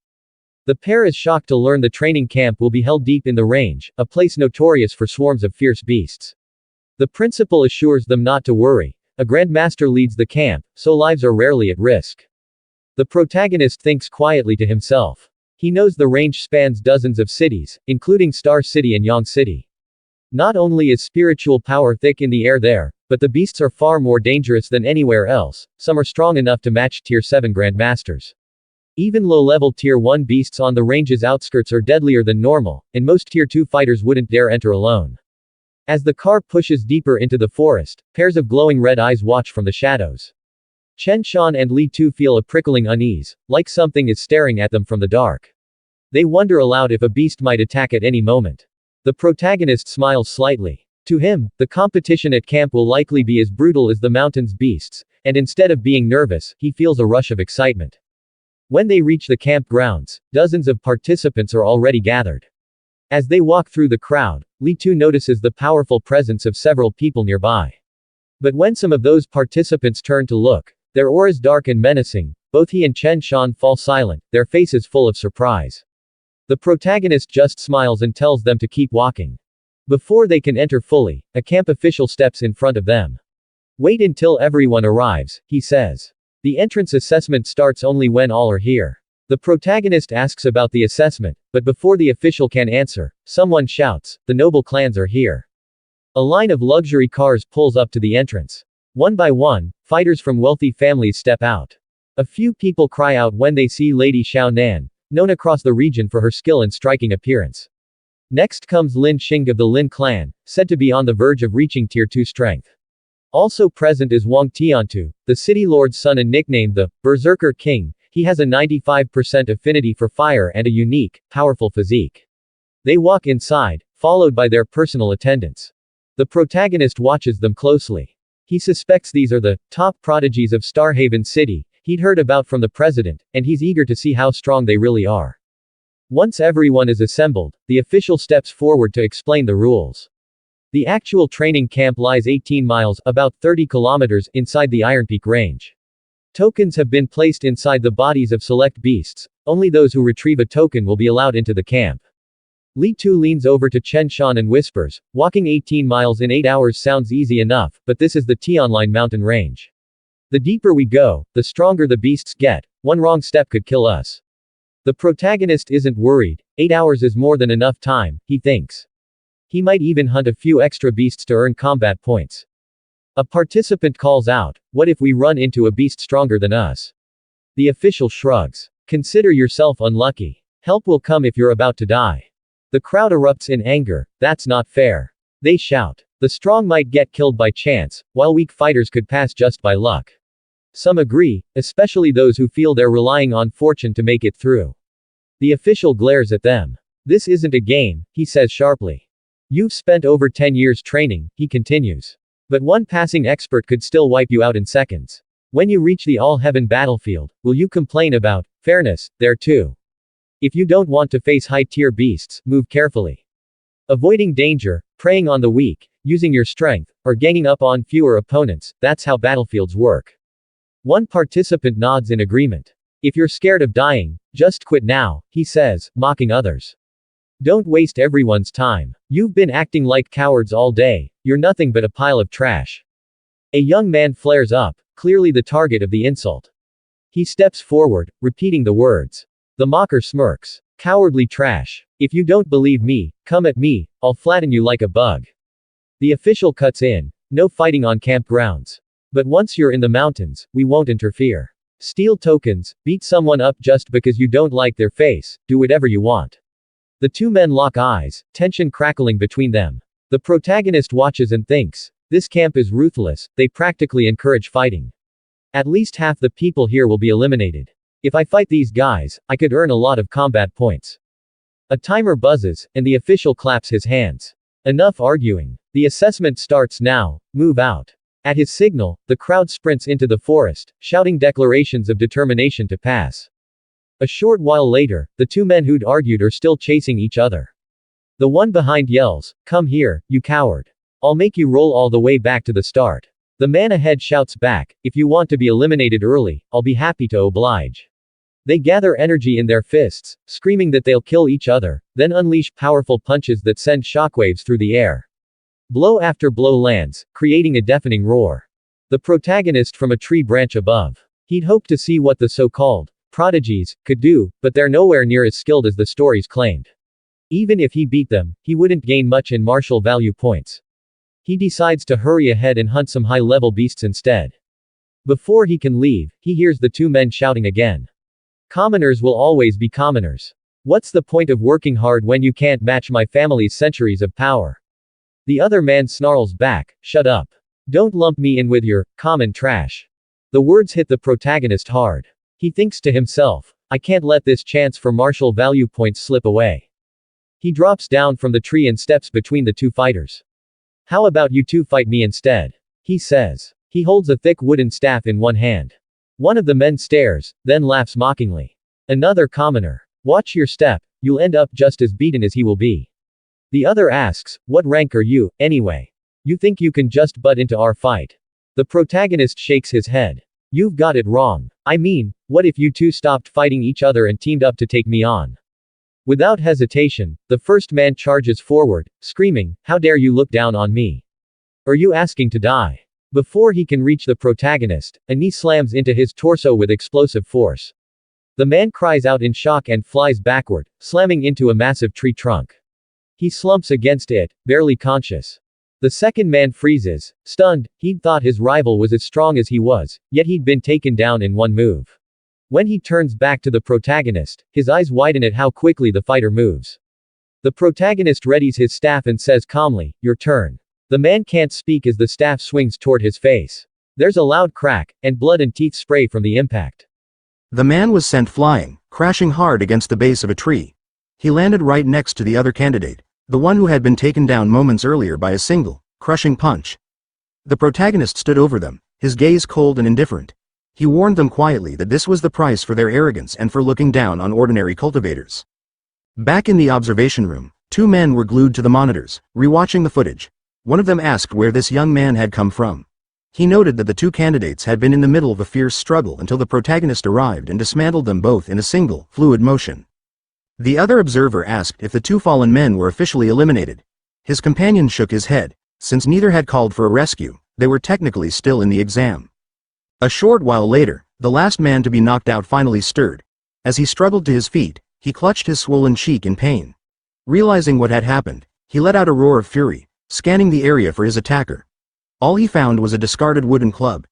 The pair is shocked to learn the training camp will be held deep in the range, a place notorious for swarms of fierce beasts. The principal assures them not to worry. A grandmaster leads the camp, so lives are rarely at risk. The protagonist thinks quietly to himself. He knows the range spans dozens of cities, including Star City and Yang City. Not only is spiritual power thick in the air there, but the beasts are far more dangerous than anywhere else. Some are strong enough to match Tier 7 grandmasters. Even low-level Tier 1 beasts on the range's outskirts are deadlier than normal, and most Tier 2 fighters wouldn't dare enter alone. As the car pushes deeper into the forest, pairs of glowing red eyes watch from the shadows. Chen Shan and Li Tu feel a prickling unease, like something is staring at them from the dark. They wonder aloud if a beast might attack at any moment. The protagonist smiles slightly. To him, the competition at camp will likely be as brutal as the mountain's beasts, and instead of being nervous, he feels a rush of excitement. When they reach the campgrounds, dozens of participants are already gathered. As they walk through the crowd, Li Tu notices the powerful presence of several people nearby. But when some of those participants turn to look, their auras dark and menacing, both he and Chen Shan fall silent, their faces full of surprise. The protagonist just smiles and tells them to keep walking. Before they can enter fully, a camp official steps in front of them. Wait until everyone arrives, he says. The entrance assessment starts only when all are here. The protagonist asks about the assessment, but before the official can answer, someone shouts, "The noble clans are here." A line of luxury cars pulls up to the entrance. One by one, fighters from wealthy families step out. A few people cry out when they see Lady Xiao Nan, known across the region for her skill and striking appearance. Next comes Lin Xing of the Lin clan, said to be on the verge of reaching Tier 2 strength. Also present is Wang Tiantu, the city lord's son and nicknamed the Berserker King. He has a 95% affinity for fire and a unique, powerful physique. They walk inside, followed by their personal attendants. The protagonist watches them closely. He suspects these are the top prodigies of Starhaven City, he'd heard about from the president, and he's eager to see how strong they really are. Once everyone is assembled, the official steps forward to explain the rules. The actual training camp lies 18 miles, about 30 kilometers, inside the Iron Peak range. Tokens have been placed inside the bodies of select beasts, only those who retrieve a token will be allowed into the camp. Li Tu leans over to Chen Shan and whispers, "Walking 18 miles in 8 hours sounds easy enough, but this is the Tianline mountain range. The deeper we go, the stronger the beasts get, one wrong step could kill us." The protagonist isn't worried, 8 hours is more than enough time, he thinks. He might even hunt a few extra beasts to earn combat points. A participant calls out, "What if we run into a beast stronger than us?" The official shrugs. "Consider yourself unlucky. Help will come if you're about to die." The crowd erupts in anger, "That's not fair." They shout. The strong might get killed by chance, while weak fighters could pass just by luck. Some agree, especially those who feel they're relying on fortune to make it through. The official glares at them. "This isn't a game," he says sharply. "You've spent over 10 years training," he continues. "But one passing expert could still wipe you out in seconds. When you reach the all-heaven battlefield, will you complain about fairness there too? If you don't want to face high-tier beasts, move carefully. Avoiding danger, preying on the weak, using your strength, or ganging up on fewer opponents, that's how battlefields work." One participant nods in agreement. "If you're scared of dying, just quit now," he says, mocking others. "Don't waste everyone's time. You've been acting like cowards all day, you're nothing but a pile of trash." A young man flares up, clearly the target of the insult. He steps forward, repeating the words. The mocker smirks. "Cowardly trash. If you don't believe me, come at me, I'll flatten you like a bug." The official cuts in. "No fighting on campgrounds. But once you're in the mountains, we won't interfere. Steal tokens, beat someone up just because you don't like their face, do whatever you want." The two men lock eyes, tension crackling between them. The protagonist watches and thinks, "This camp is ruthless, they practically encourage fighting. At least half the people here will be eliminated. If I fight these guys, I could earn a lot of combat points." A timer buzzes, and the official claps his hands. "Enough arguing. The assessment starts now, move out." At his signal, the crowd sprints into the forest, shouting declarations of determination to pass. A short while later, the two men who'd argued are still chasing each other. The one behind yells, "Come here, you coward. I'll make you roll all the way back to the start." The man ahead shouts back, "If you want to be eliminated early, I'll be happy to oblige." They gather energy in their fists, screaming that they'll kill each other, then unleash powerful punches that send shockwaves through the air. Blow after blow lands, creating a deafening roar. The protagonist from a tree branch above. He'd hoped to see what the so-called prodigies could do, but they're nowhere near as skilled as the stories claimed. Even if he beat them, he wouldn't gain much in martial value points. He decides to hurry ahead and hunt some high-level beasts instead. Before he can leave, he hears the two men shouting again. "Commoners will always be commoners. What's the point of working hard when you can't match my family's centuries of power?" The other man snarls back, "Shut up. Don't lump me in with your common trash." The words hit the protagonist hard. He thinks to himself, "I can't let this chance for martial value points slip away." He drops down from the tree and steps between the two fighters. "How about you two fight me instead?" he says. He holds a thick wooden staff in one hand. One of the men stares, then laughs mockingly. Another commoner. "Watch your step, you'll end up just as beaten as he will be." The other asks, what rank are you, anyway? You think you can just butt into our fight? The protagonist shakes his head. You've got it wrong. I mean, what if you two stopped fighting each other and teamed up to take me on? Without hesitation, the first man charges forward, screaming, how dare you look down on me? Are you asking to die? Before he can reach the protagonist, a knee slams into his torso with explosive force. The man cries out in shock and flies backward, slamming into a massive tree trunk. He slumps against it, barely conscious. The second man freezes, stunned. He'd thought his rival was as strong as he was, yet he'd been taken down in one move. When he turns back to the protagonist, his eyes widen at how quickly the fighter moves. The protagonist readies his staff and says calmly, your turn. The man can't speak as the staff swings toward his face. There's a loud crack, and blood and teeth spray from the impact. The man was sent flying, crashing hard against the base of a tree. He landed right next to the other candidate, the one who had been taken down moments earlier by a single, crushing punch. The protagonist stood over them, his gaze cold and indifferent. He warned them quietly that this was the price for their arrogance and for looking down on ordinary cultivators. Back in the observation room, two men were glued to the monitors, rewatching the footage. One of them asked where this young man had come from. He noted that the two candidates had been in the middle of a fierce struggle until the protagonist arrived and dismantled them both in a single, fluid motion. The other observer asked if the two fallen men were officially eliminated. His companion shook his head. Since neither had called for a rescue, they were technically still in the exam. A short while later, the last man to be knocked out finally stirred. As he struggled to his feet, he clutched his swollen cheek in pain. Realizing what had happened, he let out a roar of fury, scanning the area for his attacker. All he found was a discarded wooden club.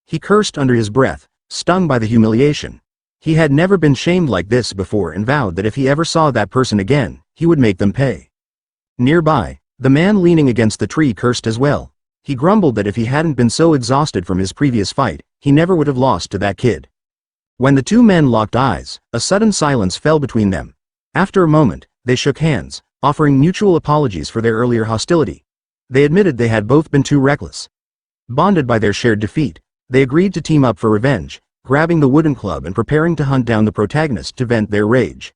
He cursed under his breath, stung by the humiliation. He had never been shamed like this before and vowed that if he ever saw that person again, he would make them pay. Nearby, the man leaning against the tree cursed as well. He grumbled that if he hadn't been so exhausted from his previous fight, he never would have lost to that kid. When the two men locked eyes, a sudden silence fell between them. After a moment, they shook hands, offering mutual apologies for their earlier hostility. They admitted they had both been too reckless. Bonded by their shared defeat, they agreed to team up for revenge, grabbing the wooden club and preparing to hunt down the protagonist to vent their rage.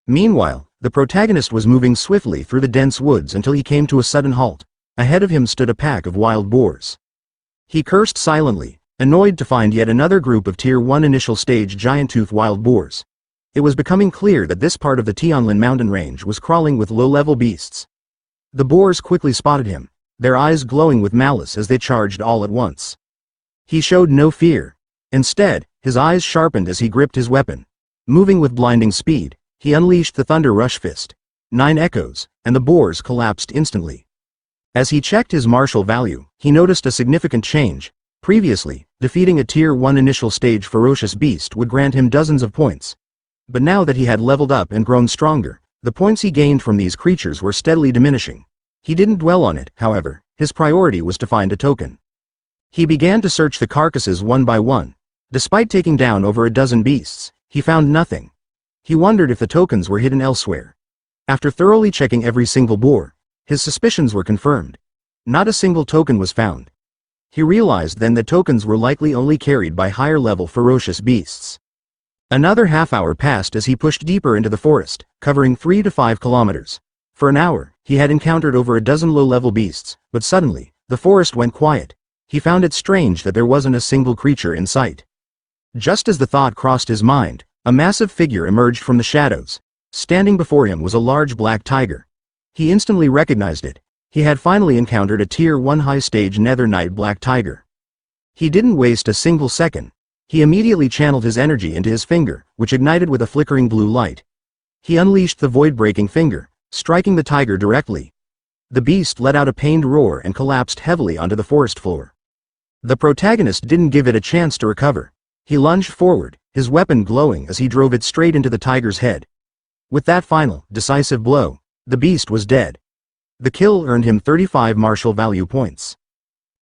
Meanwhile, the protagonist was moving swiftly through the dense woods until he came to a sudden halt. Ahead of him stood a pack of wild boars. He cursed silently, annoyed to find yet another group of Tier 1 initial stage giant-tooth wild boars. It was becoming clear that this part of the Tianlin mountain range was crawling with low-level beasts. The boars quickly spotted him, their eyes glowing with malice as they charged all at once. He showed no fear. Instead, his eyes sharpened as he gripped his weapon. Moving with blinding speed, he unleashed the Thunder Rush Fist. 9 echoes, and the boars collapsed instantly. As he checked his martial value, he noticed a significant change. Previously, defeating a Tier 1 initial stage ferocious beast would grant him dozens of points. But now that he had leveled up and grown stronger, the points he gained from these creatures were steadily diminishing. He didn't dwell on it, however. His priority was to find a token. He began to search the carcasses one by one. Despite taking down over a dozen beasts, he found nothing. He wondered if the tokens were hidden elsewhere. After thoroughly checking every single boar, his suspicions were confirmed. Not a single token was found. He realized then that tokens were likely only carried by higher-level ferocious beasts. Another half-hour passed as he pushed deeper into the forest, covering 3 to 5 kilometers. For an hour, he had encountered over a dozen low-level beasts, but suddenly, the forest went quiet. He found it strange that there wasn't a single creature in sight. Just as the thought crossed his mind, a massive figure emerged from the shadows. Standing before him was a large black tiger. He instantly recognized it. He had finally encountered a Tier 1 high-stage Nether Knight black tiger. He didn't waste a single second. He immediately channeled his energy into his finger, which ignited with a flickering blue light. He unleashed the void-breaking finger, striking the tiger directly. The beast let out a pained roar and collapsed heavily onto the forest floor. The protagonist didn't give it a chance to recover. He lunged forward, his weapon glowing as he drove it straight into the tiger's head. With that final, decisive blow, the beast was dead. The kill earned him 35 martial value points.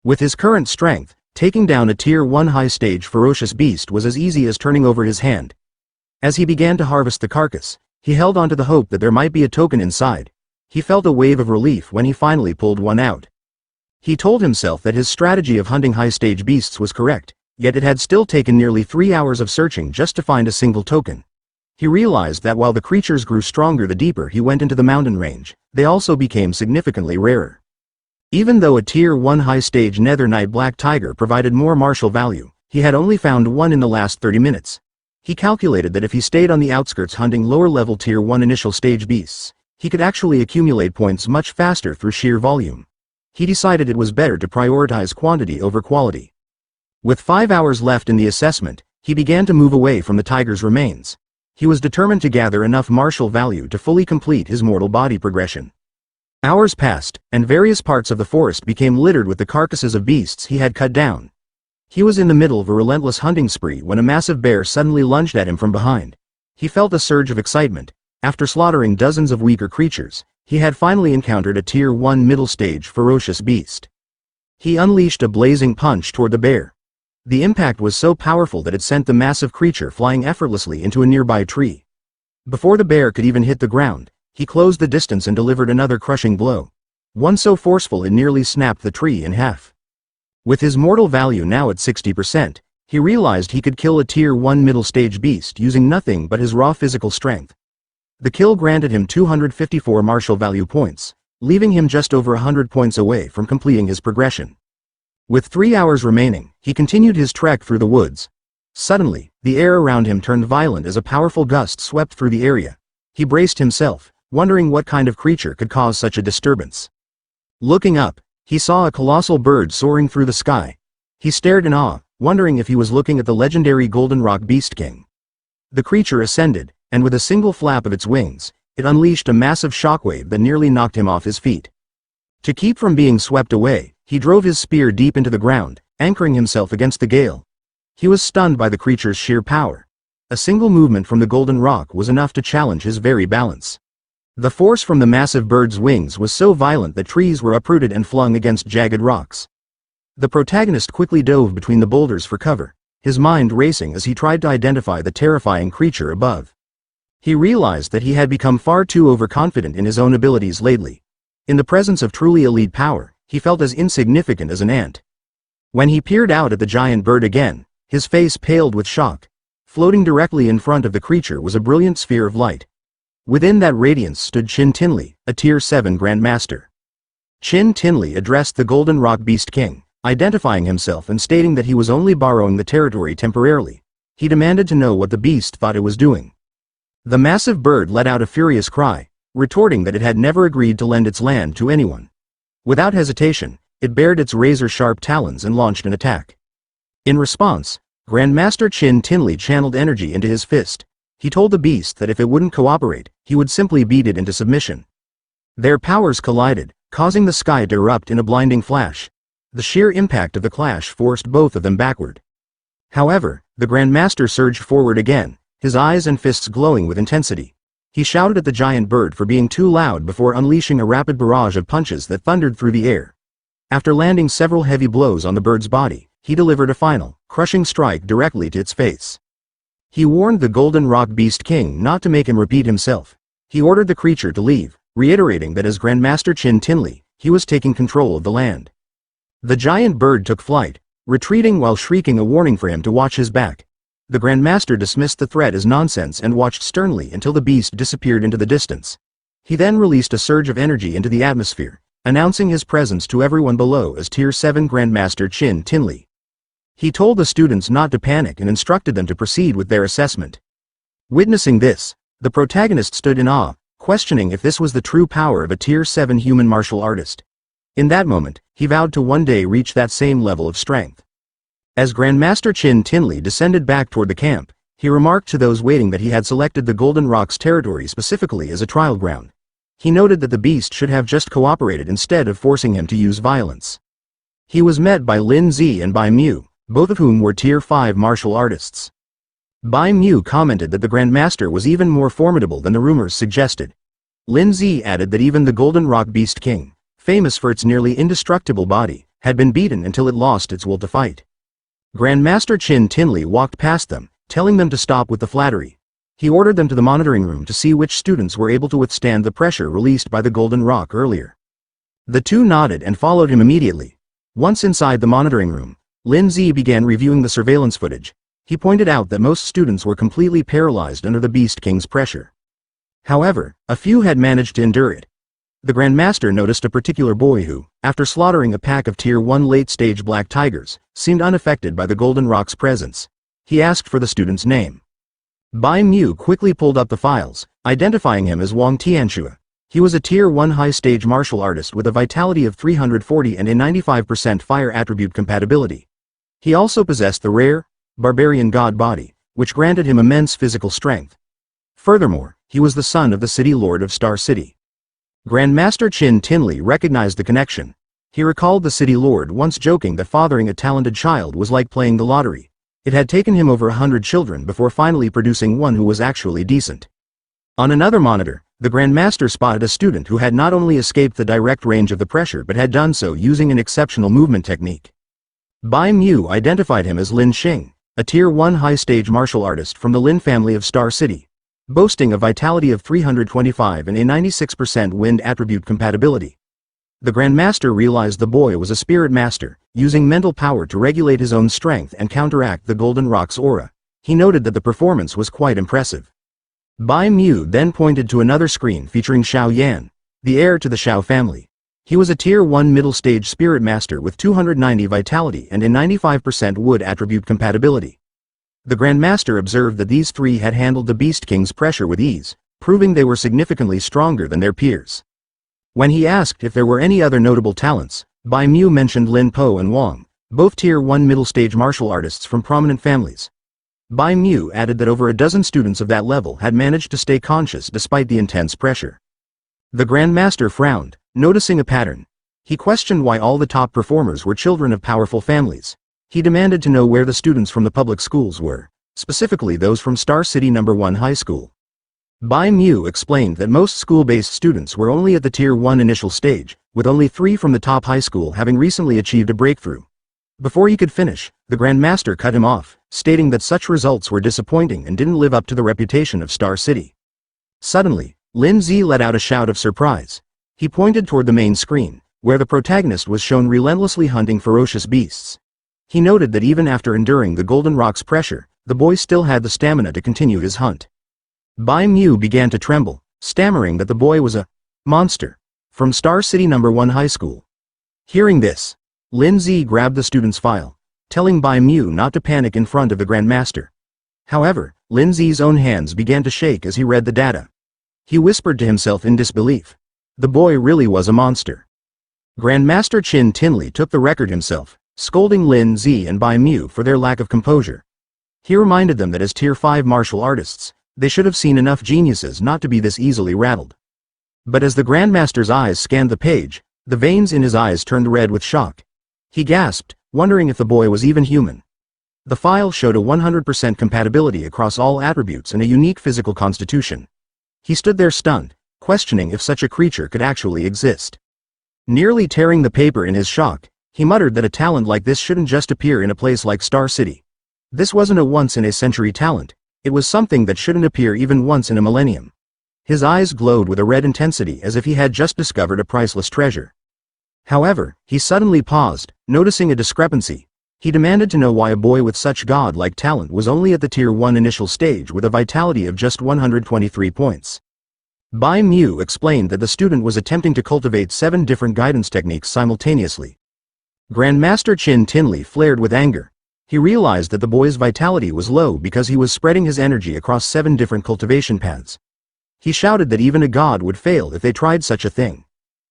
With his current strength, taking down a Tier 1 high-stage ferocious beast was as easy as turning over his hand. As he began to harvest the carcass, he held on to the hope that there might be a token inside. He felt a wave of relief when he finally pulled one out. He told himself that his strategy of hunting high-stage beasts was correct, yet it had still taken nearly 3 hours of searching just to find a single token. He realized that while the creatures grew stronger the deeper he went into the mountain range, They also became significantly rarer. Even though a Tier 1 high-stage netherite black tiger provided more martial value, he had only found one in the last 30 minutes. He calculated that if he stayed on the outskirts hunting lower-level Tier 1 initial stage beasts, he could actually accumulate points much faster through sheer volume. He decided it was better to prioritize quantity over quality. With 5 hours left in the assessment, he began to move away from the tiger's remains. He was determined to gather enough martial value to fully complete his mortal body progression. Hours passed, and various parts of the forest became littered with the carcasses of beasts he had cut down. He was in the middle of a relentless hunting spree when a massive bear suddenly lunged at him from behind. He felt a surge of excitement. After slaughtering dozens of weaker creatures, he had finally encountered a Tier 1 middle-stage ferocious beast. He unleashed a blazing punch toward the bear. The impact was so powerful that it sent the massive creature flying effortlessly into a nearby tree. Before the bear could even hit the ground, he closed the distance and delivered another crushing blow. One so forceful it nearly snapped the tree in half. With his mortal value now at 60%, he realized he could kill a Tier 1 middle-stage beast using nothing but his raw physical strength. The kill granted him 254 martial value points, leaving him just over 100 points away from completing his progression. With 3 hours remaining, he continued his trek through the woods. Suddenly, the air around him turned violent as a powerful gust swept through the area. He braced himself, wondering what kind of creature could cause such a disturbance. Looking up, he saw a colossal bird soaring through the sky. He stared in awe, wondering if he was looking at the legendary Golden Rock Beast King. The creature ascended, and with a single flap of its wings, it unleashed a massive shockwave that nearly knocked him off his feet. To keep from being swept away, he drove his spear deep into the ground, anchoring himself against the gale. He was stunned by the creature's sheer power. A single movement from the Golden Rock was enough to challenge his very balance. The force from the massive bird's wings was so violent that trees were uprooted and flung against jagged rocks. The protagonist quickly dove between the boulders for cover, his mind racing as he tried to identify the terrifying creature above. He realized that he had become far too overconfident in his own abilities lately. In the presence of truly elite power, he felt as insignificant as an ant. When he peered out at the giant bird again, his face paled with shock. Floating directly in front of the creature was a brilliant sphere of light. Within that radiance stood Chin Tinley, a Tier 7 Grandmaster. Chin Tinley addressed the Golden Rock Beast King, identifying himself and stating that he was only borrowing the territory temporarily. He demanded to know what the beast thought it was doing. The massive bird let out a furious cry, retorting that it had never agreed to lend its land to anyone. Without hesitation, it bared its razor-sharp talons and launched an attack. In response, Grandmaster Chin Tinley channeled energy into his fist. He told the beast that if it wouldn't cooperate, he would simply beat it into submission. Their powers collided, causing the sky to erupt in a blinding flash. The sheer impact of the clash forced both of them backward. However, the Grandmaster surged forward again, his eyes and fists glowing with intensity. He shouted at the giant bird for being too loud before unleashing a rapid barrage of punches that thundered through the air. After landing several heavy blows on the bird's body, he delivered a final, crushing strike directly to its face. He warned the Golden Rock Beast King not to make him repeat himself. He ordered the creature to leave, reiterating that as Grandmaster Chin Tinley, he was taking control of the land. The giant bird took flight, retreating while shrieking a warning for him to watch his back. The Grandmaster dismissed the threat as nonsense and watched sternly until the beast disappeared into the distance. He then released a surge of energy into the atmosphere, announcing his presence to everyone below as Tier 7 Grandmaster Chin Tinley. He told the students not to panic and instructed them to proceed with their assessment. Witnessing this, the protagonist stood in awe, questioning if this was the true power of a Tier 7 human martial artist. In that moment, he vowed to one day reach that same level of strength. As Grandmaster Chin Tinley descended back toward the camp, he remarked to those waiting that he had selected the Golden Rock's territory specifically as a trial ground. He noted that the beast should have just cooperated instead of forcing him to use violence. He was met by Lin Zi and Bai Mu, both of whom were Tier 5 martial artists. Bai Mu commented that the Grandmaster was even more formidable than the rumors suggested. Lin Zi added that even the Golden Rock Beast King, famous for its nearly indestructible body, had been beaten until it lost its will to fight. Grandmaster Chin Tinley walked past them, telling them to stop with the flattery. He ordered them to the monitoring room to see which students were able to withstand the pressure released by the Golden Rock earlier. The two nodded and followed him immediately. Once inside the monitoring room, Lin Zi began reviewing the surveillance footage. He pointed out that most students were completely paralyzed under the Beast King's pressure. However, a few had managed to endure it. The Grandmaster noticed a particular boy who, after slaughtering a pack of Tier 1 late-stage black tigers, seemed unaffected by the Golden Rock's presence. He asked for the student's name. Bai Mu quickly pulled up the files, identifying him as Wang Tianxue. He was a Tier 1 high-stage martial artist with a vitality of 340 and a 95% fire attribute compatibility. He also possessed the rare, barbarian god body, which granted him immense physical strength. Furthermore, he was the son of the city lord of Star City. Grandmaster Qin Tinley recognized the connection. He recalled the city lord once joking that fathering a talented child was like playing the lottery. It had taken him over 100 children before finally producing one who was actually decent. On another monitor, the Grandmaster spotted a student who had not only escaped the direct range of the pressure but had done so using an exceptional movement technique. Bai Mu identified him as Lin Xing, a Tier 1 high-stage martial artist from the Lin family of Star City, boasting a vitality of 325 and a 96% wind attribute compatibility. The Grandmaster realized the boy was a spirit master, using mental power to regulate his own strength and counteract the Golden Rock's aura. He noted that the performance was quite impressive. Bai Mu then pointed to another screen featuring Xiao Yan, the heir to the Xiao family. He was a Tier 1 middle-stage spirit master with 290 vitality and a 95% wood attribute compatibility. The Grandmaster observed that these three had handled the Beast King's pressure with ease, proving they were significantly stronger than their peers. When he asked if there were any other notable talents, Bai Mu mentioned Lin Po and Wang, both Tier 1 middle-stage martial artists from prominent families. Bai Mu added that over a dozen students of that level had managed to stay conscious despite the intense pressure. The Grandmaster frowned, noticing a pattern. He questioned why all the top performers were children of powerful families. He demanded to know where the students from the public schools were, specifically those from Star City No. 1 High School. Bai Mu explained that most school-based students were only at the Tier 1 initial stage, with only 3 from the top high school having recently achieved a breakthrough. Before he could finish, the Grandmaster cut him off, stating that such results were disappointing and didn't live up to the reputation of Star City. Suddenly, Lin Zi let out a shout of surprise. He pointed toward the main screen, where the protagonist was shown relentlessly hunting ferocious beasts. He noted that even after enduring the Golden Rock's pressure, the boy still had the stamina to continue his hunt. Bai Mu began to tremble, stammering that the boy was a monster from Star City No. 1 High School. Hearing this, Lin Zi grabbed the student's file, telling Bai Mu not to panic in front of the Grandmaster. However, Lin Zi's own hands began to shake as he read the data. He whispered to himself in disbelief. The boy really was a monster. Grandmaster Qin Tinley took the record himself, scolding Lin Zi and Bai Mu for their lack of composure. He reminded them that as Tier 5 martial artists, they should have seen enough geniuses not to be this easily rattled. But as the Grandmaster's eyes scanned the page, the veins in his eyes turned red with shock. He gasped, wondering if the boy was even human. The file showed a 100% compatibility across all attributes and a unique physical constitution. He stood there stunned, questioning if such a creature could actually exist. Nearly tearing the paper in his shock, he muttered that a talent like this shouldn't just appear in a place like Star City. This wasn't a once-in-a-century talent, it was something that shouldn't appear even once in a millennium. His eyes glowed with a red intensity as if he had just discovered a priceless treasure. However, he suddenly paused, noticing a discrepancy. He demanded to know why a boy with such god-like talent was only at the Tier 1 initial stage with a vitality of just 123 points. Bai Mu explained that the student was attempting to cultivate 7 different guidance techniques simultaneously. Grandmaster Qin Tinley flared with anger. He realized that the boy's vitality was low because he was spreading his energy across 7 different cultivation paths. He shouted that even a god would fail if they tried such a thing.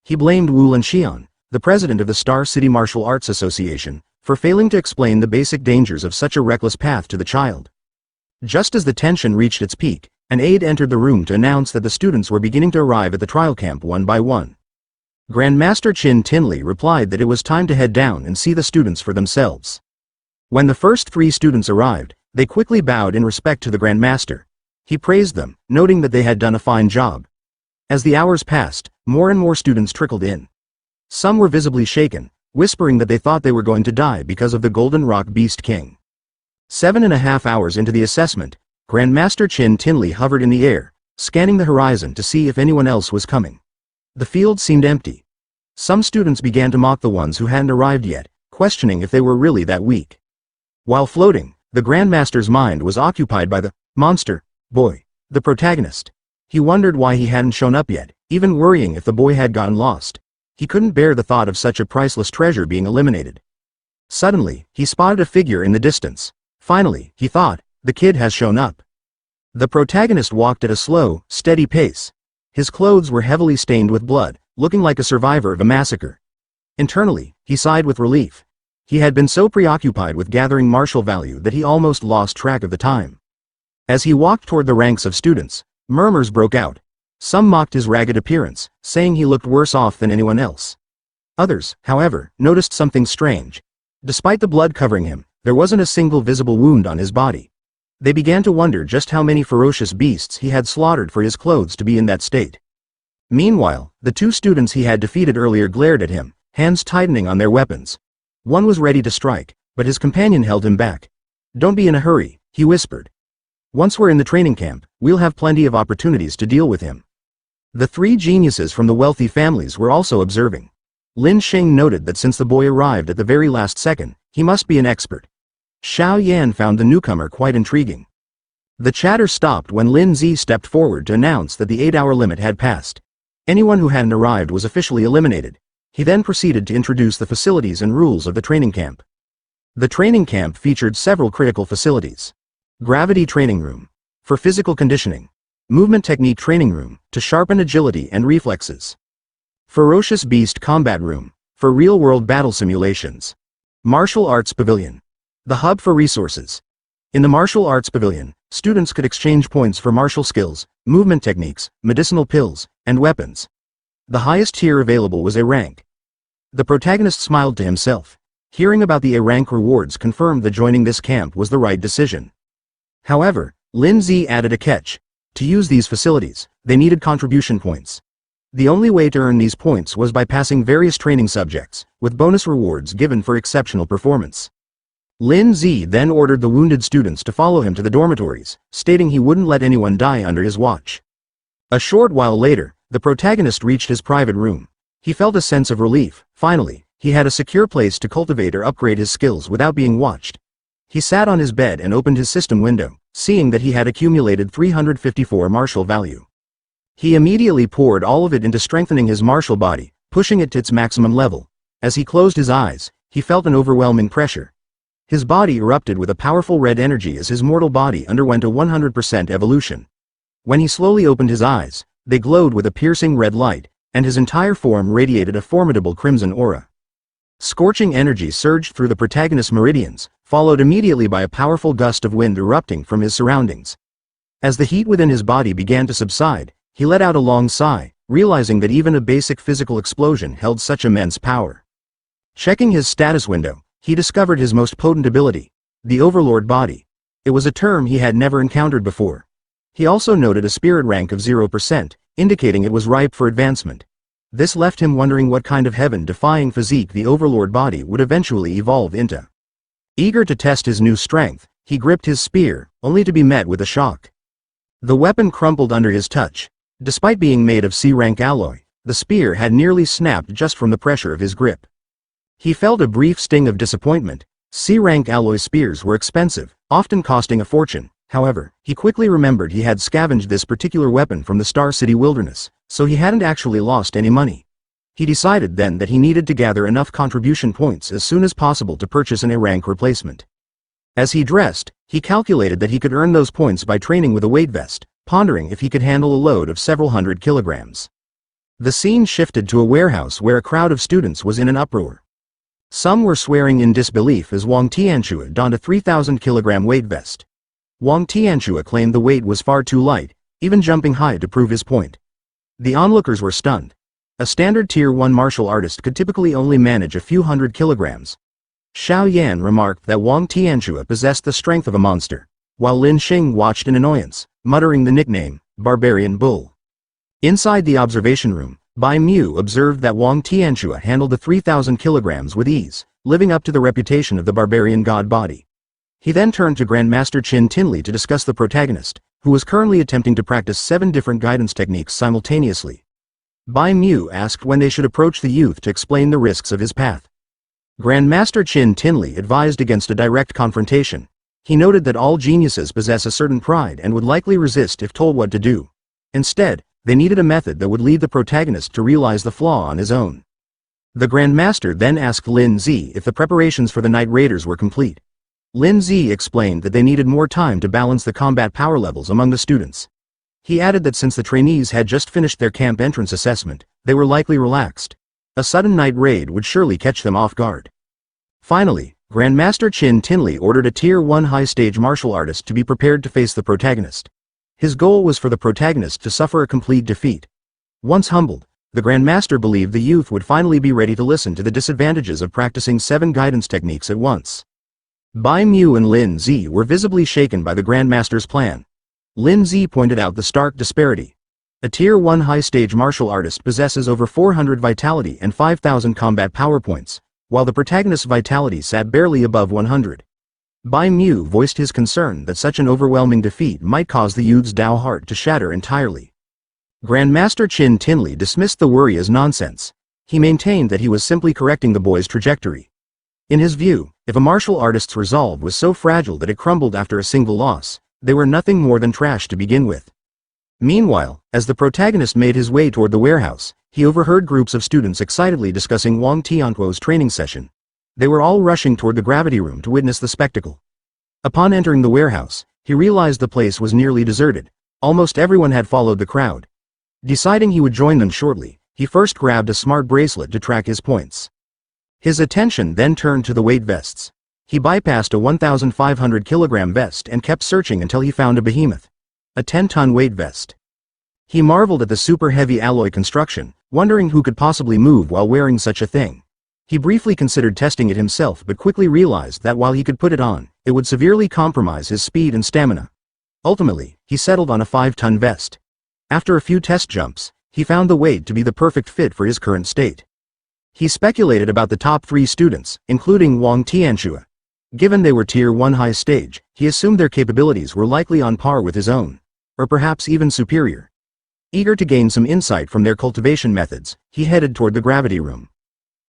He blamed Wu Linxian, the president of the Star City Martial Arts Association, for failing to explain the basic dangers of such a reckless path to the child. Just as the tension reached its peak, an aide entered the room to announce that the students were beginning to arrive at the trial camp one by one. Grandmaster Qin Tinley replied that it was time to head down and see the students for themselves. When the first 3 students arrived, they quickly bowed in respect to the Grandmaster. He praised them, noting that they had done a fine job. As the hours passed, more and more students trickled in. Some were visibly shaken, whispering that they thought they were going to die because of the Golden Rock Beast King. 7.5 hours into the assessment, Grandmaster Qin Tinley hovered in the air, scanning the horizon to see if anyone else was coming. The field seemed empty. Some students began to mock the ones who hadn't arrived yet, questioning if they were really that weak. While floating, the Grandmaster's mind was occupied by the monster boy, the protagonist. He wondered why he hadn't shown up yet, even worrying if the boy had gotten lost. He couldn't bear the thought of such a priceless treasure being eliminated. Suddenly, he spotted a figure in the distance. Finally, he thought, the kid has shown up. The protagonist walked at a slow, steady pace. His clothes were heavily stained with blood, looking like a survivor of a massacre. Internally, he sighed with relief. He had been so preoccupied with gathering martial value that he almost lost track of the time. As he walked toward the ranks of students, murmurs broke out. Some mocked his ragged appearance, saying he looked worse off than anyone else. Others, however, noticed something strange. Despite the blood covering him, there wasn't a single visible wound on his body. They began to wonder just how many ferocious beasts he had slaughtered for his clothes to be in that state. Meanwhile, the two students he had defeated earlier glared at him, hands tightening on their weapons. One was ready to strike, but his companion held him back. "Don't be in a hurry," he whispered. "Once we're in the training camp, we'll have plenty of opportunities to deal with him." The three geniuses from the wealthy families were also observing. Lin Xing noted that since the boy arrived at the very last second, he must be an expert. Xiao Yan found the newcomer quite intriguing. The chatter stopped when Lin Zi stepped forward to announce that the 8-hour limit had passed. Anyone who hadn't arrived was officially eliminated. He then proceeded to introduce the facilities and rules of the training camp. The training camp featured several critical facilities. Gravity training room, for physical conditioning. Movement technique training room, to sharpen agility and reflexes. Ferocious beast combat room, for real-world battle simulations. Martial arts pavilion, the hub for resources. In the martial arts pavilion, students could exchange points for martial skills, movement techniques, medicinal pills, and weapons. The highest tier available was A rank. The protagonist smiled to himself. Hearing about the A rank rewards confirmed that joining this camp was the right decision. However, Lin Zi added a catch. To use these facilities, they needed contribution points. The only way to earn these points was by passing various training subjects, with bonus rewards given for exceptional performance. Lin Zi then ordered the wounded students to follow him to the dormitories, stating he wouldn't let anyone die under his watch. A short while later, the protagonist reached his private room. He felt a sense of relief. Finally, he had a secure place to cultivate or upgrade his skills without being watched. He sat on his bed and opened his system window, seeing that he had accumulated 354 martial value. He immediately poured all of it into strengthening his martial body, pushing it to its maximum level. As he closed his eyes, he felt an overwhelming pressure. His body erupted with a powerful red energy as his mortal body underwent a 100% evolution. When he slowly opened his eyes, they glowed with a piercing red light, and his entire form radiated a formidable crimson aura. Scorching energy surged through the protagonist's meridians, followed immediately by a powerful gust of wind erupting from his surroundings. As the heat within his body began to subside, he let out a long sigh, realizing that even a basic physical explosion held such immense power. Checking his status window, he discovered his most potent ability, the Overlord Body. It was a term he had never encountered before. He also noted a spirit rank of 0%, indicating it was ripe for advancement. This left him wondering what kind of heaven-defying physique the Overlord Body would eventually evolve into. Eager to test his new strength, he gripped his spear, only to be met with a shock. The weapon crumpled under his touch. Despite being made of C-rank alloy, the spear had nearly snapped just from the pressure of his grip. He felt a brief sting of disappointment. C-rank alloy spears were expensive, often costing a fortune. However, he quickly remembered he had scavenged this particular weapon from the Star City wilderness, so he hadn't actually lost any money. He decided then that he needed to gather enough contribution points as soon as possible to purchase an A-rank replacement. As he dressed, he calculated that he could earn those points by training with a weight vest, pondering if he could handle a load of several hundred kilograms. The scene shifted to a warehouse where a crowd of students was in an uproar. Some were swearing in disbelief as Wang Tianxue donned a 3,000-kilogram weight vest. Wang Tianxue claimed the weight was far too light, even jumping high to prove his point. The onlookers were stunned. A standard Tier 1 martial artist could typically only manage a few hundred kilograms. Xiao Yan remarked that Wang Tianxue possessed the strength of a monster, while Lin Xing watched in annoyance, muttering the nickname, Barbarian Bull. Inside the observation room, Bai Mu observed that Wang Tianxue handled the 3,000 kilograms with ease, living up to the reputation of the barbarian god body. He then turned to Grandmaster Qin Tinley to discuss the protagonist, who was currently attempting to practice 7 different guidance techniques simultaneously. Bai Mu asked when they should approach the youth to explain the risks of his path. Grandmaster Qin Tinley advised against a direct confrontation. He noted that all geniuses possess a certain pride and would likely resist if told what to do. Instead, They needed a method that would lead the protagonist to realize the flaw on his own. The Grandmaster then asked Lin Zi if the preparations for the Night Raiders were complete. Lin Zi explained that they needed more time to balance the combat power levels among the students. He added that since the trainees had just finished their camp entrance assessment, they were likely relaxed. A sudden night raid would surely catch them off guard. Finally, Grandmaster Qin Tinley ordered a Tier 1 high-stage martial artist to be prepared to face the protagonist. His goal was for the protagonist to suffer a complete defeat. Once humbled, the Grandmaster believed the youth would finally be ready to listen to the disadvantages of practicing 7 guidance techniques at once. Bai Mu and Lin Zi were visibly shaken by the Grandmaster's plan. Lin Zi pointed out the stark disparity. A Tier 1 high-stage martial artist possesses over 400 vitality and 5,000 combat power points, while the protagonist's vitality sat barely above 100. Bai Mu voiced his concern that such an overwhelming defeat might cause the youth's Dao heart to shatter entirely. Grandmaster Qin Tinley dismissed the worry as nonsense. He maintained that he was simply correcting the boy's trajectory. In his view, if a martial artist's resolve was so fragile that it crumbled after a single loss, they were nothing more than trash to begin with. Meanwhile, as the protagonist made his way toward the warehouse, he overheard groups of students excitedly discussing Wang Tianquo's training session. They were all rushing toward the gravity room to witness the spectacle. Upon entering the warehouse, he realized the place was nearly deserted. Almost everyone had followed the crowd. Deciding he would join them shortly, he first grabbed a smart bracelet to track his points. His attention then turned to the weight vests. He bypassed a 1,500 kilogram vest and kept searching until he found a behemoth. A 10-ton weight vest. He marveled at the super heavy alloy construction, wondering who could possibly move while wearing such a thing. He briefly considered testing it himself but quickly realized that while he could put it on, it would severely compromise his speed and stamina. Ultimately, he settled on a 5-ton vest. After a few test jumps, he found the weight to be the perfect fit for his current state. He speculated about the top 3 students, including Wang Tianquo. Given they were Tier 1 high stage, he assumed their capabilities were likely on par with his own, or perhaps even superior. Eager to gain some insight from their cultivation methods, he headed toward the gravity room.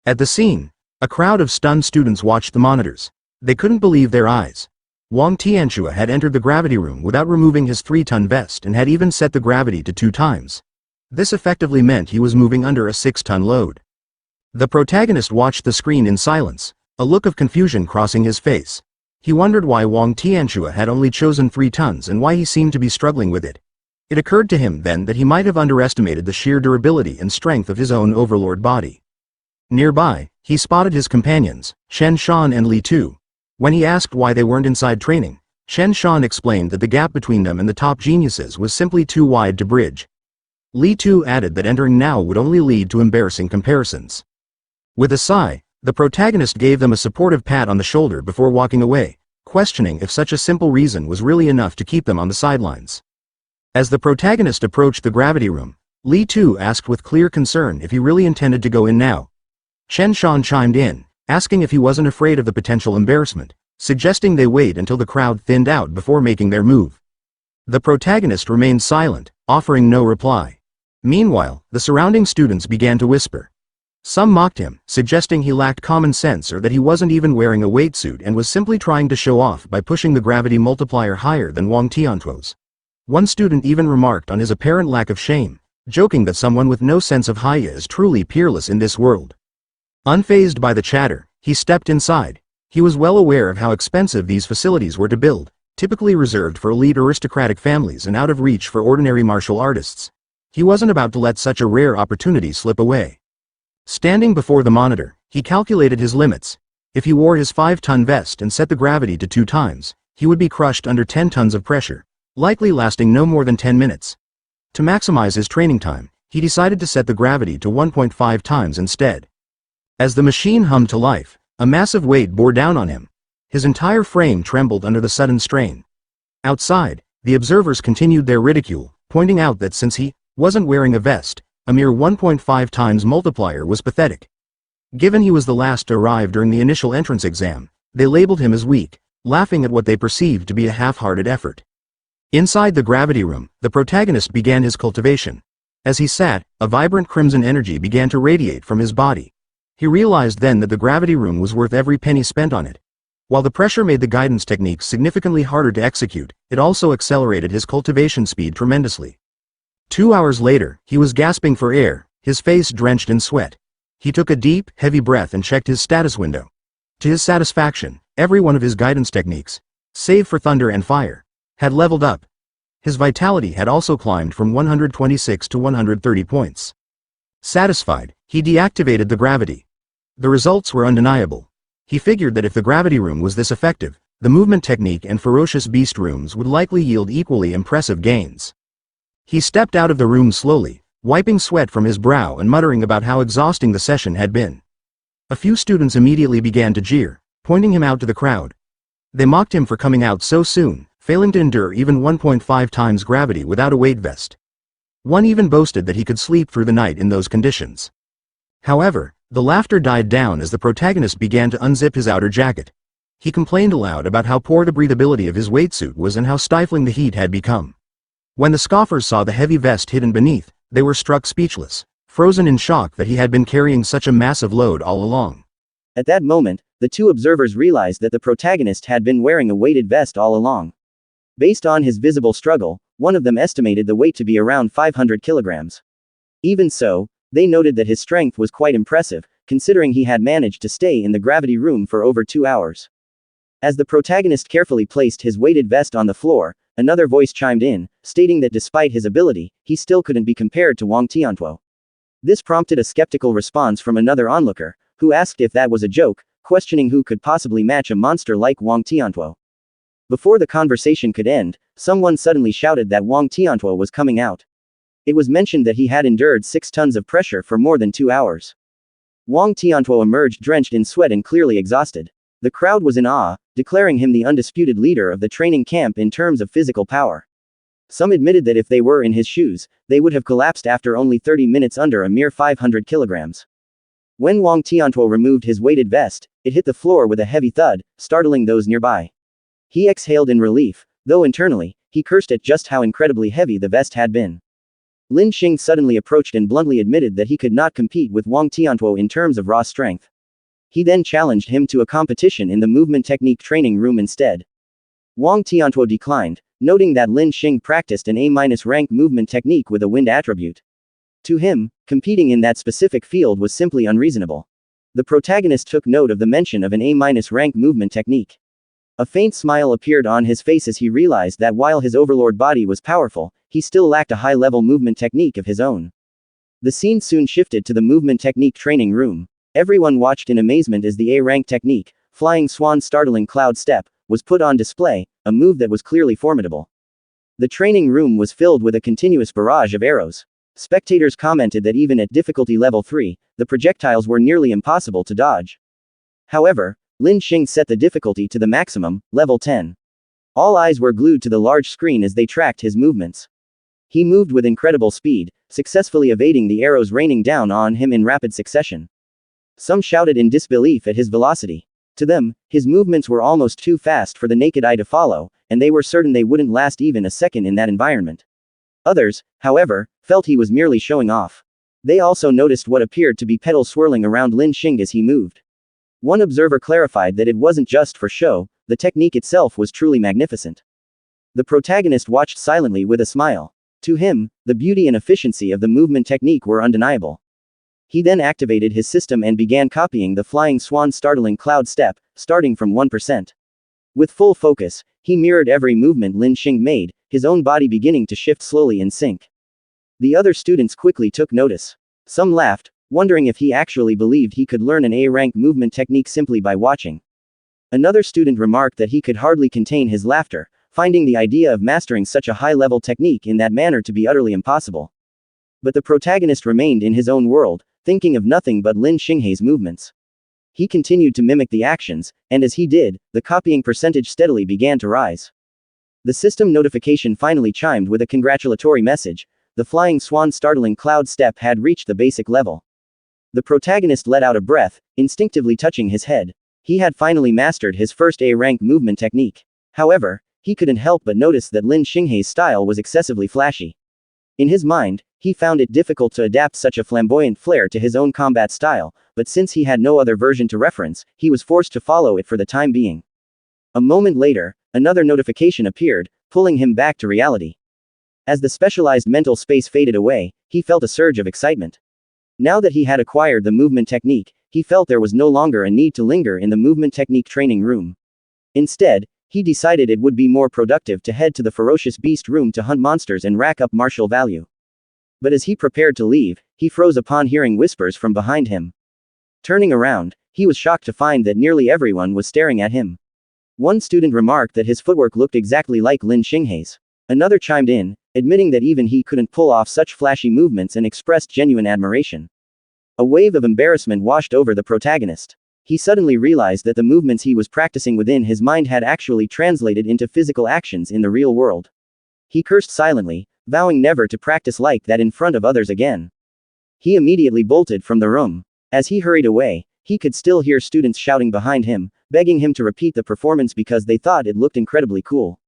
At the scene, a crowd of stunned students watched the monitors. They couldn't believe their eyes. Wang Tianquo had entered the gravity room without removing his 3-ton vest and had even set the gravity to 2 times. This effectively meant he was moving under a 6-ton load. The protagonist watched the screen in silence, a look of confusion crossing his face. He wondered why Wang Tianquo had only chosen 3 tons and why he seemed to be struggling with it. It occurred to him then that he might have underestimated the sheer durability and strength of his own overlord body. Nearby, he spotted his companions, Chen Shan and Li Tu. When he asked why they weren't inside training, Chen Shan explained that the gap between them and the top geniuses was simply too wide to bridge. Li Tu added that entering now would only lead to embarrassing comparisons. With a sigh, the protagonist gave them a supportive pat on the shoulder before walking away, questioning if such a simple reason was really enough to keep them on the sidelines. As the protagonist approached the gravity room, Li Tu asked with clear concern if he really intended to go in now. Chen Shan chimed in, asking if he wasn't afraid of the potential embarrassment, suggesting they wait until the crowd thinned out before making their move. The protagonist remained silent, offering no reply. Meanwhile, the surrounding students began to whisper. Some mocked him, suggesting he lacked common sense or that he wasn't even wearing a weight suit and was simply trying to show off by pushing the gravity multiplier higher than Wang Tianquo's. One student even remarked on his apparent lack of shame, joking that someone with no sense of haya is truly peerless in this world. Unfazed by the chatter, he stepped inside. He was well aware of how expensive these facilities were to build, typically reserved for elite aristocratic families and out of reach for ordinary martial artists. He wasn't about to let such a rare opportunity slip away. Standing before the monitor, he calculated his limits. If he wore his 5-ton vest and set the gravity to 2 times, he would be crushed under 10 tons of pressure, likely lasting no more than 10 minutes. To maximize his training time, he decided to set the gravity to 1.5 times instead. As the machine hummed to life, a massive weight bore down on him. His entire frame trembled under the sudden strain. Outside, the observers continued their ridicule, pointing out that since he wasn't wearing a vest, a mere 1.5 times multiplier was pathetic. Given he was the last to arrive during the initial entrance exam, they labeled him as weak, laughing at what they perceived to be a half-hearted effort. Inside the gravity room, the protagonist began his cultivation. As he sat, a vibrant crimson energy began to radiate from his body. He realized then that the gravity room was worth every penny spent on it. While the pressure made the guidance techniques significantly harder to execute, it also accelerated his cultivation speed tremendously. 2 hours later, he was gasping for air, his face drenched in sweat. He took a deep, heavy breath and checked his status window. To his satisfaction, every one of his guidance techniques, save for thunder and fire, had leveled up. His vitality had also climbed from 126 to 130 points. Satisfied, he deactivated the gravity. The results were undeniable. He figured that if the gravity room was this effective, the movement technique and ferocious beast rooms would likely yield equally impressive gains. He stepped out of the room slowly, wiping sweat from his brow and muttering about how exhausting the session had been. A few students immediately began to jeer, pointing him out to the crowd. They mocked him for coming out so soon, failing to endure even 1.5 times gravity without a weight vest. One even boasted that he could sleep through the night in those conditions. However, the laughter died down as the protagonist began to unzip his outer jacket. He complained aloud about how poor the breathability of his weightsuit was and how stifling the heat had become. When the scoffers saw the heavy vest hidden beneath, they were struck speechless, frozen in shock that he had been carrying such a massive load all along. At that moment, the two observers realized that the protagonist had been wearing a weighted vest all along. Based on his visible struggle, one of them estimated the weight to be around 500 kilograms. Even so, they noted that his strength was quite impressive, considering he had managed to stay in the gravity room for over 2 hours. As the protagonist carefully placed his weighted vest on the floor, another voice chimed in, stating that despite his ability, he still couldn't be compared to Wang Tiantuo. This prompted a skeptical response from another onlooker, who asked if that was a joke, questioning who could possibly match a monster like Wang Tiantuo. Before the conversation could end, someone suddenly shouted that Wang Tiantuo was coming out. It was mentioned that he had endured 6 tons of pressure for more than 2 hours. Wang Tiantuo emerged drenched in sweat and clearly exhausted. The crowd was in awe, declaring him the undisputed leader of the training camp in terms of physical power. Some admitted that if they were in his shoes, they would have collapsed after only 30 minutes under a mere 500 kilograms. When Wang Tiantuo removed his weighted vest, it hit the floor with a heavy thud, startling those nearby. He exhaled in relief, though internally, he cursed at just how incredibly heavy the vest had been. Lin Xing suddenly approached and bluntly admitted that he could not compete with Wang Tiantuo in terms of raw strength. He then challenged him to a competition in the movement technique training room instead. Wang Tiantuo declined, noting that Lin Xing practiced an A-rank movement technique with a wind attribute. To him, competing in that specific field was simply unreasonable. The protagonist took note of the mention of an A-rank movement technique. A faint smile appeared on his face as he realized that while his overlord body was powerful, he still lacked a high-level movement technique of his own. The scene soon shifted to the movement technique training room. Everyone watched in amazement as the A-rank technique, Flying Swan Startling Cloud Step, was put on display, a move that was clearly formidable. The training room was filled with a continuous barrage of arrows. Spectators commented that even at difficulty level 3, the projectiles were nearly impossible to dodge. However, Lin Xing set the difficulty to the maximum, level 10. All eyes were glued to the large screen as they tracked his movements. He moved with incredible speed, successfully evading the arrows raining down on him in rapid succession. Some shouted in disbelief at his velocity. To them, his movements were almost too fast for the naked eye to follow, and they were certain they wouldn't last even a second in that environment. Others, however, felt he was merely showing off. They also noticed what appeared to be petals swirling around Lin Xing as he moved. One observer clarified that it wasn't just for show, the technique itself was truly magnificent. The protagonist watched silently with a smile. To him, the beauty and efficiency of the movement technique were undeniable. He then activated his system and began copying the Flying Swan Startling Cloud Step, starting from 1%. With full focus, he mirrored every movement Lin Xing made, his own body beginning to shift slowly in sync. The other students quickly took notice. Some laughed, wondering if he actually believed he could learn an A-rank movement technique simply by watching. Another student remarked that he could hardly contain his laughter, finding the idea of mastering such a high-level technique in that manner to be utterly impossible. But the protagonist remained in his own world, thinking of nothing but Lin Xinghe's movements. He continued to mimic the actions, and as he did, the copying percentage steadily began to rise. The system notification finally chimed with a congratulatory message. The Flying Swan Startling Cloud Step had reached the basic level. The protagonist let out a breath, instinctively touching his head. He had finally mastered his first A-rank movement technique. However, he couldn't help but notice that Lin Xinghe's style was excessively flashy. In his mind, he found it difficult to adapt such a flamboyant flair to his own combat style, but since he had no other version to reference, he was forced to follow it for the time being. A moment later, another notification appeared, pulling him back to reality. As the specialized mental space faded away, he felt a surge of excitement. Now that he had acquired the movement technique, he felt there was no longer a need to linger in the movement technique training room. Instead, he decided it would be more productive to head to the ferocious beast room to hunt monsters and rack up martial value. But as he prepared to leave, he froze upon hearing whispers from behind him. Turning around, he was shocked to find that nearly everyone was staring at him. One student remarked that his footwork looked exactly like Lin Xinghei's. Another chimed in, admitting that even he couldn't pull off such flashy movements, and expressed genuine admiration. A wave of embarrassment washed over the protagonist. He suddenly realized that the movements he was practicing within his mind had actually translated into physical actions in the real world. He cursed silently, vowing never to practice like that in front of others again. He immediately bolted from the room. As he hurried away, he could still hear students shouting behind him, begging him to repeat the performance because they thought it looked incredibly cool.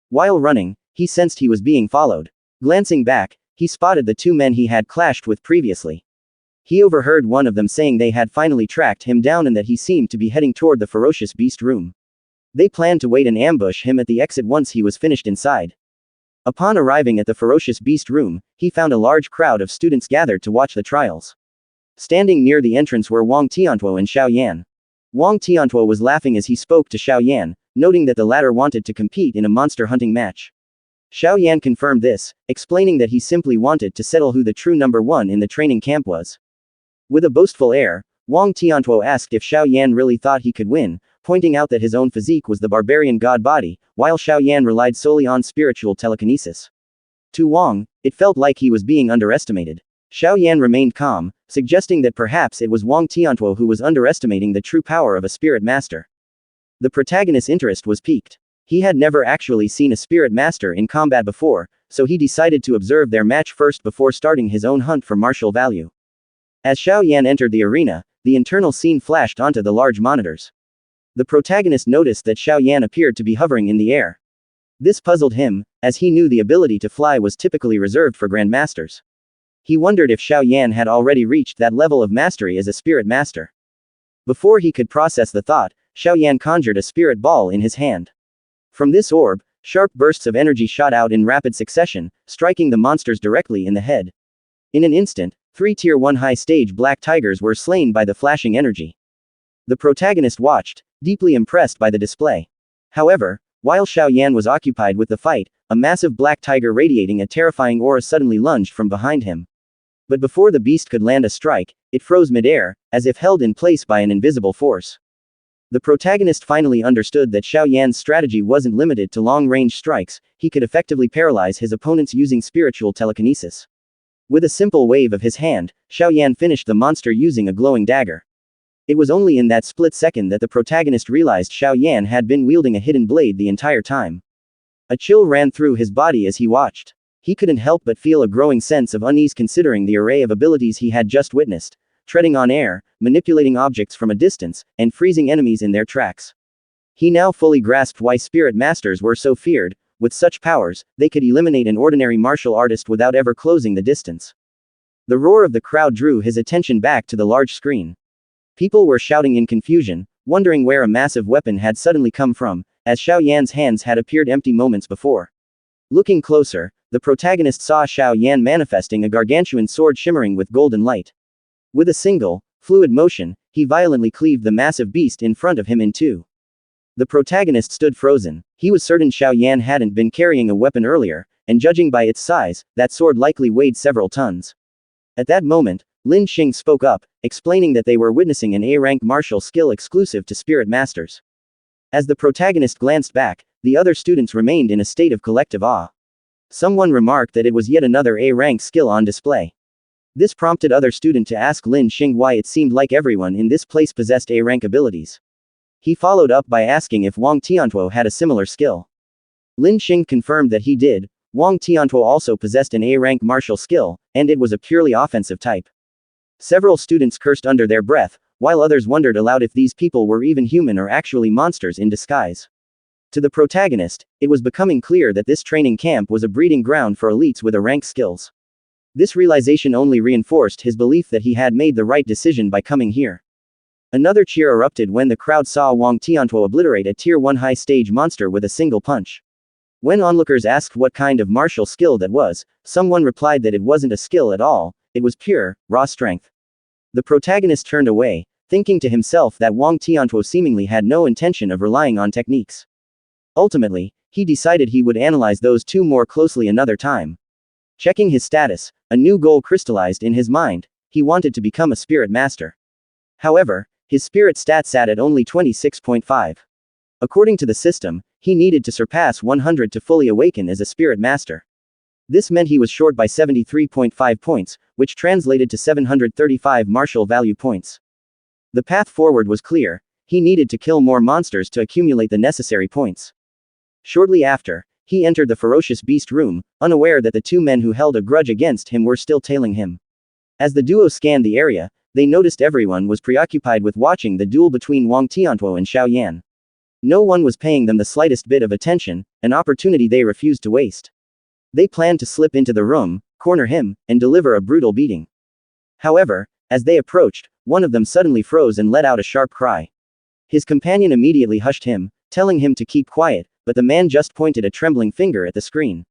While running, he sensed he was being followed. Glancing back, he spotted the two men he had clashed with previously. He overheard one of them saying they had finally tracked him down and that he seemed to be heading toward the ferocious beast room. They planned to wait and ambush him at the exit once he was finished inside. Upon arriving at the ferocious beast room, he found a large crowd of students gathered to watch the trials. Standing near the entrance were Wang Tiantuo and Xiao Yan. Wang Tiantuo was laughing as he spoke to Xiao Yan, noting that the latter wanted to compete in a monster hunting match. Xiao Yan confirmed this, explaining that he simply wanted to settle who the true number one in the training camp was. With a boastful air, Wang Tiantuo asked if Xiao Yan really thought he could win, pointing out that his own physique was the barbarian god body, while Xiao Yan relied solely on spiritual telekinesis. To Wang, it felt like he was being underestimated. Xiao Yan remained calm, suggesting that perhaps it was Wang Tiantuo who was underestimating the true power of a spirit master. The protagonist's interest was piqued. He had never actually seen a spirit master in combat before, so he decided to observe their match first before starting his own hunt for martial value. As Xiao Yan entered the arena, the internal scene flashed onto the large monitors. The protagonist noticed that Xiao Yan appeared to be hovering in the air. This puzzled him, as he knew the ability to fly was typically reserved for grandmasters. He wondered if Xiao Yan had already reached that level of mastery as a spirit master. Before he could process the thought, Xiao Yan conjured a spirit ball in his hand. From this orb, sharp bursts of energy shot out in rapid succession, striking the monsters directly in the head. In an instant, 3 Tier 1 high-stage black tigers were slain by the flashing energy. The protagonist watched, deeply impressed by the display. However, while Xiao Yan was occupied with the fight, a massive black tiger radiating a terrifying aura suddenly lunged from behind him. But before the beast could land a strike, it froze midair, as if held in place by an invisible force. The protagonist finally understood that Xiao Yan's strategy wasn't limited to long-range strikes, he could effectively paralyze his opponents using spiritual telekinesis. With a simple wave of his hand, Xiao Yan finished the monster using a glowing dagger. It was only in that split second that the protagonist realized Xiao Yan had been wielding a hidden blade the entire time. A chill ran through his body as he watched. He couldn't help but feel a growing sense of unease considering the array of abilities he had just witnessed: treading on air, manipulating objects from a distance, and freezing enemies in their tracks. He now fully grasped why spirit masters were so feared. With such powers, they could eliminate an ordinary martial artist without ever closing the distance. The roar of the crowd drew his attention back to the large screen. People were shouting in confusion, wondering where a massive weapon had suddenly come from, as Xiao Yan's hands had appeared empty moments before. Looking closer, the protagonist saw Xiao Yan manifesting a gargantuan sword shimmering with golden light. With a single, fluid motion, he violently cleaved the massive beast in front of him in two. The protagonist stood frozen. He was certain Xiao Yan hadn't been carrying a weapon earlier, and judging by its size, that sword likely weighed several tons. At that moment, Lin Xing spoke up, explaining that they were witnessing an A-rank martial skill exclusive to spirit masters. As the protagonist glanced back, the other students remained in a state of collective awe. Someone remarked that it was yet another A-rank skill on display. This prompted other student to ask Lin Xing why it seemed like everyone in this place possessed A-rank abilities. He followed up by asking if Wang Tiantuo had a similar skill. Lin Xing confirmed that he did. Wang Tiantuo also possessed an A-rank martial skill, and it was a purely offensive type. Several students cursed under their breath, while others wondered aloud if these people were even human or actually monsters in disguise. To the protagonist, it was becoming clear that this training camp was a breeding ground for elites with A-rank skills. This realization only reinforced his belief that he had made the right decision by coming here. Another cheer erupted when the crowd saw Wang Tiantuo obliterate a Tier 1 high-stage monster with a single punch. When onlookers asked what kind of martial skill that was, someone replied that it wasn't a skill at all, it was pure, raw strength. The protagonist turned away, thinking to himself that Wang Tiantuo seemingly had no intention of relying on techniques. Ultimately, he decided he would analyze those two more closely another time. Checking his status, a new goal crystallized in his mind: he wanted to become a spirit master. However, his spirit stat sat at only 26.5. According to the system, he needed to surpass 100 to fully awaken as a spirit master. This meant he was short by 73.5 points, which translated to 735 martial value points. The path forward was clear: he needed to kill more monsters to accumulate the necessary points. Shortly after, he entered the ferocious beast room, unaware that the two men who held a grudge against him were still tailing him. As the duo scanned the area, they noticed everyone was preoccupied with watching the duel between Wang Tiantuo and Xiao Yan. No one was paying them the slightest bit of attention, an opportunity they refused to waste. They planned to slip into the room, corner him, and deliver a brutal beating. However, as they approached, one of them suddenly froze and let out a sharp cry. His companion immediately hushed him, telling him to keep quiet, but the man just pointed a trembling finger at the screen.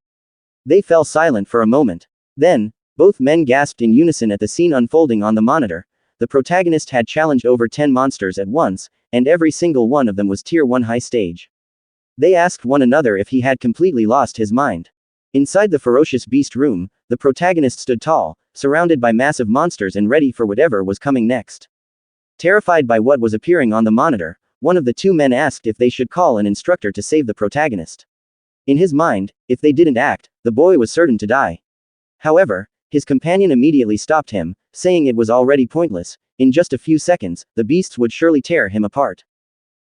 They fell silent for a moment. Then, both men gasped in unison at the scene unfolding on the monitor. The protagonist had challenged over 10 monsters at once, and every single one of them was Tier 1 high stage. They asked one another if he had completely lost his mind. Inside the ferocious beast room, the protagonist stood tall, surrounded by massive monsters and ready for whatever was coming next. Terrified by what was appearing on the monitor, one of the two men asked if they should call an instructor to save the protagonist. In his mind, if they didn't act, the boy was certain to die. However, his companion immediately stopped him, saying it was already pointless. In just a few seconds, the beasts would surely tear him apart.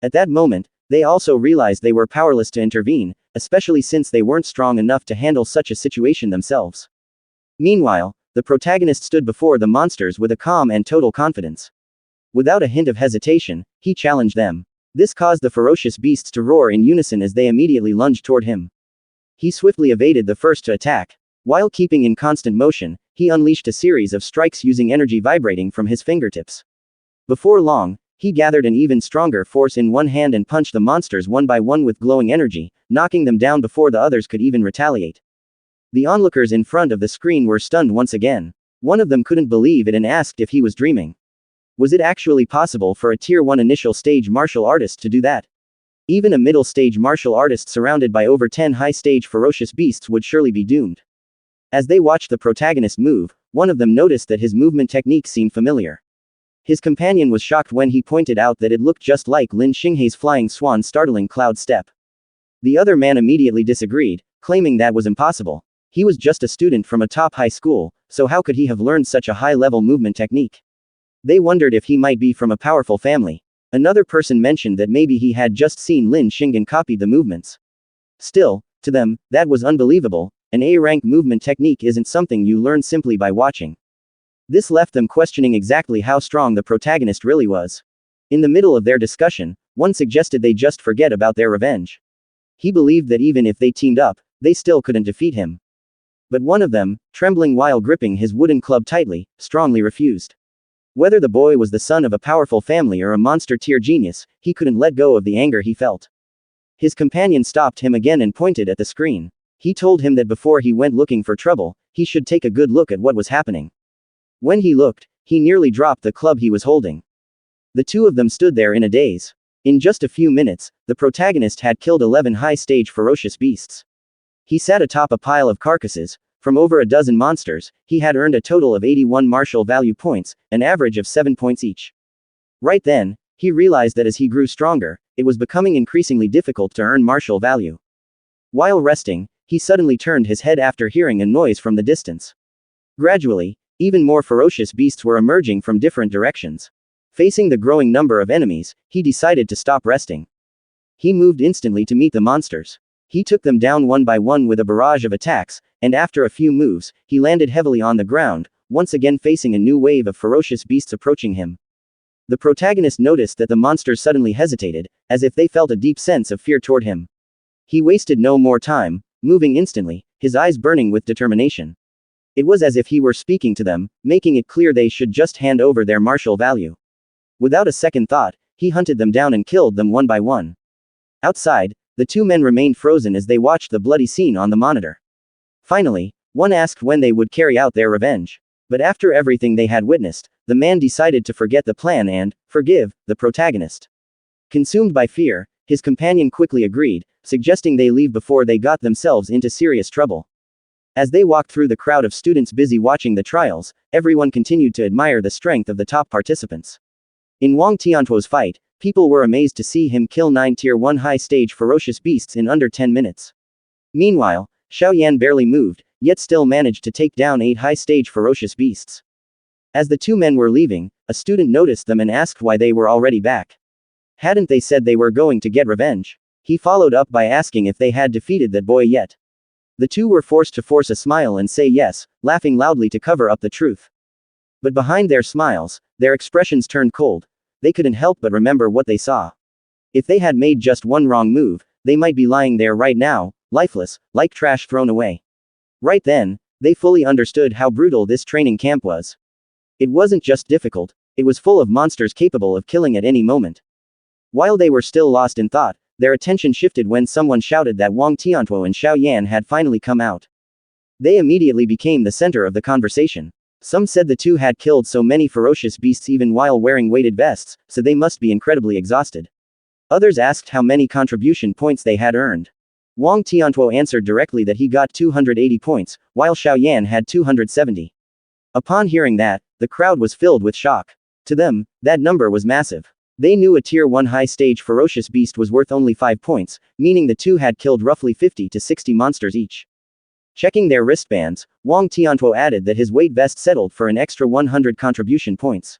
At that moment, they also realized they were powerless to intervene, especially since they weren't strong enough to handle such a situation themselves. Meanwhile, the protagonist stood before the monsters with a calm and total confidence. Without a hint of hesitation, he challenged them. This caused the ferocious beasts to roar in unison as they immediately lunged toward him. He swiftly evaded the first to attack. While keeping in constant motion, he unleashed a series of strikes using energy vibrating from his fingertips. Before long, he gathered an even stronger force in one hand and punched the monsters one by one with glowing energy, knocking them down before the others could even retaliate. The onlookers in front of the screen were stunned once again. One of them couldn't believe it and asked if he was dreaming. Was it actually possible for a Tier 1 initial stage martial artist to do that? Even a middle stage martial artist surrounded by over 10 high stage ferocious beasts would surely be doomed. As they watched the protagonist move, one of them noticed that his movement technique seemed familiar. His companion was shocked when he pointed out that it looked just like Lin Xinghei's flying swan startling cloud step. The other man immediately disagreed, claiming that was impossible. He was just a student from a top high school, so how could he have learned such a high-level movement technique? They wondered if he might be from a powerful family. Another person mentioned that maybe he had just seen Lin Xinghan copied the movements. Still, to them, that was unbelievable. An A-rank movement technique isn't something you learn simply by watching. This left them questioning exactly how strong the protagonist really was. In the middle of their discussion, one suggested they just forget about their revenge. He believed that even if they teamed up, they still couldn't defeat him. But one of them, trembling while gripping his wooden club tightly, strongly refused. Whether the boy was the son of a powerful family or a monster-tier genius, he couldn't let go of the anger he felt. His companion stopped him again and pointed at the screen. He told him that before he went looking for trouble, he should take a good look at what was happening. When he looked, he nearly dropped the club he was holding. The two of them stood there in a daze. In just a few minutes, the protagonist had killed 11 high-stage ferocious beasts. He sat atop a pile of carcasses. From over a dozen monsters, he had earned a total of 81 martial value points, an average of 7 points each. Right then, he realized that as he grew stronger, it was becoming increasingly difficult to earn martial value. While resting, he suddenly turned his head after hearing a noise from the distance. Gradually, even more ferocious beasts were emerging from different directions. Facing the growing number of enemies, he decided to stop resting. He moved instantly to meet the monsters. He took them down one by one with a barrage of attacks, and after a few moves, he landed heavily on the ground, once again facing a new wave of ferocious beasts approaching him. The protagonist noticed that the monsters suddenly hesitated, as if they felt a deep sense of fear toward him. He wasted no more time, moving instantly, his eyes burning with determination. It was as if he were speaking to them, making it clear they should just hand over their martial value. Without a second thought, he hunted them down and killed them one by one. Outside, The two men remained frozen as they watched the bloody scene on the monitor. Finally, one asked when they would carry out their revenge. But after everything they had witnessed, the man decided to forget the plan and forgive the protagonist. Consumed by fear, his companion quickly agreed, suggesting they leave before they got themselves into serious trouble. As they walked through the crowd of students busy watching the trials, everyone continued to admire the strength of the top participants. In Wang Tiantuo's fight, people were amazed to see him kill 9 Tier 1 high-stage ferocious beasts in under 10 minutes. Meanwhile, Xiao Yan barely moved, yet still managed to take down 8 high-stage ferocious beasts. As the two men were leaving, a student noticed them and asked why they were already back. Hadn't they said they were going to get revenge? He followed up by asking if they had defeated that boy yet. The two were forced to force a smile and say yes, laughing loudly to cover up the truth. But behind their smiles, their expressions turned cold. They couldn't help but remember what they saw. If they had made just one wrong move, they might be lying there right now, lifeless, like trash thrown away. Right then, they fully understood how brutal this training camp was. It wasn't just difficult, it was full of monsters capable of killing at any moment. While they were still lost in thought, their attention shifted when someone shouted that Wang Tiantuo and Xiao Yan had finally come out. They immediately became the center of the conversation. Some said the two had killed so many ferocious beasts even while wearing weighted vests, so they must be incredibly exhausted. Others asked how many contribution points they had earned. Wang Tiantuo answered directly that he got 280 points, while Xiao Yan had 270. Upon hearing that, the crowd was filled with shock. To them, that number was massive. They knew a Tier 1 high-stage ferocious beast was worth only 5 points, meaning the two had killed roughly 50 to 60 monsters each. Checking their wristbands, Wang Tiantuo added that his weight vest settled for an extra 100 contribution points.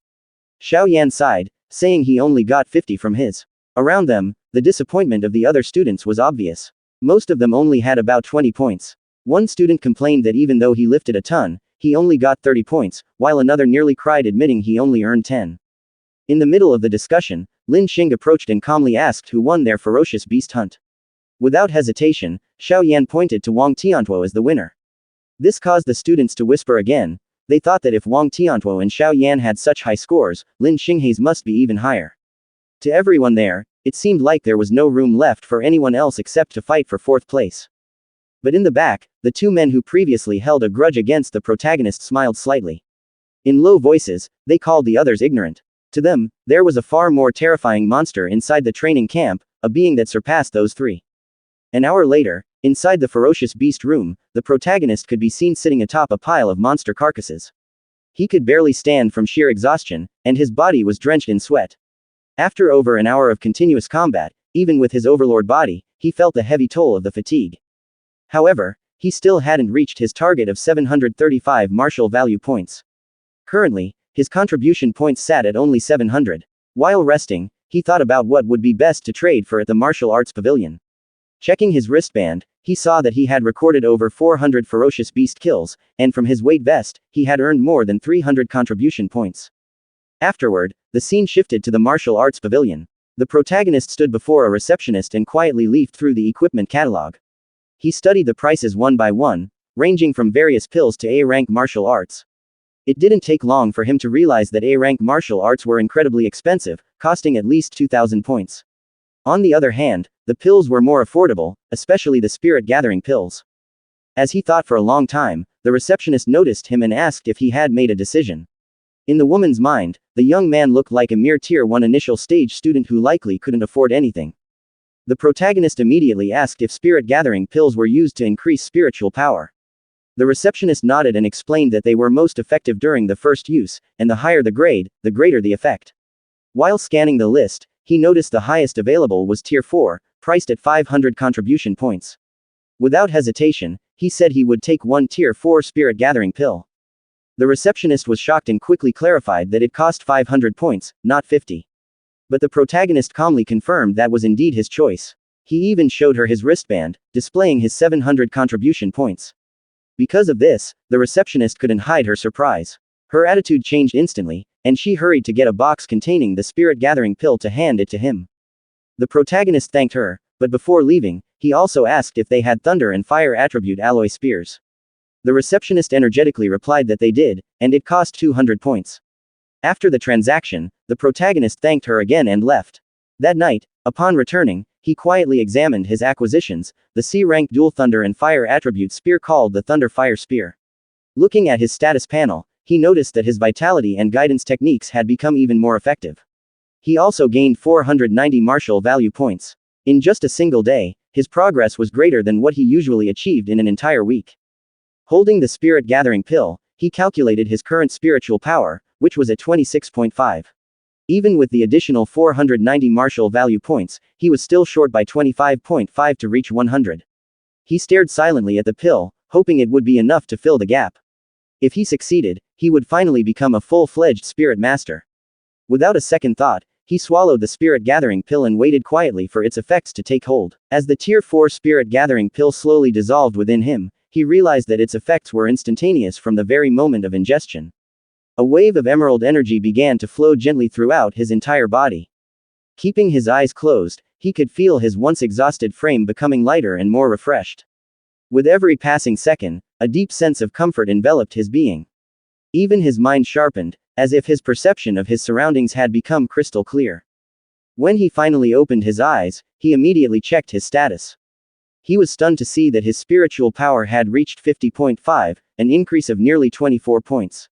Xiao Yan sighed, saying he only got 50 from his. Around them, the disappointment of the other students was obvious. Most of them only had about 20 points. One student complained that even though he lifted a ton, he only got 30 points, while another nearly cried admitting he only earned 10. In the middle of the discussion, Lin Xing approached and calmly asked who won their ferocious beast hunt. Without hesitation, Xiao Yan pointed to Wang Tiantuo as the winner. This caused the students to whisper again. They thought that if Wang Tiantuo and Xiao Yan had such high scores, Lin Xinghe's must be even higher. To everyone there, it seemed like there was no room left for anyone else except to fight for 4th place. But in the back, the two men who previously held a grudge against the protagonist smiled slightly. In low voices, they called the others ignorant. To them, there was a far more terrifying monster inside the training camp, a being that surpassed those three. An hour later, inside the ferocious beast room, the protagonist could be seen sitting atop a pile of monster carcasses. He could barely stand from sheer exhaustion, and his body was drenched in sweat. After over an hour of continuous combat, even with his overlord body, he felt the heavy toll of the fatigue. However, he still hadn't reached his target of 735 martial value points. Currently, his contribution points sat at only 700. While resting, he thought about what would be best to trade for at the martial arts pavilion. Checking his wristband, he saw that he had recorded over 400 ferocious beast kills, and from his weight vest, he had earned more than 300 contribution points. Afterward, the scene shifted to the martial arts pavilion. The protagonist stood before a receptionist and quietly leafed through the equipment catalog. He studied the prices one by one, ranging from various pills to A-rank martial arts. It didn't take long for him to realize that A-rank martial arts were incredibly expensive, costing at least 2,000 points. On the other hand, the pills were more affordable, especially the spirit-gathering pills. As he thought for a long time, the receptionist noticed him and asked if he had made a decision. In the woman's mind, the young man looked like a mere Tier 1 initial stage student who likely couldn't afford anything. The protagonist immediately asked if spirit-gathering pills were used to increase spiritual power. The receptionist nodded and explained that they were most effective during the first use, and the higher the grade, the greater the effect. While scanning the list, he noticed the highest available was Tier 4, priced at 500 contribution points. Without hesitation, he said he would take one Tier 4 spirit-gathering pill. The receptionist was shocked and quickly clarified that it cost 500 points, not 50. But the protagonist calmly confirmed that was indeed his choice. He even showed her his wristband, displaying his 700 contribution points. Because of this, the receptionist couldn't hide her surprise. Her attitude changed instantly, and she hurried to get a box containing the spirit-gathering pill to hand it to him. The protagonist thanked her, but before leaving, he also asked if they had thunder and fire attribute alloy spears. The receptionist energetically replied that they did, and it cost 200 points. After the transaction, the protagonist thanked her again and left. That night, upon returning, he quietly examined his acquisitions, the C-rank dual thunder and fire attribute spear called the Thunder Fire Spear. Looking at his status panel, he noticed that his vitality and guidance techniques had become even more effective. He also gained 490 martial value points. In just a single day, his progress was greater than what he usually achieved in an entire week. Holding the spirit gathering pill, he calculated his current spiritual power, which was at 26.5. Even with the additional 490 martial value points, he was still short by 25.5 to reach 100. He stared silently at the pill, hoping it would be enough to fill the gap. If he succeeded, he would finally become a full-fledged spirit master. Without a second thought, he swallowed the spirit gathering pill and waited quietly for its effects to take hold. As the Tier 4 spirit gathering pill slowly dissolved within him, he realized that its effects were instantaneous from the very moment of ingestion. A wave of emerald energy began to flow gently throughout his entire body. Keeping his eyes closed, he could feel his once exhausted frame becoming lighter and more refreshed. With every passing second, a deep sense of comfort enveloped his being. Even his mind sharpened, as if his perception of his surroundings had become crystal clear. When he finally opened his eyes, he immediately checked his status. He was stunned to see that his spiritual power had reached 50.5, an increase of nearly 24 points.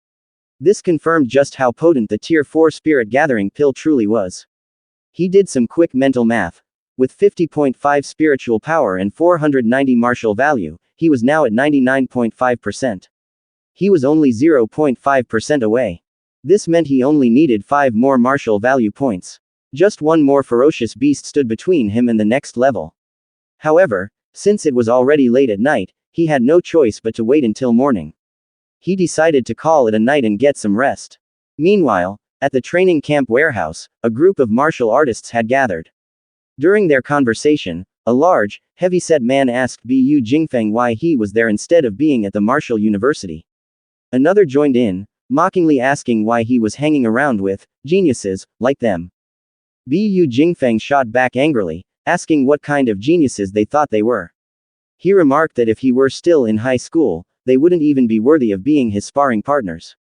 This confirmed just how potent the Tier 4 spirit gathering pill truly was. He did some quick mental math. With 50.5 spiritual power and 490 martial value, he was now at 99.5%. He was only 0.5% away. This meant he only needed 5 more martial value points. Just one more ferocious beast stood between him and the next level. However, since it was already late at night, he had no choice but to wait until morning. He decided to call it a night and get some rest. Meanwhile, at the training camp warehouse, a group of martial artists had gathered. During their conversation, a large, heavy-set man asked Bu Jingfeng why he was there instead of being at the martial university. Another joined in, mockingly asking why he was hanging around with geniuses like them. Bu Jingfeng shot back angrily, asking what kind of geniuses they thought they were. He remarked that if he were still in high school, they wouldn't even be worthy of being his sparring partners.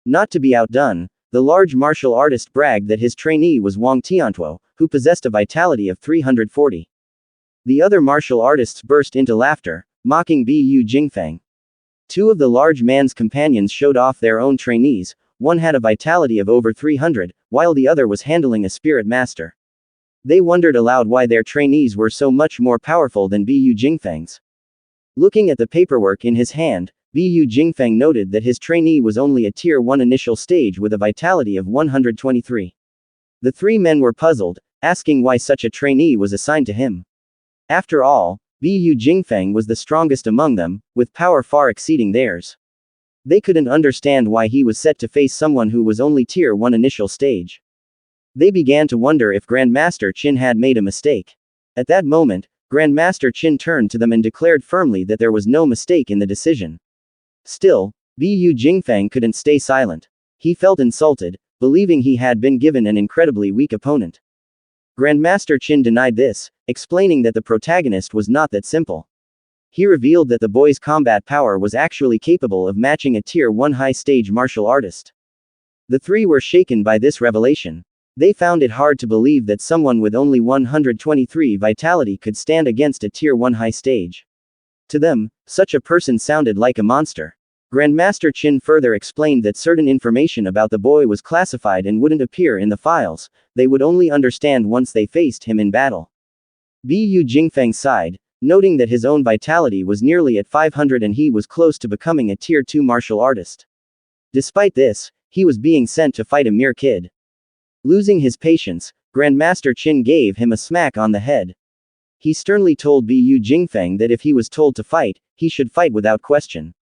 Not to be outdone, the large martial artist bragged that his trainee was Wang Tiantuo, who possessed a vitality of 340. The other martial artists burst into laughter, mocking Bu Jingfeng. Two of the large man's companions showed off their own trainees. One had a vitality of over 300, while the other was handling a spirit master. They wondered aloud why their trainees were so much more powerful than Bu Jingfeng's. Looking at the paperwork in his hand, Bu Jingfeng noted that his trainee was only a Tier 1 initial stage with a vitality of 123. The three men were puzzled, asking why such a trainee was assigned to him. After all, Bu Jingfeng was the strongest among them, with power far exceeding theirs. They couldn't understand why he was set to face someone who was only Tier 1 initial stage. They began to wonder if Grandmaster Qin had made a mistake. At that moment, Grandmaster Qin turned to them and declared firmly that there was no mistake in the decision. Still, Bu Jingfeng couldn't stay silent. He felt insulted, believing he had been given an incredibly weak opponent. Grandmaster Qin denied this, explaining that the protagonist was not that simple. He revealed that the boy's combat power was actually capable of matching a Tier 1 high-stage martial artist. The three were shaken by this revelation. They found it hard to believe that someone with only 123 vitality could stand against a Tier 1 high stage. To them, such a person sounded like a monster. Grandmaster Qin further explained that certain information about the boy was classified and wouldn't appear in the files. They would only understand once they faced him in battle. Bu Jingfeng sighed, noting that his own vitality was nearly at 500 and he was close to becoming a Tier 2 martial artist. Despite this, he was being sent to fight a mere kid. Losing his patience, Grandmaster Qin gave him a smack on the head. He sternly told Bu Jingfeng that if he was told to fight, he should fight without question.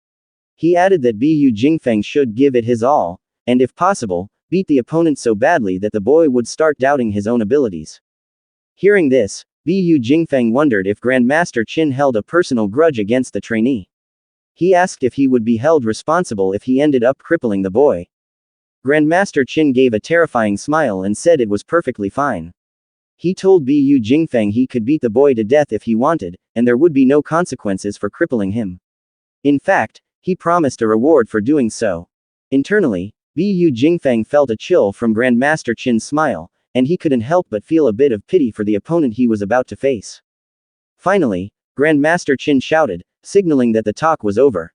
He added that Bu Jingfeng should give it his all, and if possible, beat the opponent so badly that the boy would start doubting his own abilities. Hearing this, Bu Jingfeng wondered if Grandmaster Qin held a personal grudge against the trainee. He asked if he would be held responsible if he ended up crippling the boy. Grandmaster Qin gave a terrifying smile and said it was perfectly fine. He told Bu Jingfeng he could beat the boy to death if he wanted, and there would be no consequences for crippling him. In fact, he promised a reward for doing so. Internally, Bu Jingfeng felt a chill from Grandmaster Qin's smile, and he couldn't help but feel a bit of pity for the opponent he was about to face. Finally, Grandmaster Qin shouted, signaling that the talk was over.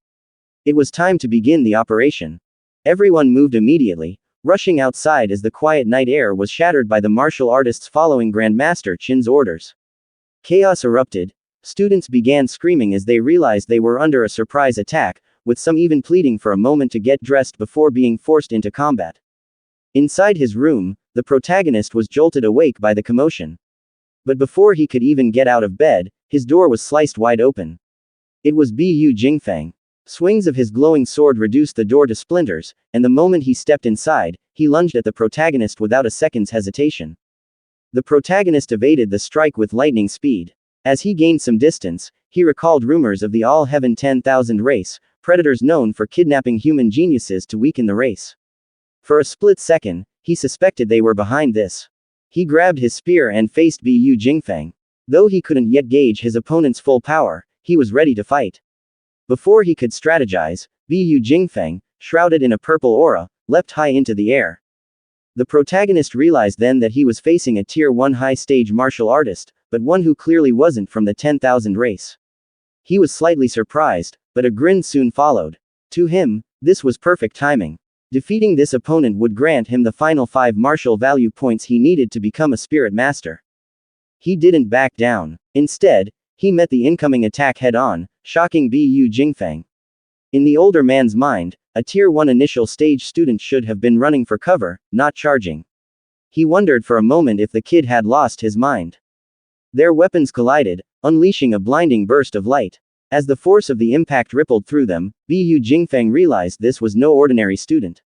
It was time to begin the operation. Everyone moved immediately, rushing outside as the quiet night air was shattered by the martial artists following Grandmaster Qin's orders. Chaos erupted. Students began screaming as they realized they were under a surprise attack, with some even pleading for a moment to get dressed before being forced into combat. Inside his room, the protagonist was jolted awake by the commotion. But before he could even get out of bed, his door was sliced wide open. It was Bu Jingfeng. Swings of his glowing sword reduced the door to splinters, and the moment he stepped inside, he lunged at the protagonist without a second's hesitation. The protagonist evaded the strike with lightning speed. As he gained some distance, he recalled rumors of the All-Heaven 10,000 race, predators known for kidnapping human geniuses to weaken the race. For a split second, he suspected they were behind this. He grabbed his spear and faced Bu Jingfeng. Though he couldn't yet gauge his opponent's full power, he was ready to fight. Before he could strategize, Bu Jingfeng, shrouded in a purple aura, leapt high into the air. The protagonist realized then that he was facing a Tier 1 high-stage martial artist, but one who clearly wasn't from the 10,000 race. He was slightly surprised, but a grin soon followed. To him, this was perfect timing. Defeating this opponent would grant him the final 5 martial value points he needed to become a spirit master. He didn't back down. Instead, he met the incoming attack head-on, shocking Bu Jingfeng. In the older man's mind, a Tier 1 initial stage student should have been running for cover, not charging. He wondered for a moment if the kid had lost his mind. Their weapons collided, unleashing a blinding burst of light. As the force of the impact rippled through them, Bu Jingfeng realized this was no ordinary student.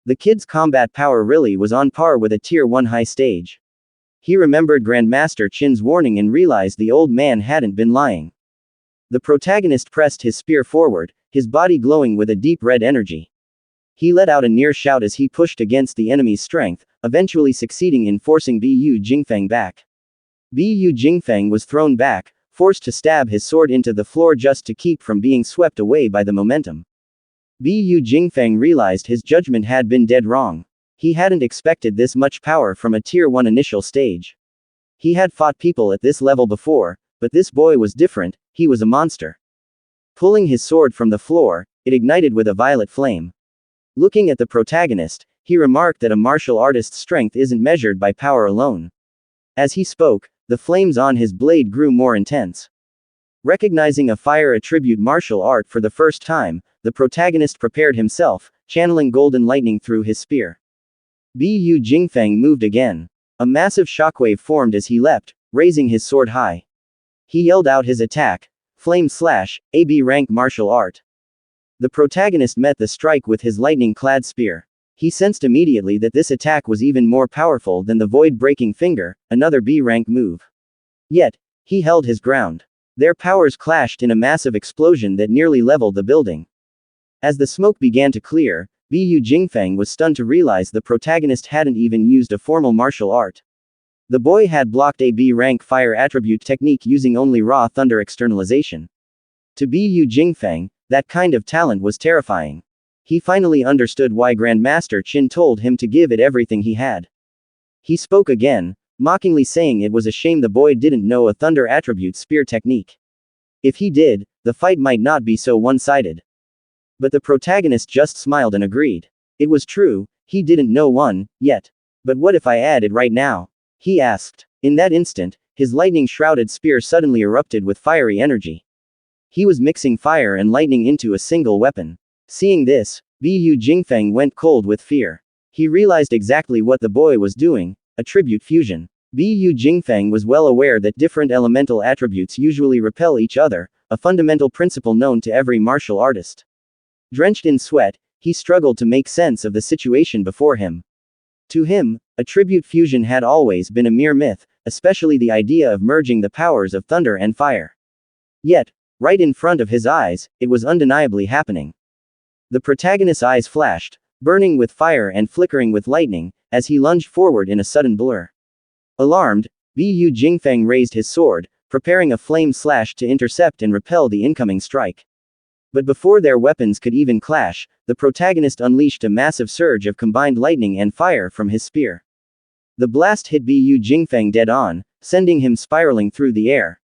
The kid's combat power really was on par with a Tier 1 high stage. He remembered Grandmaster Qin's warning and realized the old man hadn't been lying. The protagonist pressed his spear forward, his body glowing with a deep red energy. He let out a near shout as he pushed against the enemy's strength, eventually succeeding in forcing Bu Jingfeng back. Bu Jingfeng was thrown back, forced to stab his sword into the floor just to keep from being swept away by the momentum. Bu Jingfeng realized his judgment had been dead wrong. He hadn't expected this much power from a Tier 1 initial stage. He had fought people at this level before, but this boy was different, he was a monster. Pulling his sword from the floor, it ignited with a violet flame. Looking at the protagonist, he remarked that a martial artist's strength isn't measured by power alone. As he spoke, the flames on his blade grew more intense. Recognizing a fire attribute martial art for the first time, the protagonist prepared himself, channeling golden lightning through his spear. Bu Jingfeng moved again. A massive shockwave formed as he leapt, raising his sword high. He yelled out his attack, Flame Slash, AB rank martial art. The protagonist met the strike with his lightning-clad spear. He sensed immediately that this attack was even more powerful than the void-breaking finger, another B-rank move. Yet, he held his ground. Their powers clashed in a massive explosion that nearly leveled the building. As the smoke began to clear, Bu Jingfeng was stunned to realize the protagonist hadn't even used a formal martial art. The boy had blocked a B-rank fire attribute technique using only raw thunder externalization. To Bu Jingfeng, that kind of talent was terrifying. He finally understood why Grandmaster Qin told him to give it everything he had. He spoke again, mockingly saying it was a shame the boy didn't know a thunder attribute spear technique. If he did, the fight might not be so one-sided. But the protagonist just smiled and agreed. It was true, he didn't know one, yet. But what if I add it right now? He asked. In that instant, his lightning-shrouded spear suddenly erupted with fiery energy. He was mixing fire and lightning into a single weapon. Seeing this, Bu Jingfeng went cold with fear. He realized exactly what the boy was doing, attribute fusion. Bu Jingfeng was well aware that different elemental attributes usually repel each other, a fundamental principle known to every martial artist. Drenched in sweat, he struggled to make sense of the situation before him. To him, attribute fusion had always been a mere myth, especially the idea of merging the powers of thunder and fire. Yet, right in front of his eyes, it was undeniably happening. The protagonist's eyes flashed, burning with fire and flickering with lightning, as he lunged forward in a sudden blur. Alarmed, Bu Jingfeng raised his sword, preparing a flame slash to intercept and repel the incoming strike. But before their weapons could even clash, the protagonist unleashed a massive surge of combined lightning and fire from his spear. The blast hit Bu Jingfeng dead on, sending him spiraling through the air.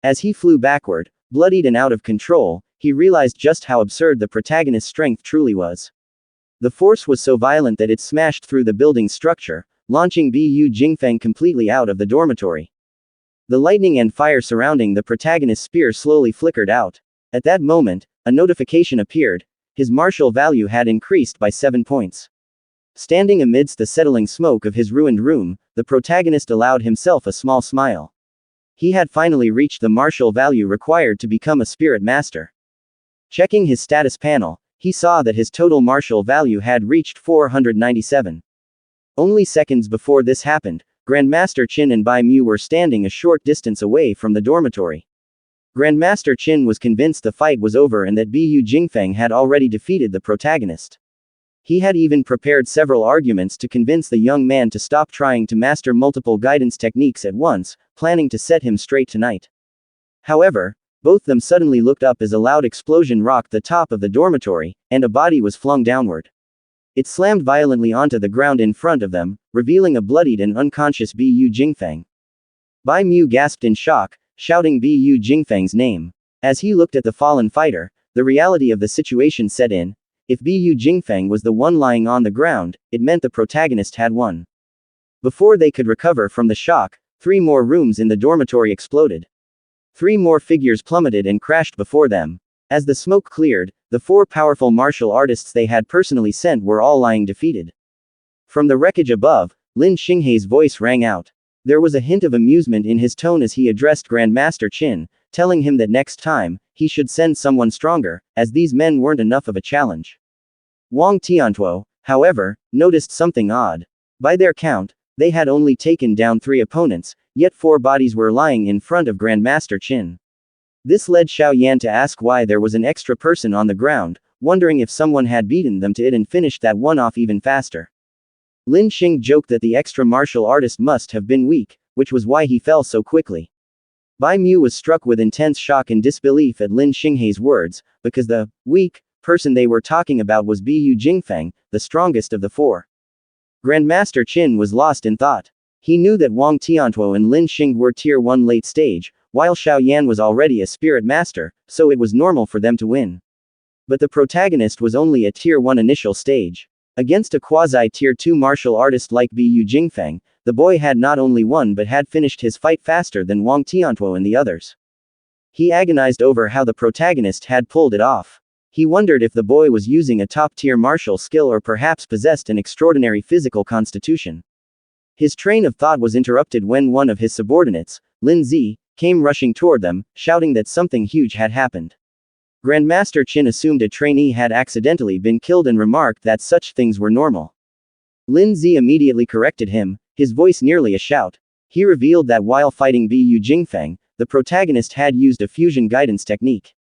As he flew backward, bloodied and out of control, he realized just how absurd the protagonist's strength truly was. The force was so violent that it smashed through the building's structure, launching Bu Jingfeng completely out of the dormitory. The lightning and fire surrounding the protagonist's spear slowly flickered out. At that moment, a notification appeared. His martial value had increased by 7 points. Standing amidst the settling smoke of his ruined room, the protagonist allowed himself a small smile. He had finally reached the martial value required to become a spirit master. Checking his status panel, he saw that his total martial value had reached 497. Only seconds before this happened, Grandmaster Qin and Bai Mu were standing a short distance away from the dormitory. Grandmaster Qin was convinced the fight was over and that Bu Jingfeng had already defeated the protagonist. He had even prepared several arguments to convince the young man to stop trying to master multiple guidance techniques at once, planning to set him straight tonight. However, both them suddenly looked up as a loud explosion rocked the top of the dormitory, and a body was flung downward. It slammed violently onto the ground in front of them, revealing a bloodied and unconscious Bu Jingfeng. Bai Mu gasped in shock, shouting Bu Jingfeng's name. As he looked at the fallen fighter, the reality of the situation set in. If Bu Jingfeng was the one lying on the ground, it meant the protagonist had won. Before they could recover from the shock, 3 more rooms in the dormitory exploded. 3 more figures plummeted and crashed before them. As the smoke cleared, the 4 powerful martial artists they had personally sent were all lying defeated. From the wreckage above, Lin Xinghei's voice rang out. There was a hint of amusement in his tone as he addressed Grandmaster Qin, telling him that next time, he should send someone stronger, as these men weren't enough of a challenge. Wang Tiantuo, however, noticed something odd. By their count, they had only taken down 3 opponents, yet 4 bodies were lying in front of Grandmaster Qin. This led Xiao Yan to ask why there was an extra person on the ground, wondering if someone had beaten them to it and finished that one off even faster. Lin Xing joked that the extra martial artist must have been weak, which was why he fell so quickly. Bai Mu was struck with intense shock and disbelief at Lin Xinghei's words, because the weak person they were talking about was Bu Jingfeng, the strongest of the 4. Grandmaster Qin was lost in thought. He knew that Wang Tiantuo and Lin Xing were Tier 1 late stage, while Xiao Yan was already a spirit master, so it was normal for them to win. But the protagonist was only a Tier 1 initial stage. Against a quasi-Tier 2 martial artist like Bu Jingfeng, the boy had not only won but had finished his fight faster than Wang Tiantuo and the others. He agonized over how the protagonist had pulled it off. He wondered if the boy was using a top-tier martial skill or perhaps possessed an extraordinary physical constitution. His train of thought was interrupted when one of his subordinates, Lin Zi, came rushing toward them, shouting that something huge had happened. Grandmaster Qin assumed a trainee had accidentally been killed and remarked that such things were normal. Lin Zi immediately corrected him, his voice nearly a shout. He revealed that while fighting Bu Jingfeng, the protagonist had used a fusion guidance technique.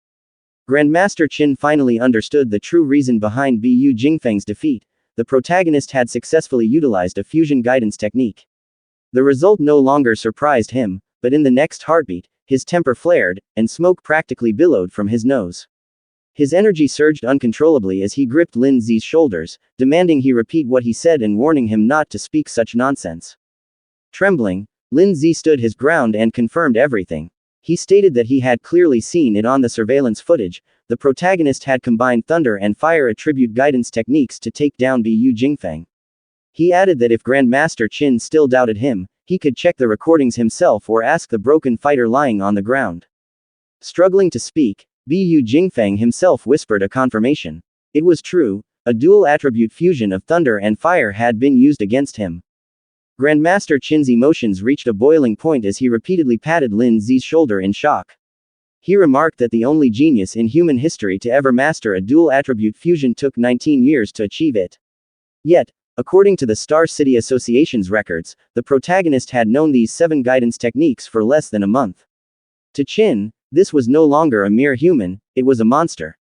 Grandmaster Qin finally understood the true reason behind Bu Jingfeng's defeat. The protagonist had successfully utilized a fusion guidance technique. The result no longer surprised him, but in the next heartbeat, his temper flared, and smoke practically billowed from his nose. His energy surged uncontrollably as he gripped Lin Zi's shoulders, demanding he repeat what he said and warning him not to speak such nonsense. Trembling, Lin Zi stood his ground and confirmed everything. He stated that he had clearly seen it on the surveillance footage. The protagonist had combined thunder and fire attribute guidance techniques to take down Bu Jingfeng. He added that if Grandmaster Qin still doubted him, he could check the recordings himself or ask the broken fighter lying on the ground. Struggling to speak, Bu Jingfeng himself whispered a confirmation. It was true, a dual attribute fusion of thunder and fire had been used against him. Grandmaster Qin's emotions reached a boiling point as he repeatedly patted Lin Zi's shoulder in shock. He remarked that the only genius in human history to ever master a dual attribute fusion took 19 years to achieve it. Yet, according to the Star City Association's records, the protagonist had known these 7 guidance techniques for less than a month. To Qin, this was no longer a mere human, it was a monster.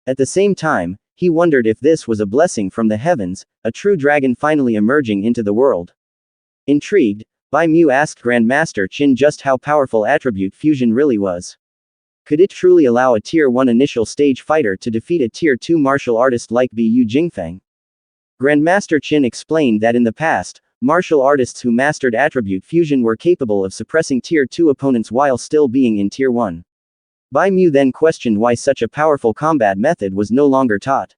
At the same time, he wondered if this was a blessing from the heavens, a true dragon finally emerging into the world. Intrigued, Bai Mu asked Grandmaster Qin just how powerful attribute fusion really was. Could it truly allow a Tier 1 initial stage fighter to defeat a Tier 2 martial artist like Bu Jingfeng? Grandmaster Qin explained that in the past, martial artists who mastered attribute fusion were capable of suppressing Tier 2 opponents while still being in Tier 1. Bai Mu then questioned why such a powerful combat method was no longer taught.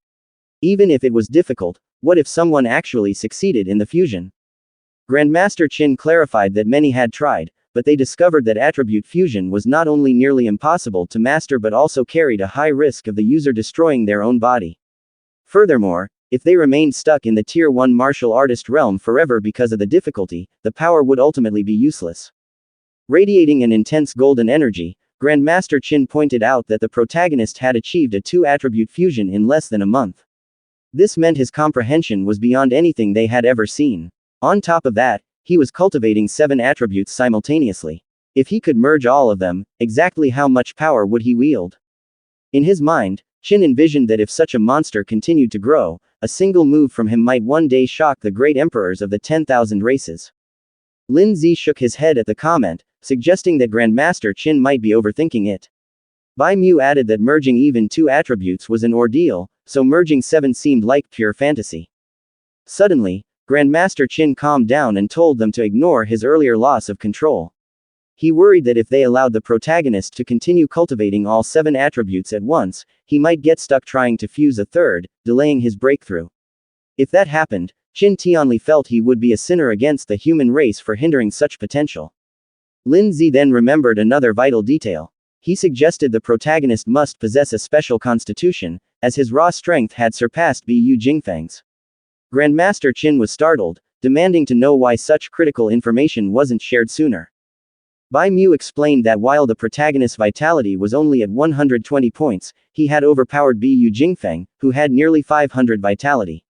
Even if it was difficult, what if someone actually succeeded in the fusion? Grandmaster Qin clarified that many had tried, but they discovered that attribute fusion was not only nearly impossible to master but also carried a high risk of the user destroying their own body. Furthermore, if they remained stuck in the Tier 1 martial artist realm forever because of the difficulty, the power would ultimately be useless. Radiating an intense golden energy, Grandmaster Qin pointed out that the protagonist had achieved a 2-attribute fusion in less than a month. This meant his comprehension was beyond anything they had ever seen. On top of that, he was cultivating 7 attributes simultaneously. If he could merge all of them, exactly how much power would he wield? In his mind, Qin envisioned that if such a monster continued to grow, a single move from him might one day shock the great emperors of the 10,000 races. Lin Zi shook his head at the comment, suggesting that Grandmaster Qin might be overthinking it. Bai Mu added that merging even 2 attributes was an ordeal, so merging 7 seemed like pure fantasy. Suddenly, Grandmaster Qin calmed down and told them to ignore his earlier loss of control. He worried that if they allowed the protagonist to continue cultivating all 7 attributes at once, he might get stuck trying to fuse a third, delaying his breakthrough. If that happened, Qin Tianli felt he would be a sinner against the human race for hindering such potential. Lin Zi then remembered another vital detail. He suggested the protagonist must possess a special constitution, as his raw strength had surpassed Bu Jingfeng's. Grandmaster Qin was startled, demanding to know why such critical information wasn't shared sooner. Bai Mu explained that while the protagonist's vitality was only at 120 points, he had overpowered Bu Jingfeng, who had nearly 500 vitality.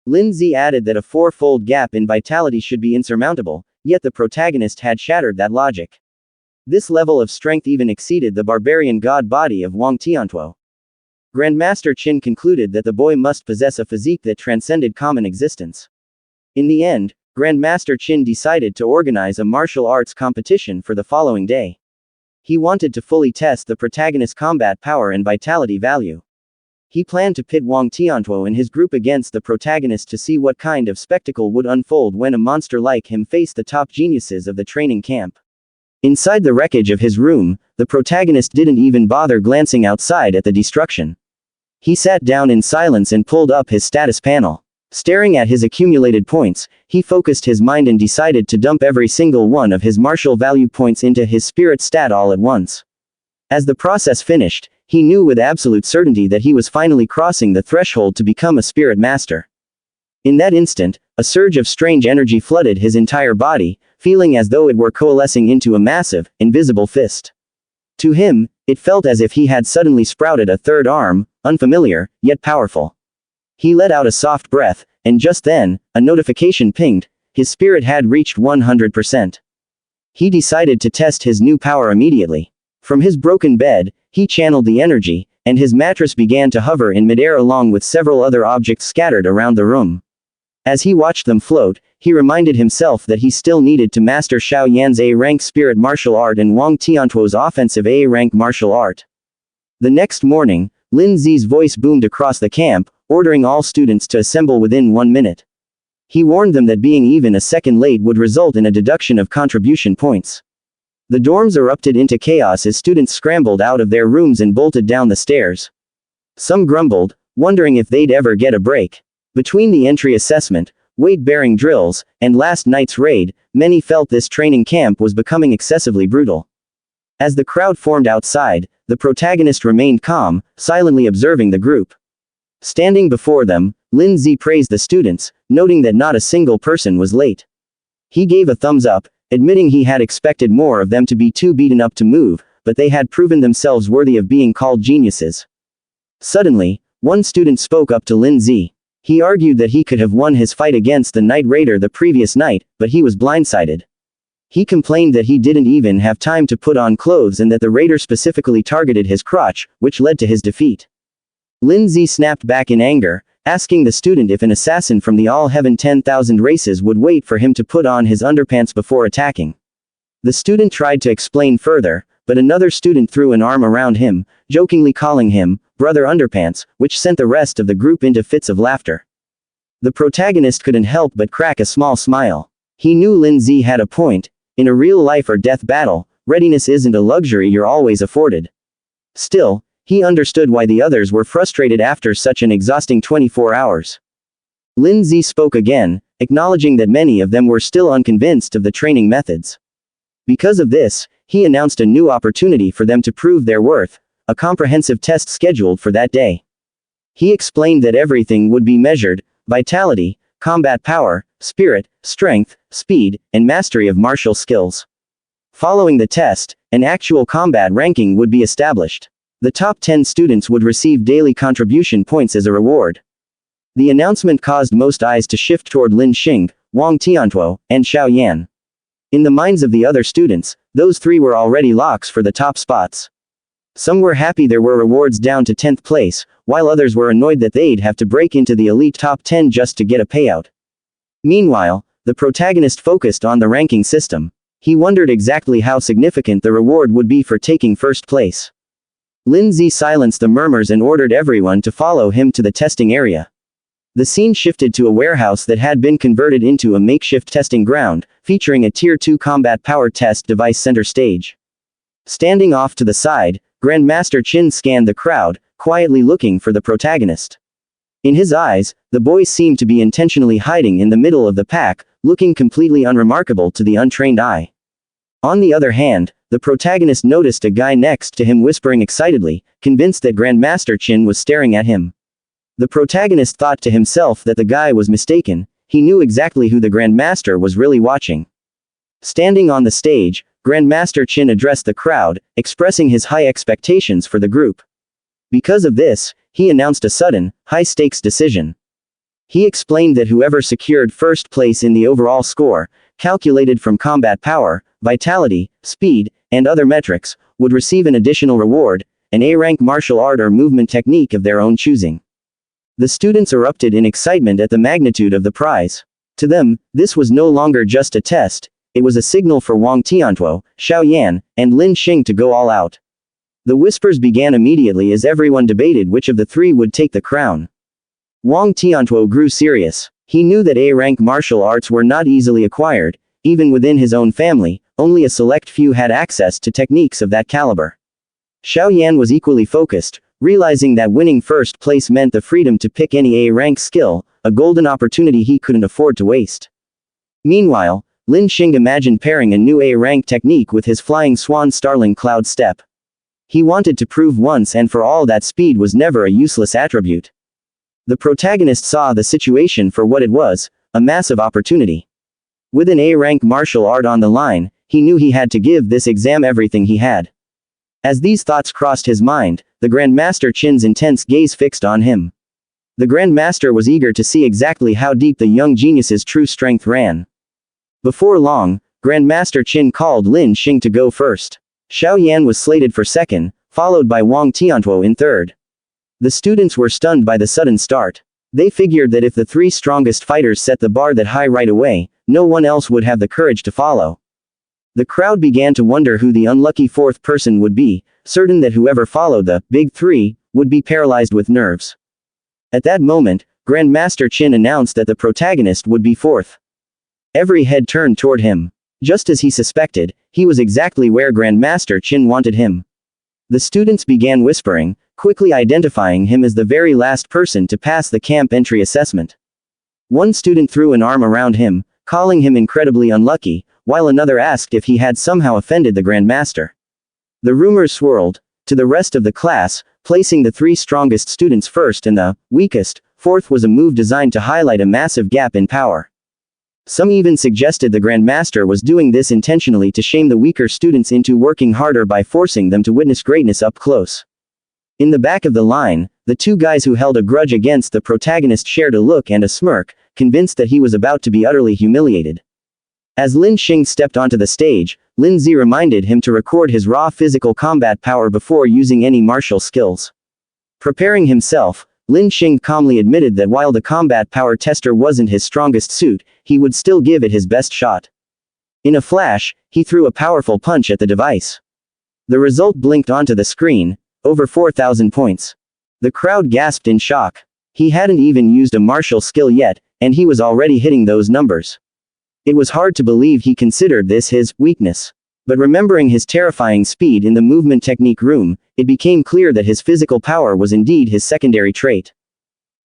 Lin Zi added that a 4-fold gap in vitality should be insurmountable, yet the protagonist had shattered that logic. This level of strength even exceeded the barbarian god body of Wang Tiantuo. Grandmaster Qin concluded that the boy must possess a physique that transcended common existence. In the end, Grandmaster Qin decided to organize a martial arts competition for the following day. He wanted to fully test the protagonist's combat power and vitality value. He planned to pit Wang Tiantuo and his group against the protagonist to see what kind of spectacle would unfold when a monster like him faced the top geniuses of the training camp. Inside the wreckage of his room, the protagonist didn't even bother glancing outside at the destruction. He sat down in silence and pulled up his status panel. Staring at his accumulated points, he focused his mind and decided to dump every single one of his martial value points into his spirit stat all at once. As the process finished, he knew with absolute certainty that he was finally crossing the threshold to become a spirit master. In that instant, a surge of strange energy flooded his entire body, feeling as though it were coalescing into a massive, invisible fist. To him, it felt as if he had suddenly sprouted a third arm, unfamiliar, yet powerful. He let out a soft breath, and just then, a notification pinged. His spirit had reached 100%. He decided to test his new power immediately. From his broken bed, he channeled the energy, and his mattress began to hover in midair along with several other objects scattered around the room. As he watched them float, he reminded himself that he still needed to master Xiao Yan's A-rank spirit martial art and Wang Tiantuo's offensive A-rank martial art. The next morning, Lin Zi's voice boomed across the camp, ordering all students to assemble within 1 minute. He warned them that being even a second late would result in a deduction of contribution points. The dorms erupted into chaos as students scrambled out of their rooms and bolted down the stairs. Some grumbled, wondering if they'd ever get a break. Between the entry assessment, weight-bearing drills, and last night's raid, many felt this training camp was becoming excessively brutal. As the crowd formed outside, the protagonist remained calm, silently observing the group. Standing before them, Lin Zi praised the students, noting that not a single person was late. He gave a thumbs up, admitting he had expected more of them to be too beaten up to move, but they had proven themselves worthy of being called geniuses. Suddenly, one student spoke up to Lin Zi. He argued that he could have won his fight against the Night Raider the previous night, but he was blindsided. He complained that he didn't even have time to put on clothes and that the raider specifically targeted his crotch, which led to his defeat. Lin Zi snapped back in anger, asking the student if an assassin from the all-heaven 10,000 races would wait for him to put on his underpants before attacking. The student tried to explain further, but another student threw an arm around him, jokingly calling him, Brother Underpants, which sent the rest of the group into fits of laughter. The protagonist couldn't help but crack a small smile. He knew Lin Zi had a point. In a real life or death battle, readiness isn't a luxury you're always afforded. Still, he understood why the others were frustrated after such an exhausting 24 hours. Lin Zi spoke again, acknowledging that many of them were still unconvinced of the training methods. Because of this, he announced a new opportunity for them to prove their worth, a comprehensive test scheduled for that day. He explained that everything would be measured: vitality, combat power, spirit, strength, speed, and mastery of martial skills. Following the test, an actual combat ranking would be established. The top 10 students would receive daily contribution points as a reward. The announcement caused most eyes to shift toward Lin Xing, Wang Tiantuo, and Xiao Yan. In the minds of the other students, those three were already locks for the top spots. Some were happy there were rewards down to 10th place, while others were annoyed that they'd have to break into the elite top 10 just to get a payout. Meanwhile, the protagonist focused on the ranking system. He wondered exactly how significant the reward would be for taking first place. Lin Zi silenced the murmurs and ordered everyone to follow him to the testing area. The scene shifted to a warehouse that had been converted into a makeshift testing ground, featuring a Tier 2 combat power test device center stage. Standing off to the side, Grandmaster Qin scanned the crowd, quietly looking for the protagonist. In his eyes, the boy seemed to be intentionally hiding in the middle of the pack, looking completely unremarkable to the untrained eye. On the other hand, the protagonist noticed a guy next to him whispering excitedly, convinced that Grandmaster Qin was staring at him. The protagonist thought to himself that the guy was mistaken. He knew exactly who the Grandmaster was really watching. Standing on the stage, Grandmaster Qin addressed the crowd, expressing his high expectations for the group. Because of this, he announced a sudden, high-stakes decision. He explained that whoever secured first place in the overall score, calculated from combat power, vitality, speed, and other metrics, would receive an additional reward, an A-rank martial art or movement technique of their own choosing. The students erupted in excitement at the magnitude of the prize. To them, this was no longer just a test, it was a signal for Wang Tiantuo, Xiao Yan, and Lin Xing to go all out. The whispers began immediately as everyone debated which of the three would take the crown. Wang Tiantuo grew serious. He knew that A-rank martial arts were not easily acquired. Even within his own family, only a select few had access to techniques of that caliber. Xiao Yan was equally focused, realizing that winning first place meant the freedom to pick any A-rank skill, a golden opportunity he couldn't afford to waste. Meanwhile, Lin Xing imagined pairing a new A-rank technique with his flying swan starling cloud step. He wanted to prove once and for all that speed was never a useless attribute. The protagonist saw the situation for what it was, a massive opportunity. With an A-rank martial art on the line, he knew he had to give this exam everything he had. As these thoughts crossed his mind, the Grandmaster Qin's intense gaze fixed on him. The Grandmaster was eager to see exactly how deep the young genius's true strength ran. Before long, Grandmaster Qin called Lin Xing to go first. Xiao Yan was slated for second, followed by Wang Tiantuo in third. The students were stunned by the sudden start. They figured that if the three strongest fighters set the bar that high right away, no one else would have the courage to follow. The crowd began to wonder who the unlucky fourth person would be, certain that whoever followed the big three would be paralyzed with nerves. At that moment, Grandmaster Qin announced that the protagonist would be fourth. Every head turned toward him. Just as he suspected, he was exactly where Grandmaster Qin wanted him. The students began whispering, quickly identifying him as the very last person to pass the camp entry assessment. One student threw an arm around him, calling him incredibly unlucky, while another asked if he had somehow offended the Grandmaster. The rumors swirled to the rest of the class, placing the three strongest students first and the weakest fourth was a move designed to highlight a massive gap in power. Some even suggested the Grandmaster was doing this intentionally to shame the weaker students into working harder by forcing them to witness greatness up close. In the back of the line, the two guys who held a grudge against the protagonist shared a look and a smirk, convinced that he was about to be utterly humiliated. As Lin Xing stepped onto the stage, Lin Zi reminded him to record his raw physical combat power before using any martial skills. Preparing himself, Lin Xing calmly admitted that while the combat power tester wasn't his strongest suit, he would still give it his best shot. In a flash, he threw a powerful punch at the device. The result blinked onto the screen, over 4,000 points. The crowd gasped in shock. He hadn't even used a martial skill yet, and he was already hitting those numbers. It was hard to believe he considered this his weakness. But remembering his terrifying speed in the movement technique room, it became clear that his physical power was indeed his secondary trait.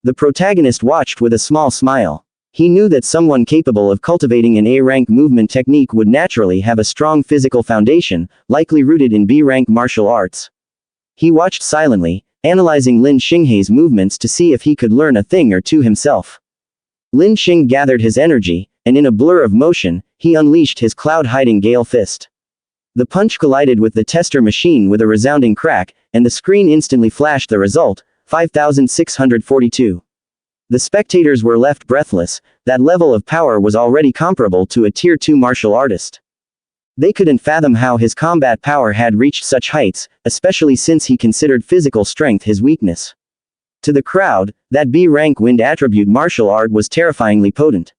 The protagonist watched with a small smile. He knew that someone capable of cultivating an A-rank movement technique would naturally have a strong physical foundation, likely rooted in B-rank martial arts. He watched silently, analyzing Lin Xinghei's movements to see if he could learn a thing or two himself. Lin Xing gathered his energy, and in a blur of motion, he unleashed his cloud-hiding gale fist. The punch collided with the tester machine with a resounding crack, and the screen instantly flashed the result, 5642. The spectators were left breathless. That level of power was already comparable to a Tier 2 martial artist. They couldn't fathom how his combat power had reached such heights, especially since he considered physical strength his weakness. To the crowd, that B-rank wind attribute martial art was terrifyingly potent.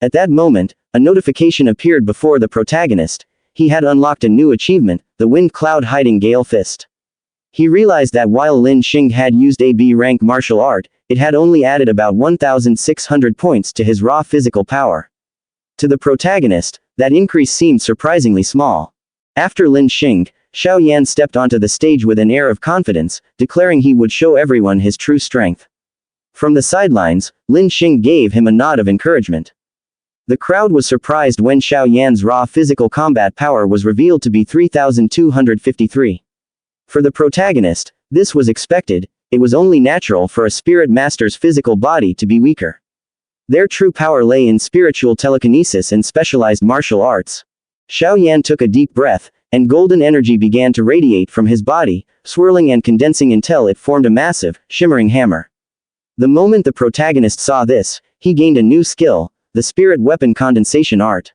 At that moment, a notification appeared before the protagonist. He had unlocked a new achievement, the Wind Cloud Hiding Gale Fist. He realized that while Lin Xing had used a B-rank martial art, it had only added about 1,600 points to his raw physical power. To the protagonist, that increase seemed surprisingly small. After Lin Xing, Xiao Yan stepped onto the stage with an air of confidence, declaring he would show everyone his true strength. From the sidelines, Lin Xing gave him a nod of encouragement. The crowd was surprised when Xiao Yan's raw physical combat power was revealed to be 3,253. For the protagonist, this was expected. It was only natural for a spirit master's physical body to be weaker. Their true power lay in spiritual telekinesis and specialized martial arts. Xiao Yan took a deep breath, and golden energy began to radiate from his body, swirling and condensing until it formed a massive, shimmering hammer. The moment the protagonist saw this, he gained a new skill, the spirit weapon condensation art.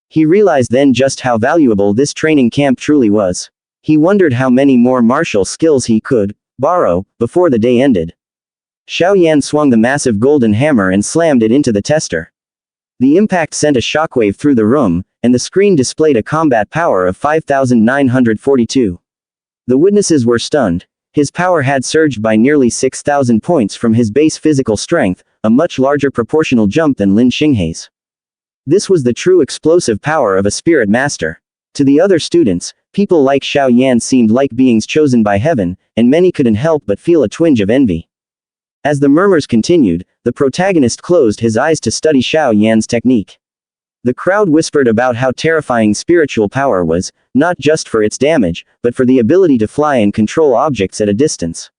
He realized then just how valuable this training camp truly was. He wondered how many more martial skills he could borrow before the day ended. Xiao Yan swung the massive golden hammer and slammed it into the tester. The impact sent a shockwave through the room, and the screen displayed a combat power of 5,942. The witnesses were stunned. His power had surged by nearly 6,000 points from his base physical strength, a much larger proportional jump than Lin Xinghei's. This was the true explosive power of a spirit master. To the other students, people like Xiao Yan seemed like beings chosen by heaven, and many couldn't help but feel a twinge of envy. As the murmurs continued, the protagonist closed his eyes to study Xiao Yan's technique. The crowd whispered about how terrifying spiritual power was, not just for its damage, but for the ability to fly and control objects at a distance.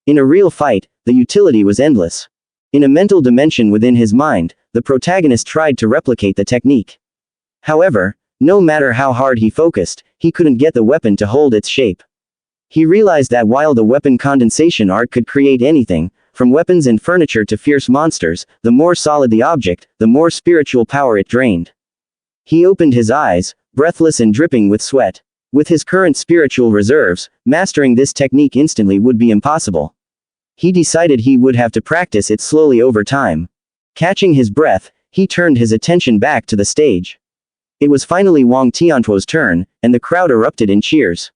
In a real fight, the utility was endless. In a mental dimension within his mind, the protagonist tried to replicate the technique. However, no matter how hard he focused, he couldn't get the weapon to hold its shape. He realized that while the weapon condensation art could create anything, from weapons and furniture to fierce monsters, the more solid the object, the more spiritual power it drained. He opened his eyes, breathless and dripping with sweat. With his current spiritual reserves, mastering this technique instantly would be impossible. He decided he would have to practice it slowly over time. Catching his breath, he turned his attention back to the stage. It was finally Wang Tiantuo's turn, and the crowd erupted in cheers.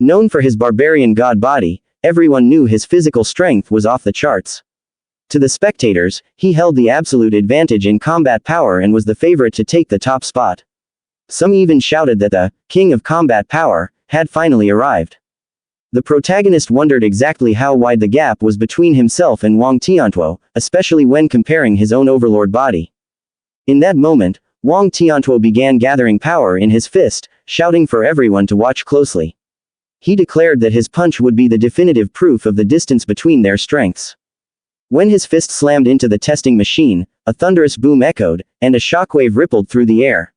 Known for his barbarian god body, everyone knew his physical strength was off the charts. To the spectators, he held the absolute advantage in combat power and was the favorite to take the top spot. Some even shouted that the king of combat power had finally arrived. The protagonist wondered exactly how wide the gap was between himself and Wang Tiantuo, especially when comparing his own overlord body. In that moment, Wang Tiantuo began gathering power in his fist, shouting for everyone to watch closely. He declared that his punch would be the definitive proof of the distance between their strengths. When his fist slammed into the testing machine, a thunderous boom echoed, and a shockwave rippled through the air.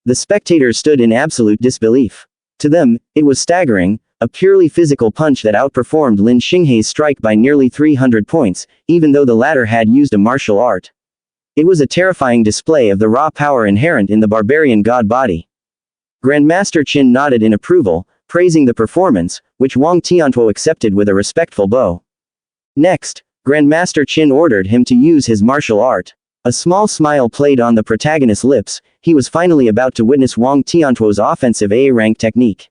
The spectators stood in absolute disbelief. To them, it was staggering, a purely physical punch that outperformed Lin Xinghei's strike by nearly 300 points, even though the latter had used a martial art. It was a terrifying display of the raw power inherent in the barbarian god body. Grandmaster Qin nodded in approval, praising the performance, which Wang Tiantuo accepted with a respectful bow. Next, Grandmaster Qin ordered him to use his martial art. A small smile played on the protagonist's lips. He was finally about to witness Wang Tiantuo's offensive A-rank technique.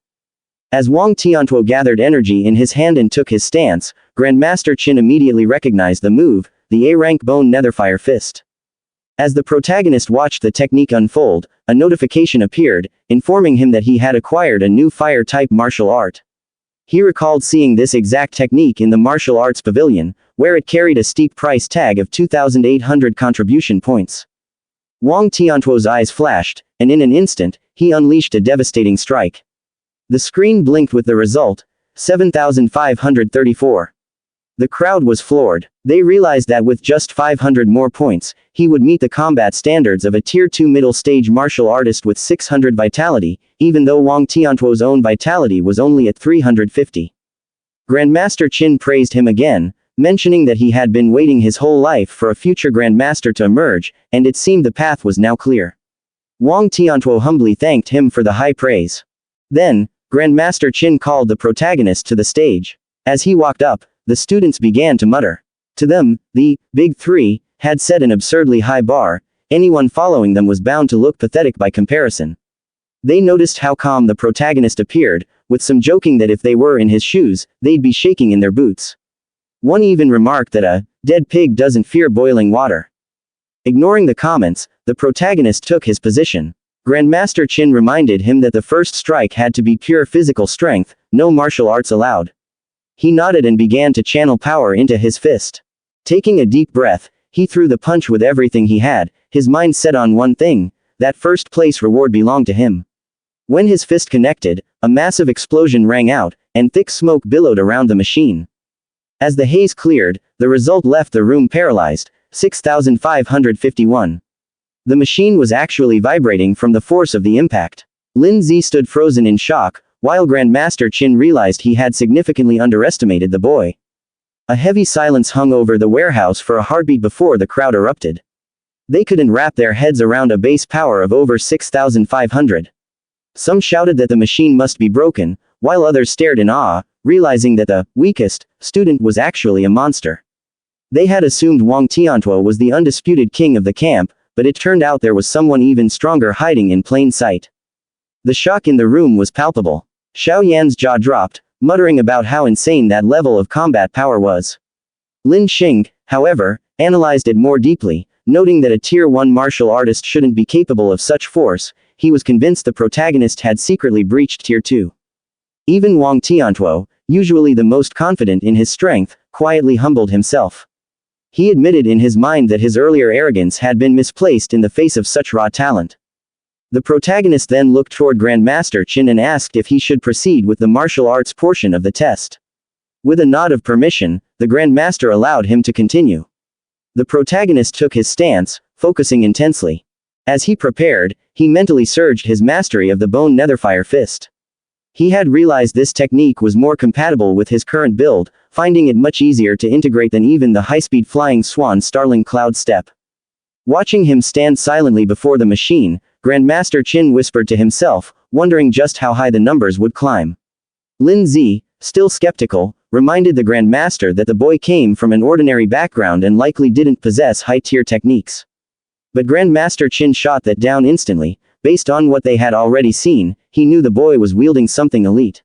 As Wang Tiantuo gathered energy in his hand and took his stance, Grandmaster Qin immediately recognized the move, the A-rank bone netherfire fist. As the protagonist watched the technique unfold, a notification appeared, informing him that he had acquired a new fire-type martial art. He recalled seeing this exact technique in the martial arts pavilion, where it carried a steep price tag of 2,800 contribution points. Wang Tiantuo's eyes flashed, and in an instant, he unleashed a devastating strike. The screen blinked with the result, 7,534. The crowd was floored. They realized that with just 500 more points, he would meet the combat standards of a Tier 2 middle-stage martial artist with 600 vitality, even though Wang Tiantuo's own vitality was only at 350. Grandmaster Qin praised him again, mentioning that he had been waiting his whole life for a future Grandmaster to emerge, and it seemed the path was now clear. Wang Tiantuo humbly thanked him for the high praise. Then, Grandmaster Qin called the protagonist to the stage. As he walked up, the students began to mutter. To them, the Big Three had set an absurdly high bar. Anyone following them was bound to look pathetic by comparison. They noticed how calm the protagonist appeared, with some joking that if they were in his shoes, they'd be shaking in their boots. One even remarked that a dead pig doesn't fear boiling water. Ignoring the comments, the protagonist took his position. Grandmaster Qin reminded him that the first strike had to be pure physical strength, no martial arts allowed. He nodded and began to channel power into his fist. Taking a deep breath, he threw the punch with everything he had, his mind set on one thing: that first place reward belonged to him. When his fist connected, a massive explosion rang out, and thick smoke billowed around the machine. As the haze cleared, the result left the room paralyzed, 6,551. The machine was actually vibrating from the force of the impact. Lin Zi stood frozen in shock, while Grandmaster Qin realized he had significantly underestimated the boy. A heavy silence hung over the warehouse for a heartbeat before the crowd erupted. They couldn't wrap their heads around a base power of over 6,500. Some shouted that the machine must be broken, while others stared in awe, realizing that the weakest student was actually a monster. They had assumed Wang Tiantuo was the undisputed king of the camp, but it turned out there was someone even stronger hiding in plain sight. The shock in the room was palpable. Xiao Yan's jaw dropped, muttering about how insane that level of combat power was. Lin Xing, however, analyzed it more deeply, noting that a Tier 1 martial artist shouldn't be capable of such force. He was convinced the protagonist had secretly breached Tier 2. Even Wang Tiantuo, usually the most confident in his strength, quietly humbled himself. He admitted in his mind that his earlier arrogance had been misplaced in the face of such raw talent. The protagonist then looked toward Grandmaster Qin and asked if he should proceed with the martial arts portion of the test. With a nod of permission, the Grandmaster allowed him to continue. The protagonist took his stance, focusing intensely. As he prepared, he mentally surged his mastery of the bone netherfire fist. He had realized this technique was more compatible with his current build, finding it much easier to integrate than even the high-speed flying swan starling cloud step. Watching him stand silently before the machine, Grandmaster Qin whispered to himself, wondering just how high the numbers would climb. Lin Zi, still skeptical, reminded the Grandmaster that the boy came from an ordinary background and likely didn't possess high-tier techniques. But Grandmaster Qin shot that down instantly. Based on what they had already seen, he knew the boy was wielding something elite.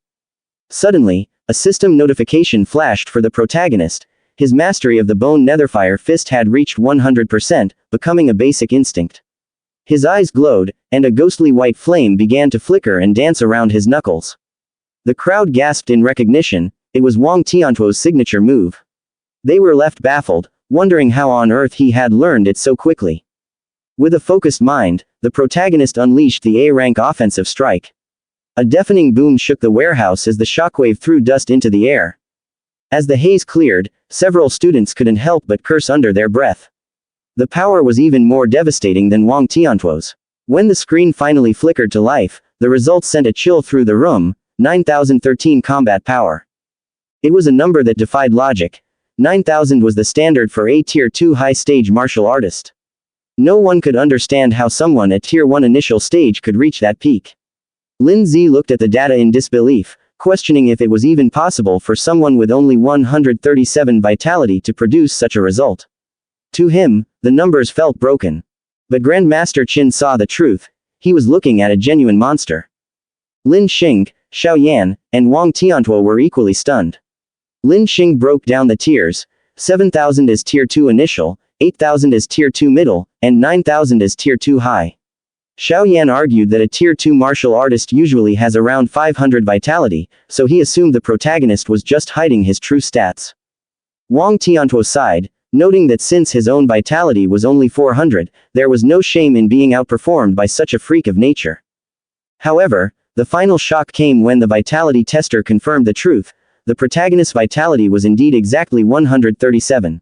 Suddenly, a system notification flashed for the protagonist. His mastery of the bone netherfire fist had reached 100%, becoming a basic instinct. His eyes glowed, and a ghostly white flame began to flicker and dance around his knuckles. The crowd gasped in recognition. It was Wang Tiantuo's signature move. They were left baffled, wondering how on earth he had learned it so quickly. With a focused mind, the protagonist unleashed the A-rank offensive strike. A deafening boom shook the warehouse as the shockwave threw dust into the air. As the haze cleared, several students couldn't help but curse under their breath. The power was even more devastating than Wang Tiantuo's. When the screen finally flickered to life, the results sent a chill through the room: 9,013 combat power. It was a number that defied logic. 9,000 was the standard for a Tier 2 high-stage martial artist. No one could understand how someone at Tier 1 initial stage could reach that peak. Lin Zi looked at the data in disbelief, questioning if it was even possible for someone with only 137 vitality to produce such a result. To him, the numbers felt broken. But Grandmaster Qin saw the truth. He was looking at a genuine monster. Lin Xing, Xiao Yan, and Wang Tiantuo were equally stunned. Lin Xing broke down the tiers. 7,000 is Tier 2 initial, 8,000 as Tier 2 middle, and 9,000 as Tier 2 high. Xiao Yan argued that a Tier 2 martial artist usually has around 500 vitality, so he assumed the protagonist was just hiding his true stats. Wang Tiantuo sighed, noting that since his own vitality was only 400, there was no shame in being outperformed by such a freak of nature. However, the final shock came when the vitality tester confirmed the truth. The protagonist's vitality was indeed exactly 137.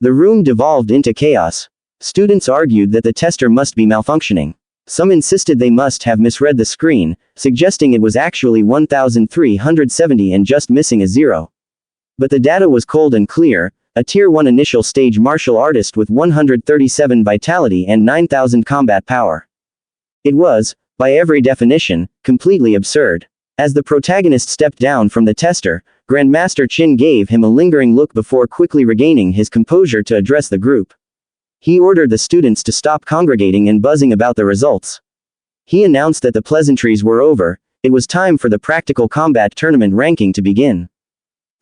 The room devolved into chaos. Students argued that the tester must be malfunctioning. Some insisted they must have misread the screen, suggesting it was actually 1,370 and just missing a zero. But the data was cold and clear: a Tier 1 initial stage martial artist with 137 vitality and 9,000 combat power. It was, by every definition, completely absurd. As the protagonist stepped down from the tester, Grandmaster Qin gave him a lingering look before quickly regaining his composure to address the group. He ordered the students to stop congregating and buzzing about the results. He announced that the pleasantries were over. It was time for the practical combat tournament ranking to begin.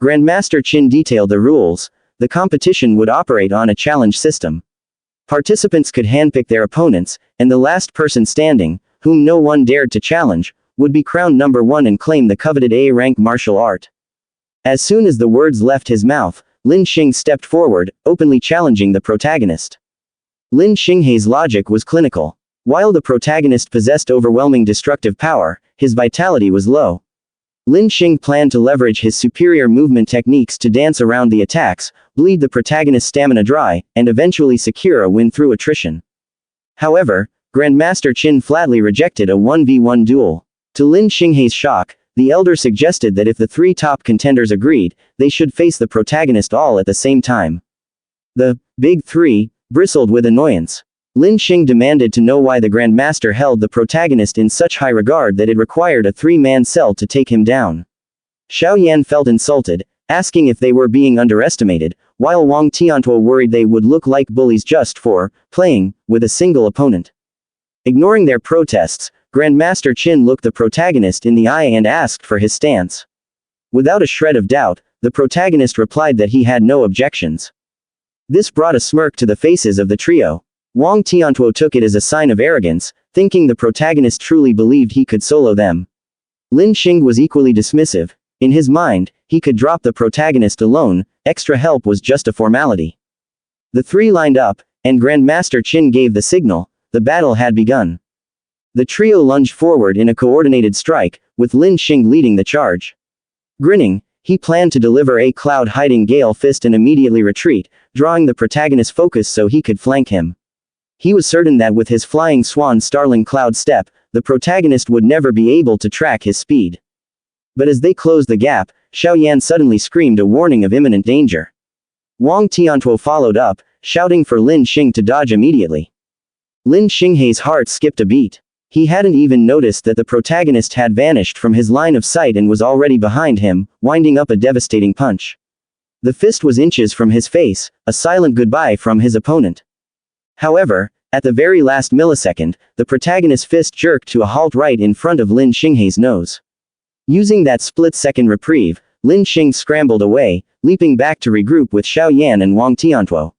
Grandmaster Qin detailed the rules. The competition would operate on a challenge system. Participants could handpick their opponents, and the last person standing, whom no one dared to challenge, would be crowned number 1 and claim the coveted A-rank martial art. As soon as the words left his mouth, Lin Xing stepped forward, openly challenging the protagonist. Lin Xinghei's logic was clinical. While the protagonist possessed overwhelming destructive power, his vitality was low. Lin Xing planned to leverage his superior movement techniques to dance around the attacks, bleed the protagonist's stamina dry, and eventually secure a win through attrition. However, Grandmaster Qin flatly rejected a 1v1 duel. To Lin Xinghei's shock, the elder suggested that if the 3 top contenders agreed, they should face the protagonist all at the same time. The Big Three bristled with annoyance. Lin Xing demanded to know why the Grandmaster held the protagonist in such high regard that it required a 3-man cell to take him down. Xiao Yan felt insulted, asking if they were being underestimated, while Wang Tiantuo worried they would look like bullies just for playing with a single opponent. Ignoring their protests, Grandmaster Qin looked the protagonist in the eye and asked for his stance. Without a shred of doubt, the protagonist replied that he had no objections. This brought a smirk to the faces of the trio. Wang Tiantuo took it as a sign of arrogance, thinking the protagonist truly believed he could solo them. Lin Xing was equally dismissive. In his mind, he could drop the protagonist alone, extra help was just a formality. The 3 lined up, and Grandmaster Qin gave the signal. The battle had begun. The trio lunged forward in a coordinated strike, with Lin Xing leading the charge. Grinning, he planned to deliver a cloud-hiding gale fist and immediately retreat, drawing the protagonist's focus so he could flank him. He was certain that with his flying swan starling cloud step, the protagonist would never be able to track his speed. But as they closed the gap, Xiao Yan suddenly screamed a warning of imminent danger. Wang Tiantuo followed up, shouting for Lin Xing to dodge immediately. Lin Xinghei's heart skipped a beat. He hadn't even noticed that the protagonist had vanished from his line of sight and was already behind him, winding up a devastating punch. The fist was inches from his face, a silent goodbye from his opponent. However, at the very last millisecond, the protagonist's fist jerked to a halt right in front of Lin Xinghei's nose. Using that split-second reprieve, Lin Xing scrambled away, leaping back to regroup with Xiao Yan and Wang Tiantuo.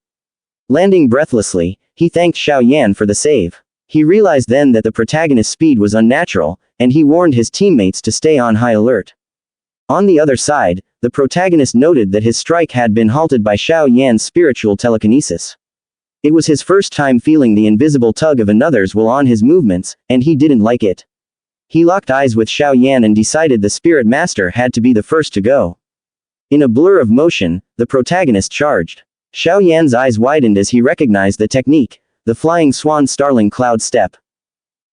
Landing breathlessly, he thanked Xiao Yan for the save. He realized then that the protagonist's speed was unnatural, and he warned his teammates to stay on high alert. On the other side, the protagonist noted that his strike had been halted by Xiao Yan's spiritual telekinesis. It was his first time feeling the invisible tug of another's will on his movements, and he didn't like it. He locked eyes with Xiao Yan and decided the spirit master had to be the first to go. In a blur of motion, the protagonist charged. Xiao Yan's eyes widened as he recognized the technique, the flying swan starling cloud step.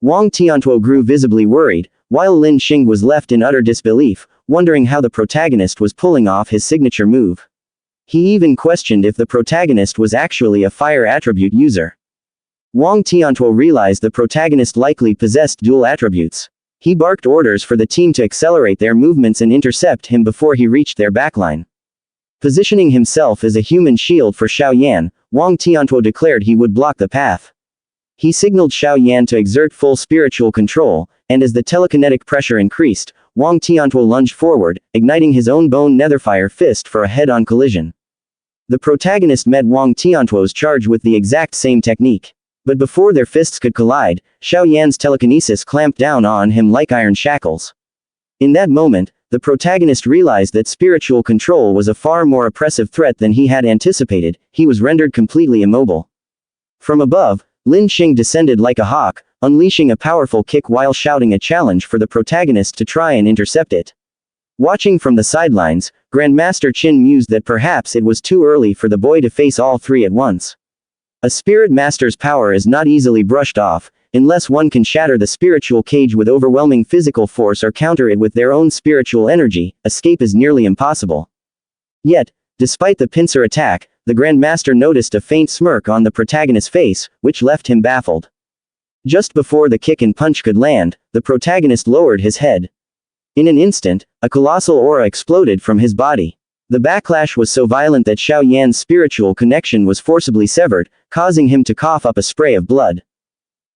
Wang Tiantuo grew visibly worried, while Lin Xing was left in utter disbelief, wondering how the protagonist was pulling off his signature move. He even questioned if the protagonist was actually a fire attribute user. Wang Tiantuo realized the protagonist likely possessed dual attributes. He barked orders for the team to accelerate their movements and intercept him before he reached their backline. Positioning himself as a human shield for Xiao Yan, Wang Tiantuo declared he would block the path. He signaled Xiao Yan to exert full spiritual control, and as the telekinetic pressure increased, Wang Tiantuo lunged forward, igniting his own bone netherfire fist for a head-on collision. The protagonist met Wang Tiantuo's charge with the exact same technique. But before their fists could collide, Xiao Yan's telekinesis clamped down on him like iron shackles. In that moment, the protagonist realized that spiritual control was a far more oppressive threat than he had anticipated. He was rendered completely immobile. From above, Lin Xing descended like a hawk, unleashing a powerful kick while shouting a challenge for the protagonist to try and intercept it. Watching from the sidelines, Grandmaster Qin mused that perhaps it was too early for the boy to face all three at once. A spirit master's power is not easily brushed off, unless one can shatter the spiritual cage with overwhelming physical force or counter it with their own spiritual energy. Escape is nearly impossible. Yet, despite the pincer attack, the Grandmaster noticed a faint smirk on the protagonist's face, which left him baffled. Just before the kick and punch could land, the protagonist lowered his head. In an instant, a colossal aura exploded from his body. The backlash was so violent that Xiao Yan's spiritual connection was forcibly severed, causing him to cough up a spray of blood.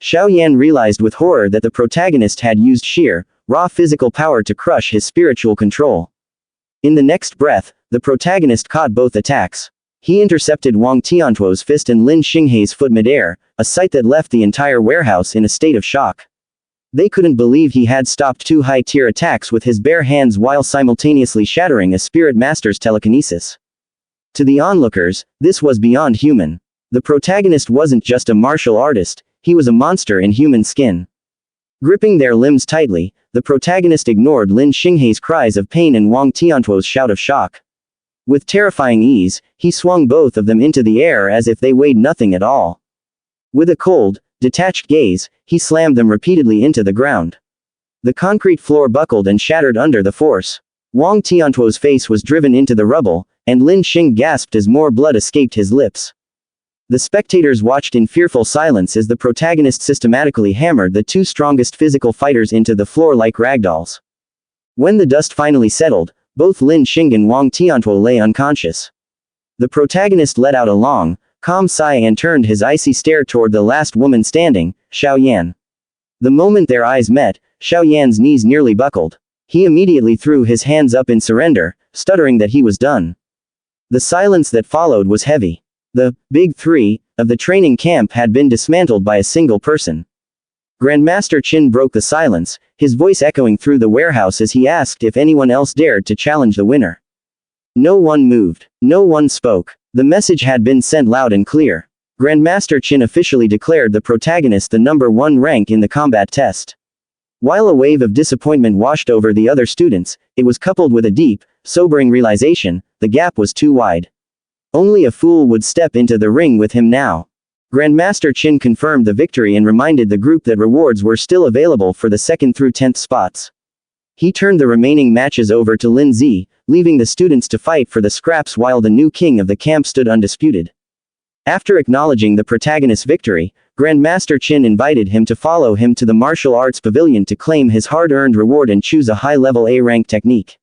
Xiao Yan realized with horror that the protagonist had used sheer, raw physical power to crush his spiritual control. In the next breath, the protagonist caught both attacks. He intercepted Wang Tiantuo's fist and Lin Xinghei's foot midair, a sight that left the entire warehouse in a state of shock. They couldn't believe he had stopped two high-tier attacks with his bare hands while simultaneously shattering a spirit master's telekinesis. To the onlookers, this was beyond human. The protagonist wasn't just a martial artist, he was a monster in human skin. Gripping their limbs tightly, the protagonist ignored Lin Xinghei's cries of pain and Wang Tiantuo's shout of shock. With terrifying ease, he swung both of them into the air as if they weighed nothing at all. With a cold, detached gaze, he slammed them repeatedly into the ground. The concrete floor buckled and shattered under the force. Wang Tiantuo's face was driven into the rubble, and Lin Xing gasped as more blood escaped his lips. The spectators watched in fearful silence as the protagonist systematically hammered the two strongest physical fighters into the floor like ragdolls. When the dust finally settled, both Lin Xing and Wang Tiantuo lay unconscious. The protagonist let out a long, calm sigh and turned his icy stare toward the last woman standing, Xiao Yan. The moment their eyes met, Xiao Yan's knees nearly buckled. He immediately threw his hands up in surrender, stuttering that he was done. The silence that followed was heavy. The Big Three of the training camp had been dismantled by a single person. Grandmaster Qin broke the silence, his voice echoing through the warehouse as he asked if anyone else dared to challenge the winner. No one moved. No one spoke. The message had been sent loud and clear. Grandmaster Qin officially declared the protagonist the #1 rank in the combat test. While a wave of disappointment washed over the other students, it was coupled with a deep, sobering realization: the gap was too wide. Only a fool would step into the ring with him now. Grandmaster Qin confirmed the victory and reminded the group that rewards were still available for the 2nd through 10th spots. He turned the remaining matches over to Lin Zi, leaving the students to fight for the scraps while the new king of the camp stood undisputed. After acknowledging the protagonist's victory, Grandmaster Qin invited him to follow him to the martial arts pavilion to claim his hard-earned reward and choose a high-level A-rank technique.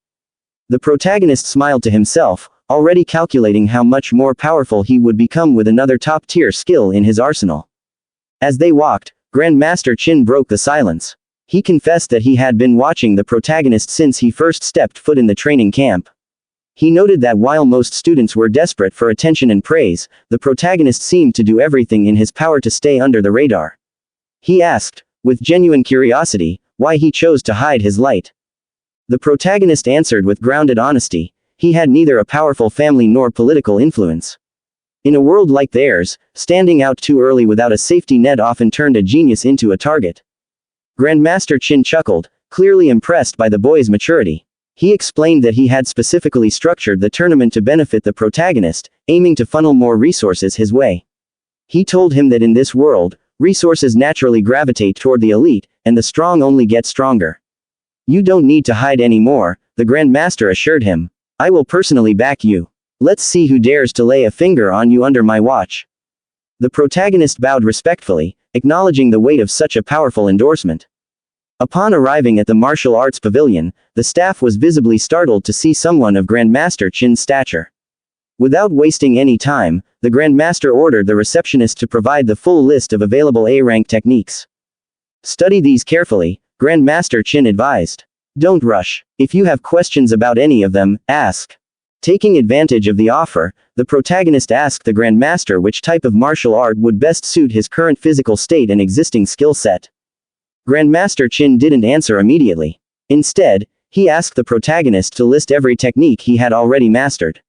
The protagonist smiled to himself, already calculating how much more powerful he would become with another top-tier skill in his arsenal. As they walked, Grandmaster Qin broke the silence. He confessed that he had been watching the protagonist since he first stepped foot in the training camp. He noted that while most students were desperate for attention and praise, the protagonist seemed to do everything in his power to stay under the radar. He asked, with genuine curiosity, why he chose to hide his light. The protagonist answered with grounded honesty: he had neither a powerful family nor political influence. In a world like theirs, standing out too early without a safety net often turned a genius into a target. Grandmaster Qin chuckled, clearly impressed by the boy's maturity. He explained that he had specifically structured the tournament to benefit the protagonist, aiming to funnel more resources his way. He told him that in this world, resources naturally gravitate toward the elite, and the strong only get stronger. You don't need to hide anymore, the Grandmaster assured him. I will personally back you. Let's see who dares to lay a finger on you under my watch. The protagonist bowed respectfully, acknowledging the weight of such a powerful endorsement. Upon arriving at the martial arts pavilion, the staff was visibly startled to see someone of Grandmaster Qin's stature. Without wasting any time, the Grandmaster ordered the receptionist to provide the full list of available A-rank techniques. Study these carefully, Grandmaster Qin advised. Don't rush. If you have questions about any of them, ask. Taking advantage of the offer, the protagonist asked the Grandmaster which type of martial art would best suit his current physical state and existing skill set. Grandmaster Qin didn't answer immediately. Instead, he asked the protagonist to list every technique he had already mastered.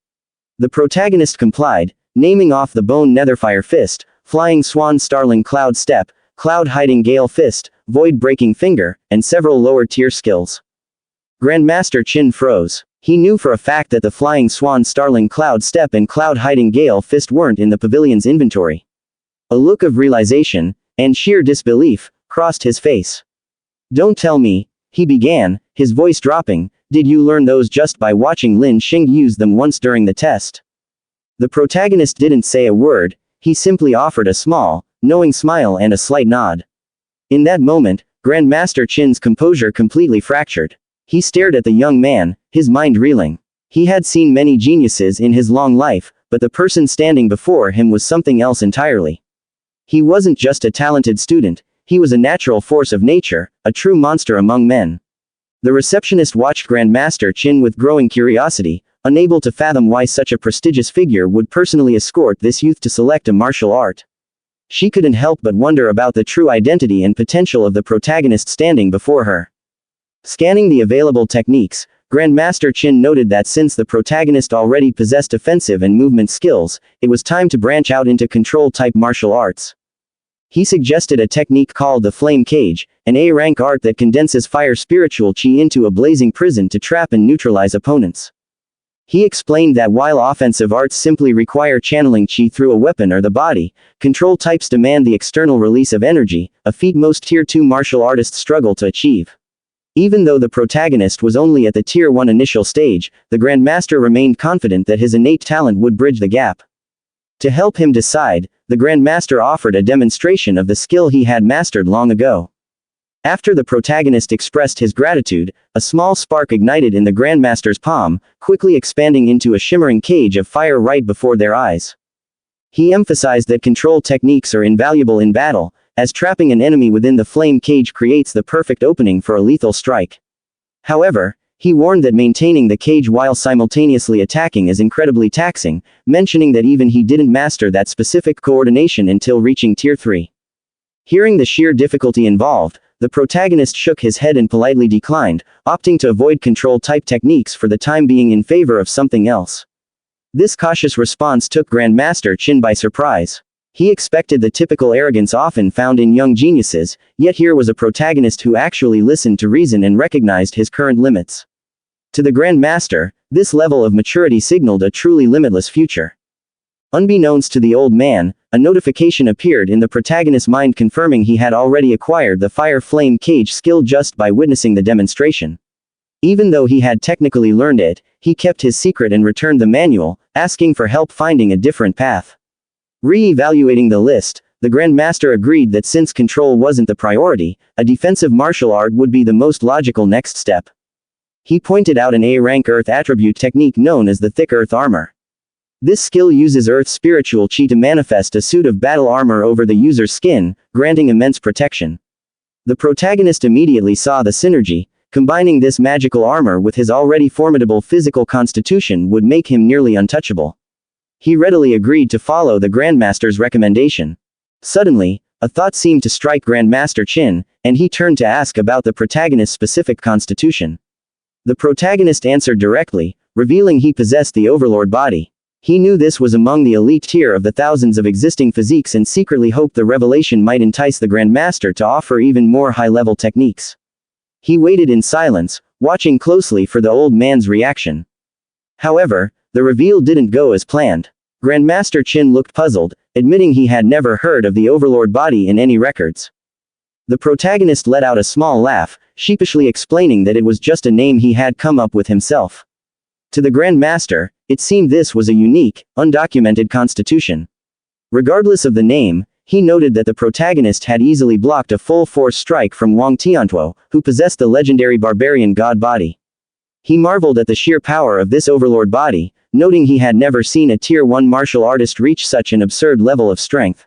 The protagonist complied, naming off the Bone Netherfire Fist, Flying Swan Starling Cloud Step, Cloud Hiding Gale Fist, Void Breaking Finger, and several lower-tier skills. Grandmaster Qin froze. He knew for a fact that the Flying Swan Starling Cloud Step and Cloud Hiding Gale Fist weren't in the pavilion's inventory. A look of realization, and sheer disbelief, crossed his face. "Don't tell me," he began, his voice dropping, "did you learn those just by watching Lin Xing use them once during the test?" The protagonist didn't say a word, he simply offered a small, knowing smile and a slight nod. In that moment, Grandmaster Qin's composure completely fractured. He stared at the young man, his mind reeling. He had seen many geniuses in his long life, but the person standing before him was something else entirely. He wasn't just a talented student, he was a natural force of nature, a true monster among men. The receptionist watched Grandmaster Qin with growing curiosity, unable to fathom why such a prestigious figure would personally escort this youth to select a martial art. She couldn't help but wonder about the true identity and potential of the protagonist standing before her. Scanning the available techniques, Grandmaster Qin noted that since the protagonist already possessed offensive and movement skills, it was time to branch out into control-type martial arts. He suggested a technique called the Flame Cage, an A-rank art that condenses fire spiritual chi into a blazing prison to trap and neutralize opponents. He explained that while offensive arts simply require channeling chi through a weapon or the body, control types demand the external release of energy, a feat most Tier 2 martial artists struggle to achieve. Even though the protagonist was only at the Tier 1 initial stage, the Grandmaster remained confident that his innate talent would bridge the gap. To help him decide, the Grandmaster offered a demonstration of the skill he had mastered long ago. After the protagonist expressed his gratitude, a small spark ignited in the Grandmaster's palm, quickly expanding into a shimmering cage of fire right before their eyes. He emphasized that control techniques are invaluable in battle, as trapping an enemy within the flame cage creates the perfect opening for a lethal strike. However, he warned that maintaining the cage while simultaneously attacking is incredibly taxing, mentioning that even he didn't master that specific coordination until reaching Tier 3. Hearing the sheer difficulty involved, the protagonist shook his head and politely declined, opting to avoid control-type techniques for the time being in favor of something else. This cautious response took Grandmaster Qin by surprise. He expected the typical arrogance often found in young geniuses, yet here was a protagonist who actually listened to reason and recognized his current limits. To the Grandmaster, this level of maturity signaled a truly limitless future. Unbeknownst to the old man, a notification appeared in the protagonist's mind confirming he had already acquired the Fire Flame Cage skill just by witnessing the demonstration. Even though he had technically learned it, he kept his secret and returned the manual, asking for help finding a different path. Re-evaluating the list, the Grandmaster agreed that since control wasn't the priority, a defensive martial art would be the most logical next step. He pointed out an A-rank Earth attribute technique known as the Thick Earth Armor. This skill uses Earth's spiritual chi to manifest a suit of battle armor over the user's skin, granting immense protection. The protagonist immediately saw the synergy. Combining this magical armor with his already formidable physical constitution would make him nearly untouchable. He readily agreed to follow the Grandmaster's recommendation. Suddenly, a thought seemed to strike Grandmaster Qin, and he turned to ask about the protagonist's specific constitution. The protagonist answered directly, revealing he possessed the Overlord body. He knew this was among the elite tier of the thousands of existing physiques and secretly hoped the revelation might entice the Grandmaster to offer even more high-level techniques. He waited in silence, watching closely for the old man's reaction. However, the reveal didn't go as planned. Grandmaster Qin looked puzzled, admitting he had never heard of the Overlord body in any records. The protagonist let out a small laugh, sheepishly explaining that it was just a name he had come up with himself. To the Grandmaster, it seemed this was a unique, undocumented constitution. Regardless of the name, he noted that the protagonist had easily blocked a full-force strike from Wang Tiantuo, who possessed the legendary barbarian god body. He marveled at the sheer power of this overlord body, noting he had never seen a Tier 1 martial artist reach such an absurd level of strength.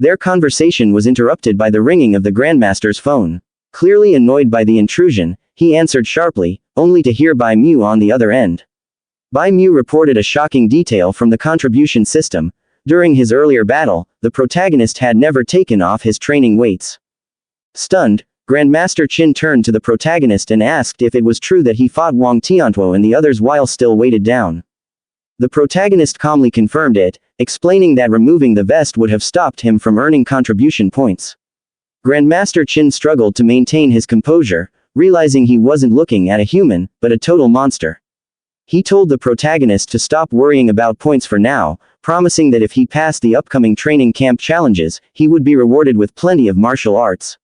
Their conversation was interrupted by the ringing of the Grandmaster's phone. Clearly annoyed by the intrusion, he answered sharply, only to hear Bai Mu on the other end. Bai Mu reported a shocking detail from the contribution system. During his earlier battle, the protagonist had never taken off his training weights. Stunned, Grandmaster Qin turned to the protagonist and asked if it was true that he fought Wang Tiantuo and the others while still weighted down. The protagonist calmly confirmed it, explaining that removing the vest would have stopped him from earning contribution points. Grandmaster Qin struggled to maintain his composure, realizing he wasn't looking at a human, but a total monster. He told the protagonist to stop worrying about points for now, promising that if he passed the upcoming training camp challenges, he would be rewarded with plenty of martial arts.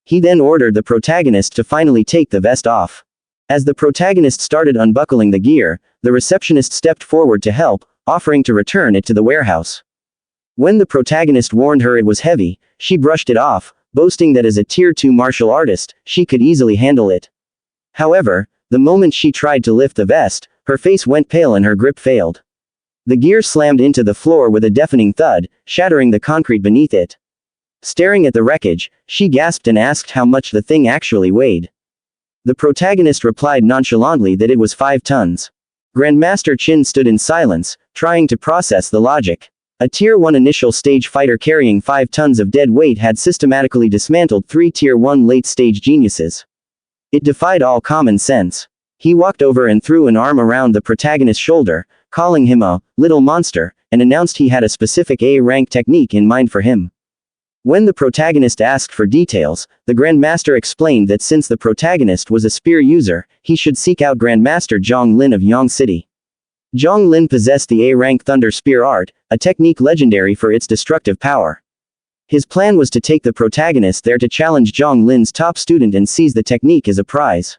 He then ordered the protagonist to finally take the vest off. As the protagonist started unbuckling the gear, the receptionist stepped forward to help, offering to return it to the warehouse. When the protagonist warned her it was heavy, she brushed it off, boasting that as a Tier 2 martial artist, she could easily handle it. However, the moment she tried to lift the vest, her face went pale and her grip failed. The gear slammed into the floor with a deafening thud, shattering the concrete beneath it. Staring at the wreckage, she gasped and asked how much the thing actually weighed. The protagonist replied nonchalantly that it was 5 tons. Grandmaster Qin stood in silence, trying to process the logic. A Tier 1 initial stage fighter carrying 5 tons of dead weight had systematically dismantled 3 Tier 1 late-stage geniuses. It defied all common sense. He walked over and threw an arm around the protagonist's shoulder, calling him a little monster, and announced he had a specific A-rank technique in mind for him. When the protagonist asked for details, the Grandmaster explained that since the protagonist was a spear user, he should seek out Grandmaster Zhang Lin of Yang City. Zhang Lin possessed the A-rank Thunder Spear art, a technique legendary for its destructive power. His plan was to take the protagonist there to challenge Zhang Lin's top student and seize the technique as a prize.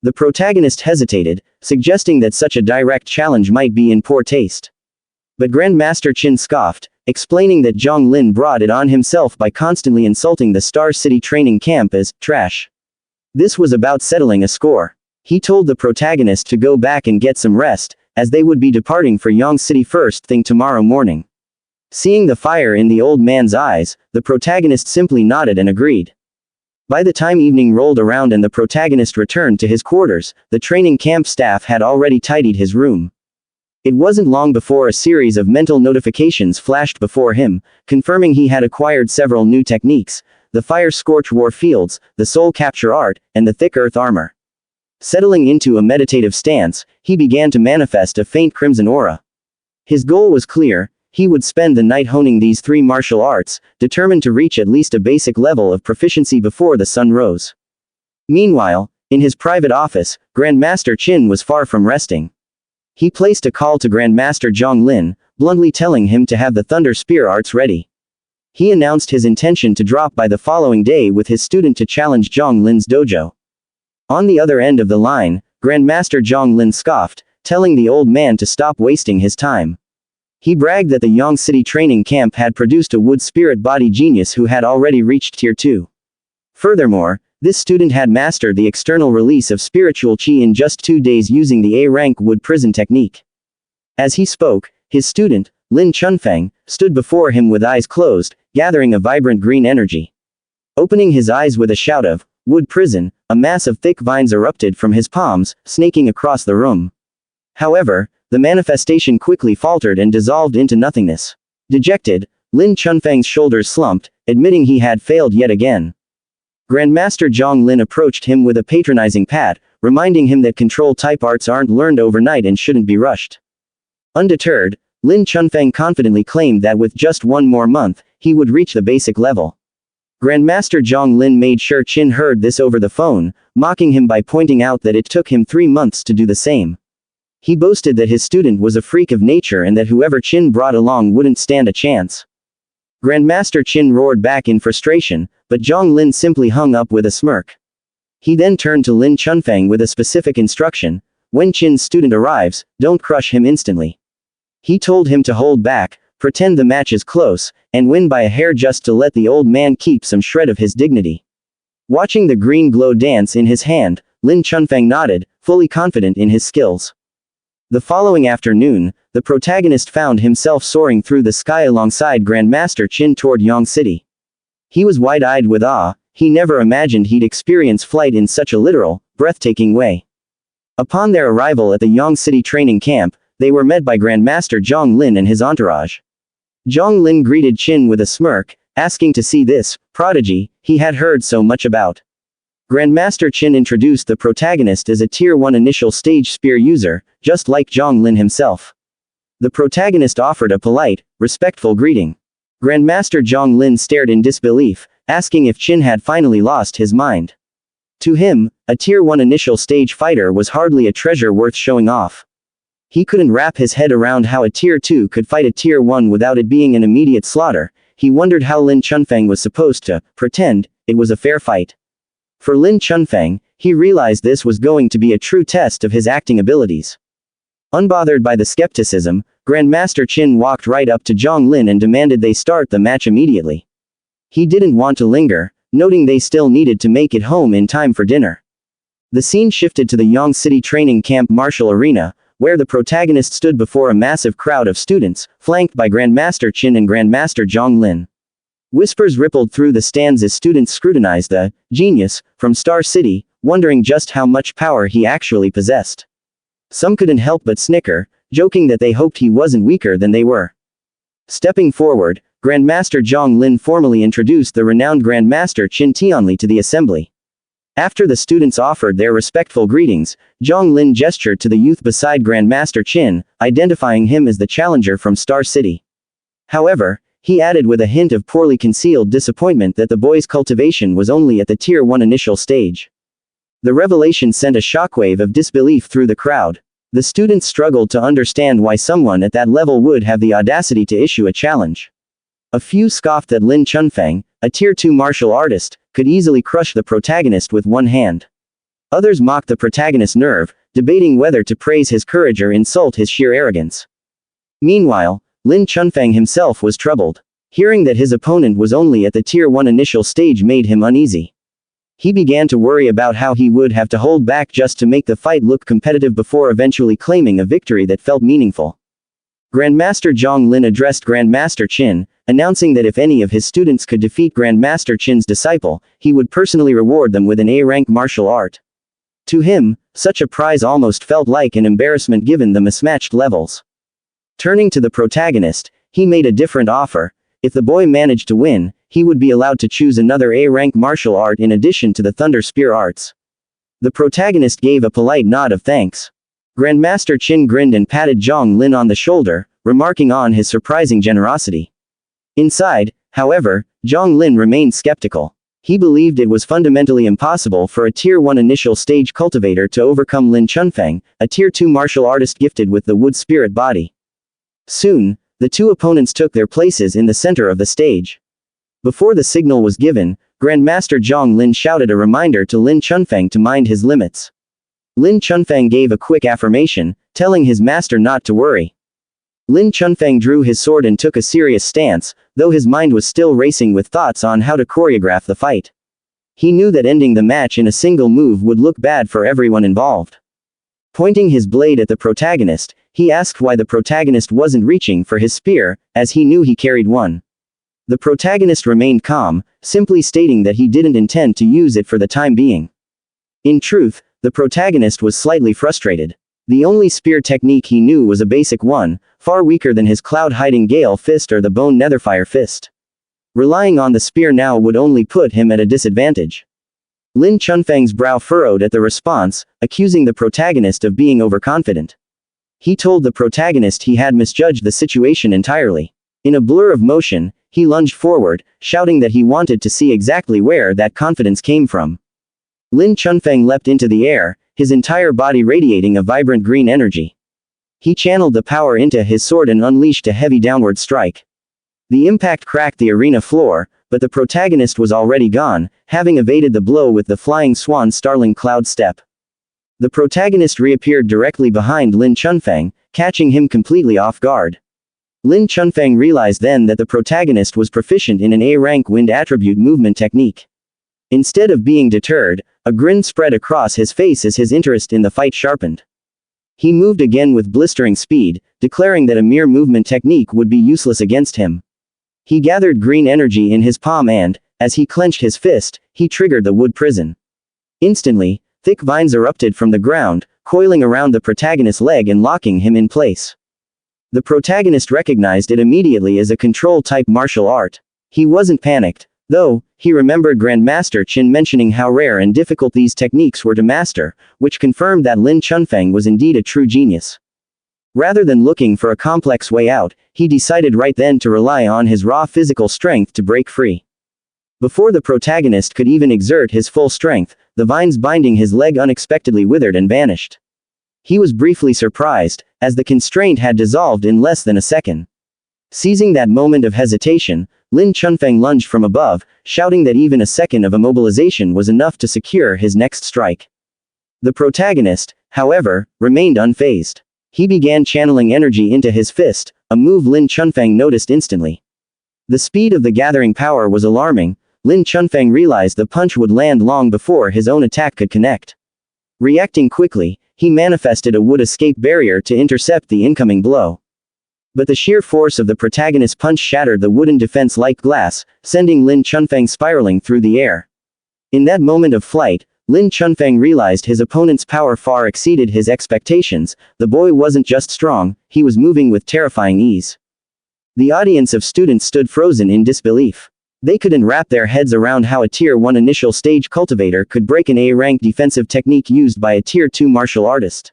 The protagonist hesitated, suggesting that such a direct challenge might be in poor taste. But Grandmaster Qin scoffed, explaining that Zhang Lin brought it on himself by constantly insulting the Star City training camp as trash. This was about settling a score. He told the protagonist to go back and get some rest, as they would be departing for Yang City first thing tomorrow morning. Seeing the fire in the old man's eyes, the protagonist simply nodded and agreed. By the time evening rolled around and the protagonist returned to his quarters, the training camp staff had already tidied his room. It wasn't long before a series of mental notifications flashed before him, confirming he had acquired several new techniques: the Fire Scorch War Fields, the Soul Capture Art, and the Thick Earth Armor. Settling into a meditative stance, he began to manifest a faint crimson aura. His goal was clear: he would spend the night honing these 3 martial arts, determined to reach at least a basic level of proficiency before the sun rose. Meanwhile, in his private office, Grandmaster Qin was far from resting. He placed a call to Grandmaster Zhang Lin, bluntly telling him to have the Thunder Spear arts ready. He announced his intention to drop by the following day with his student to challenge Zhang Lin's dojo. On the other end of the line, Grandmaster Zhang Lin scoffed, telling the old man to stop wasting his time. He bragged that the Yang City training camp had produced a wood spirit body genius who had already reached Tier 2. Furthermore, this student had mastered the external release of spiritual qi in just 2 days using the A-rank wood prison technique. As he spoke, his student, Lin Chunfeng, stood before him with eyes closed, gathering a vibrant green energy. Opening his eyes with a shout of wood prison, a mass of thick vines erupted from his palms, snaking across the room. However, the manifestation quickly faltered and dissolved into nothingness. Dejected, Lin Chunfeng's shoulders slumped, admitting he had failed yet again. Grandmaster Zhang Lin approached him with a patronizing pat, reminding him that control-type arts aren't learned overnight and shouldn't be rushed. Undeterred, Lin Chunfeng confidently claimed that with just 1 more month, he would reach the basic level. Grandmaster Zhang Lin made sure Qin heard this over the phone, mocking him by pointing out that it took him 3 months to do the same. He boasted that his student was a freak of nature and that whoever Qin brought along wouldn't stand a chance. Grandmaster Qin roared back in frustration, but Zhang Lin simply hung up with a smirk. He then turned to Lin Chunfeng with a specific instruction: when Qin's student arrives, don't crush him instantly. He told him to hold back, pretend the match is close, and win by a hair just to let the old man keep some shred of his dignity. Watching the green glow dance in his hand, Lin Chunfeng nodded, fully confident in his skills. The following afternoon, the protagonist found himself soaring through the sky alongside Grandmaster Qin toward Yang City. He was wide-eyed with awe. He never imagined he'd experience flight in such a literal, breathtaking way. Upon their arrival at the Yang City training camp, they were met by Grandmaster Zhang Lin and his entourage. Zhang Lin greeted Qin with a smirk, asking to see this prodigy he had heard so much about. Grandmaster Qin introduced the protagonist as a Tier 1 initial stage spear user, just like Zhang Lin himself. The protagonist offered a polite, respectful greeting. Grandmaster Zhang Lin stared in disbelief, asking if Qin had finally lost his mind. To him, a Tier 1 initial stage fighter was hardly a treasure worth showing off. He couldn't wrap his head around how a Tier 2 could fight a Tier 1 without it being an immediate slaughter. He wondered how Lin Chunfeng was supposed to pretend it was a fair fight. For Lin Chunfeng, he realized this was going to be a true test of his acting abilities. Unbothered by the skepticism, Grandmaster Qin walked right up to Zhang Lin and demanded they start the match immediately. He didn't want to linger, noting they still needed to make it home in time for dinner. The scene shifted to the Yang City training camp martial arena, where the protagonist stood before a massive crowd of students, flanked by Grandmaster Qin and Grandmaster Zhang Lin. Whispers rippled through the stands as students scrutinized the genius from Star City, wondering just how much power he actually possessed. Some couldn't help but snicker, joking that they hoped he wasn't weaker than they were. Stepping forward, Grandmaster Zhang Lin formally introduced the renowned Grandmaster Qin Tianli to the assembly. After the students offered their respectful greetings, Zhang Lin gestured to the youth beside Grandmaster Qin, identifying him as the challenger from Star City. However, he added with a hint of poorly concealed disappointment that the boy's cultivation was only at the Tier 1 initial stage. The revelation sent a shockwave of disbelief through the crowd. The students struggled to understand why someone at that level would have the audacity to issue a challenge. A few scoffed that Lin Chunfeng, a Tier 2 martial artist, could easily crush the protagonist with one hand. Others mocked the protagonist's nerve, debating whether to praise his courage or insult his sheer arrogance. Meanwhile, Lin Chunfeng himself was troubled. Hearing that his opponent was only at the Tier 1 initial stage made him uneasy. He began to worry about how he would have to hold back just to make the fight look competitive before eventually claiming a victory that felt meaningful. Grandmaster Zhang Lin addressed Grandmaster Qin, announcing that if any of his students could defeat Grandmaster Qin's disciple, he would personally reward them with an A-rank martial art. To him, such a prize almost felt like an embarrassment given the mismatched levels. Turning to the protagonist, he made a different offer. If the boy managed to win, he would be allowed to choose another A-rank martial art in addition to the Thunder Spear arts. The protagonist gave a polite nod of thanks. Grandmaster Qin grinned and patted Zhang Lin on the shoulder, remarking on his surprising generosity. Inside, however, Zhang Lin remained skeptical. He believed it was fundamentally impossible for a Tier 1 initial stage cultivator to overcome Lin Chunfeng, a Tier 2 martial artist gifted with the wood spirit body. Soon, the two opponents took their places in the center of the stage. Before the signal was given, Grandmaster Zhang Lin shouted a reminder to Lin Chunfeng to mind his limits. Lin Chunfeng gave a quick affirmation, telling his master not to worry. Lin Chunfeng drew his sword and took a serious stance, though his mind was still racing with thoughts on how to choreograph the fight. He knew that ending the match in a single move would look bad for everyone involved. Pointing his blade at the protagonist, he asked why the protagonist wasn't reaching for his spear, as he knew he carried one. The protagonist remained calm, simply stating that he didn't intend to use it for the time being. In truth, the protagonist was slightly frustrated. The only spear technique he knew was a basic one, far weaker than his cloud-hiding Gale Fist or the Bone Netherfire Fist. Relying on the spear now would only put him at a disadvantage. Lin Chunfeng's brow furrowed at the response, accusing the protagonist of being overconfident. He told the protagonist he had misjudged the situation entirely. In a blur of motion, he lunged forward, shouting that he wanted to see exactly where that confidence came from. Lin Chunfeng leapt into the air, his entire body radiating a vibrant green energy. He channeled the power into his sword and unleashed a heavy downward strike. The impact cracked the arena floor, but the protagonist was already gone, having evaded the blow with the flying swan starling cloud step. The protagonist reappeared directly behind Lin Chunfeng, catching him completely off guard. Lin Chunfeng realized then that the protagonist was proficient in an A-rank wind attribute movement technique. Instead of being deterred, a grin spread across his face as his interest in the fight sharpened. He moved again with blistering speed, declaring that a mere movement technique would be useless against him. He gathered green energy in his palm and, as he clenched his fist, he triggered the wood prison. Instantly, thick vines erupted from the ground, coiling around the protagonist's leg and locking him in place. The protagonist recognized it immediately as a control-type martial art. He wasn't panicked, though. He remembered Grandmaster Qin mentioning how rare and difficult these techniques were to master, which confirmed that Lin Chunfeng was indeed a true genius. Rather than looking for a complex way out, he decided right then to rely on his raw physical strength to break free. Before the protagonist could even exert his full strength, the vines binding his leg unexpectedly withered and vanished. He was briefly surprised, as the constraint had dissolved in less than a second. Seizing that moment of hesitation, Lin Chunfeng lunged from above, shouting that even a second of immobilization was enough to secure his next strike. The protagonist, however, remained unfazed. He began channeling energy into his fist, a move Lin Chunfeng noticed instantly. The speed of the gathering power was alarming. Lin Chunfeng realized the punch would land long before his own attack could connect. Reacting quickly, he manifested a wood escape barrier to intercept the incoming blow. But the sheer force of the protagonist's punch shattered the wooden defense like glass, sending Lin Chunfeng spiraling through the air. In that moment of flight, Lin Chunfeng realized his opponent's power far exceeded his expectations. The boy wasn't just strong, he was moving with terrifying ease. The audience of students stood frozen in disbelief. They couldn't wrap their heads around how a Tier 1 initial stage cultivator could break an A-rank defensive technique used by a Tier 2 martial artist.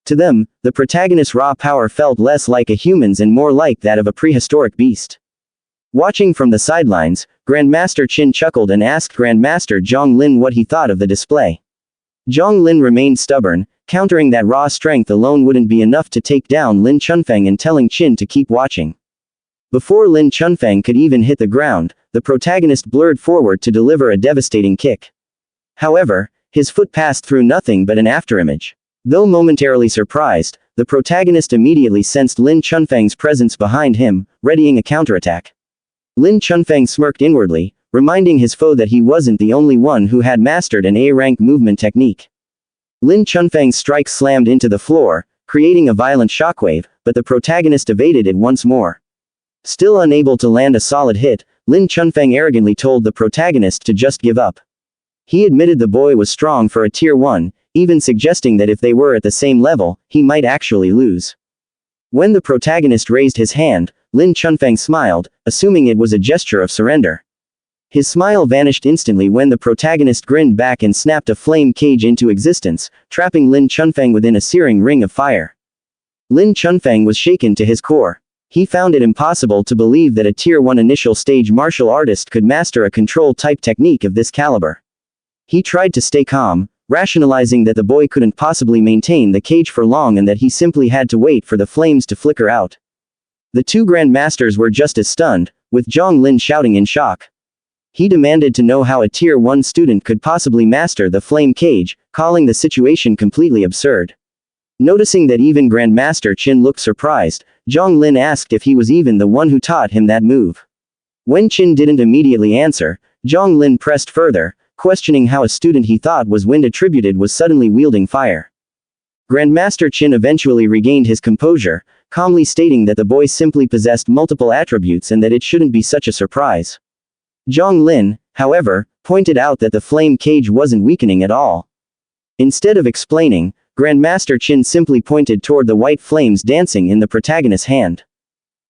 To them, the protagonist's raw power felt less like a human's and more like that of a prehistoric beast. Watching from the sidelines, Grandmaster Qin chuckled and asked Grandmaster Zhang Lin what he thought of the display. Zhang Lin remained stubborn, countering that raw strength alone wouldn't be enough to take down Lin Chunfeng and telling Qin to keep watching. Before Lin Chunfeng could even hit the ground, the protagonist blurred forward to deliver a devastating kick. However, his foot passed through nothing but an afterimage. Though momentarily surprised, the protagonist immediately sensed Lin Chunfeng's presence behind him, readying a counterattack. Lin Chunfeng smirked inwardly, reminding his foe that he wasn't the only one who had mastered an A-rank movement technique. Lin Chunfeng's strike slammed into the floor, creating a violent shockwave, but the protagonist evaded it once more. Still unable to land a solid hit, Lin Chunfeng arrogantly told the protagonist to just give up. He admitted the boy was strong for a Tier 1, even suggesting that if they were at the same level, he might actually lose. When the protagonist raised his hand, Lin Chunfeng smiled, assuming it was a gesture of surrender. His smile vanished instantly when the protagonist grinned back and snapped a flame cage into existence, trapping Lin Chunfeng within a searing ring of fire. Lin Chunfeng was shaken to his core. He found it impossible to believe that a Tier 1 initial stage martial artist could master a control-type technique of this caliber. He tried to stay calm, rationalizing that the boy couldn't possibly maintain the cage for long and that he simply had to wait for the flames to flicker out. The two grandmasters were just as stunned, with Zhang Lin shouting in shock. He demanded to know how a Tier 1 student could possibly master the flame cage, calling the situation completely absurd. Noticing that even Grandmaster Qin looked surprised, Zhang Lin asked if he was even the one who taught him that move. When Qin didn't immediately answer, Zhang Lin pressed further, questioning how a student he thought was wind attributed was suddenly wielding fire. Grandmaster Qin eventually regained his composure, calmly stating that the boy simply possessed multiple attributes and that it shouldn't be such a surprise. Zhang Lin, however, pointed out that the flame cage wasn't weakening at all. Instead of explaining, Grandmaster Qin simply pointed toward the white flames dancing in the protagonist's hand.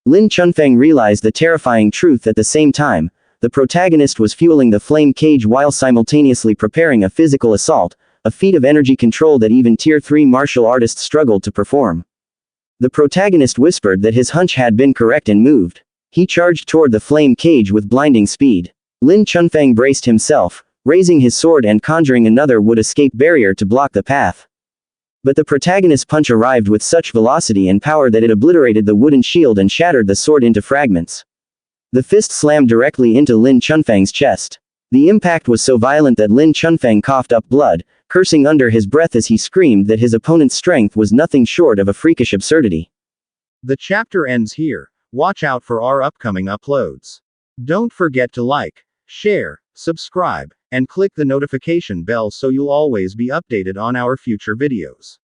Lin Chunfeng realized the terrifying truth at the same time. The protagonist was fueling the flame cage while simultaneously preparing a physical assault, a feat of energy control that even Tier 3 martial artists struggled to perform. The protagonist whispered that his hunch had been correct and moved. He charged toward the flame cage with blinding speed. Lin Chunfeng braced himself, raising his sword and conjuring another wood escape barrier to block the path. But the protagonist's punch arrived with such velocity and power that it obliterated the wooden shield and shattered the sword into fragments. The fist slammed directly into Lin Chunfeng's chest. The impact was so violent that Lin Chunfeng coughed up blood, cursing under his breath as he screamed that his opponent's strength was nothing short of a freakish absurdity. The chapter ends here. Watch out for our upcoming uploads. Don't forget to like, share, subscribe, and click the notification bell so you'll always be updated on our future videos.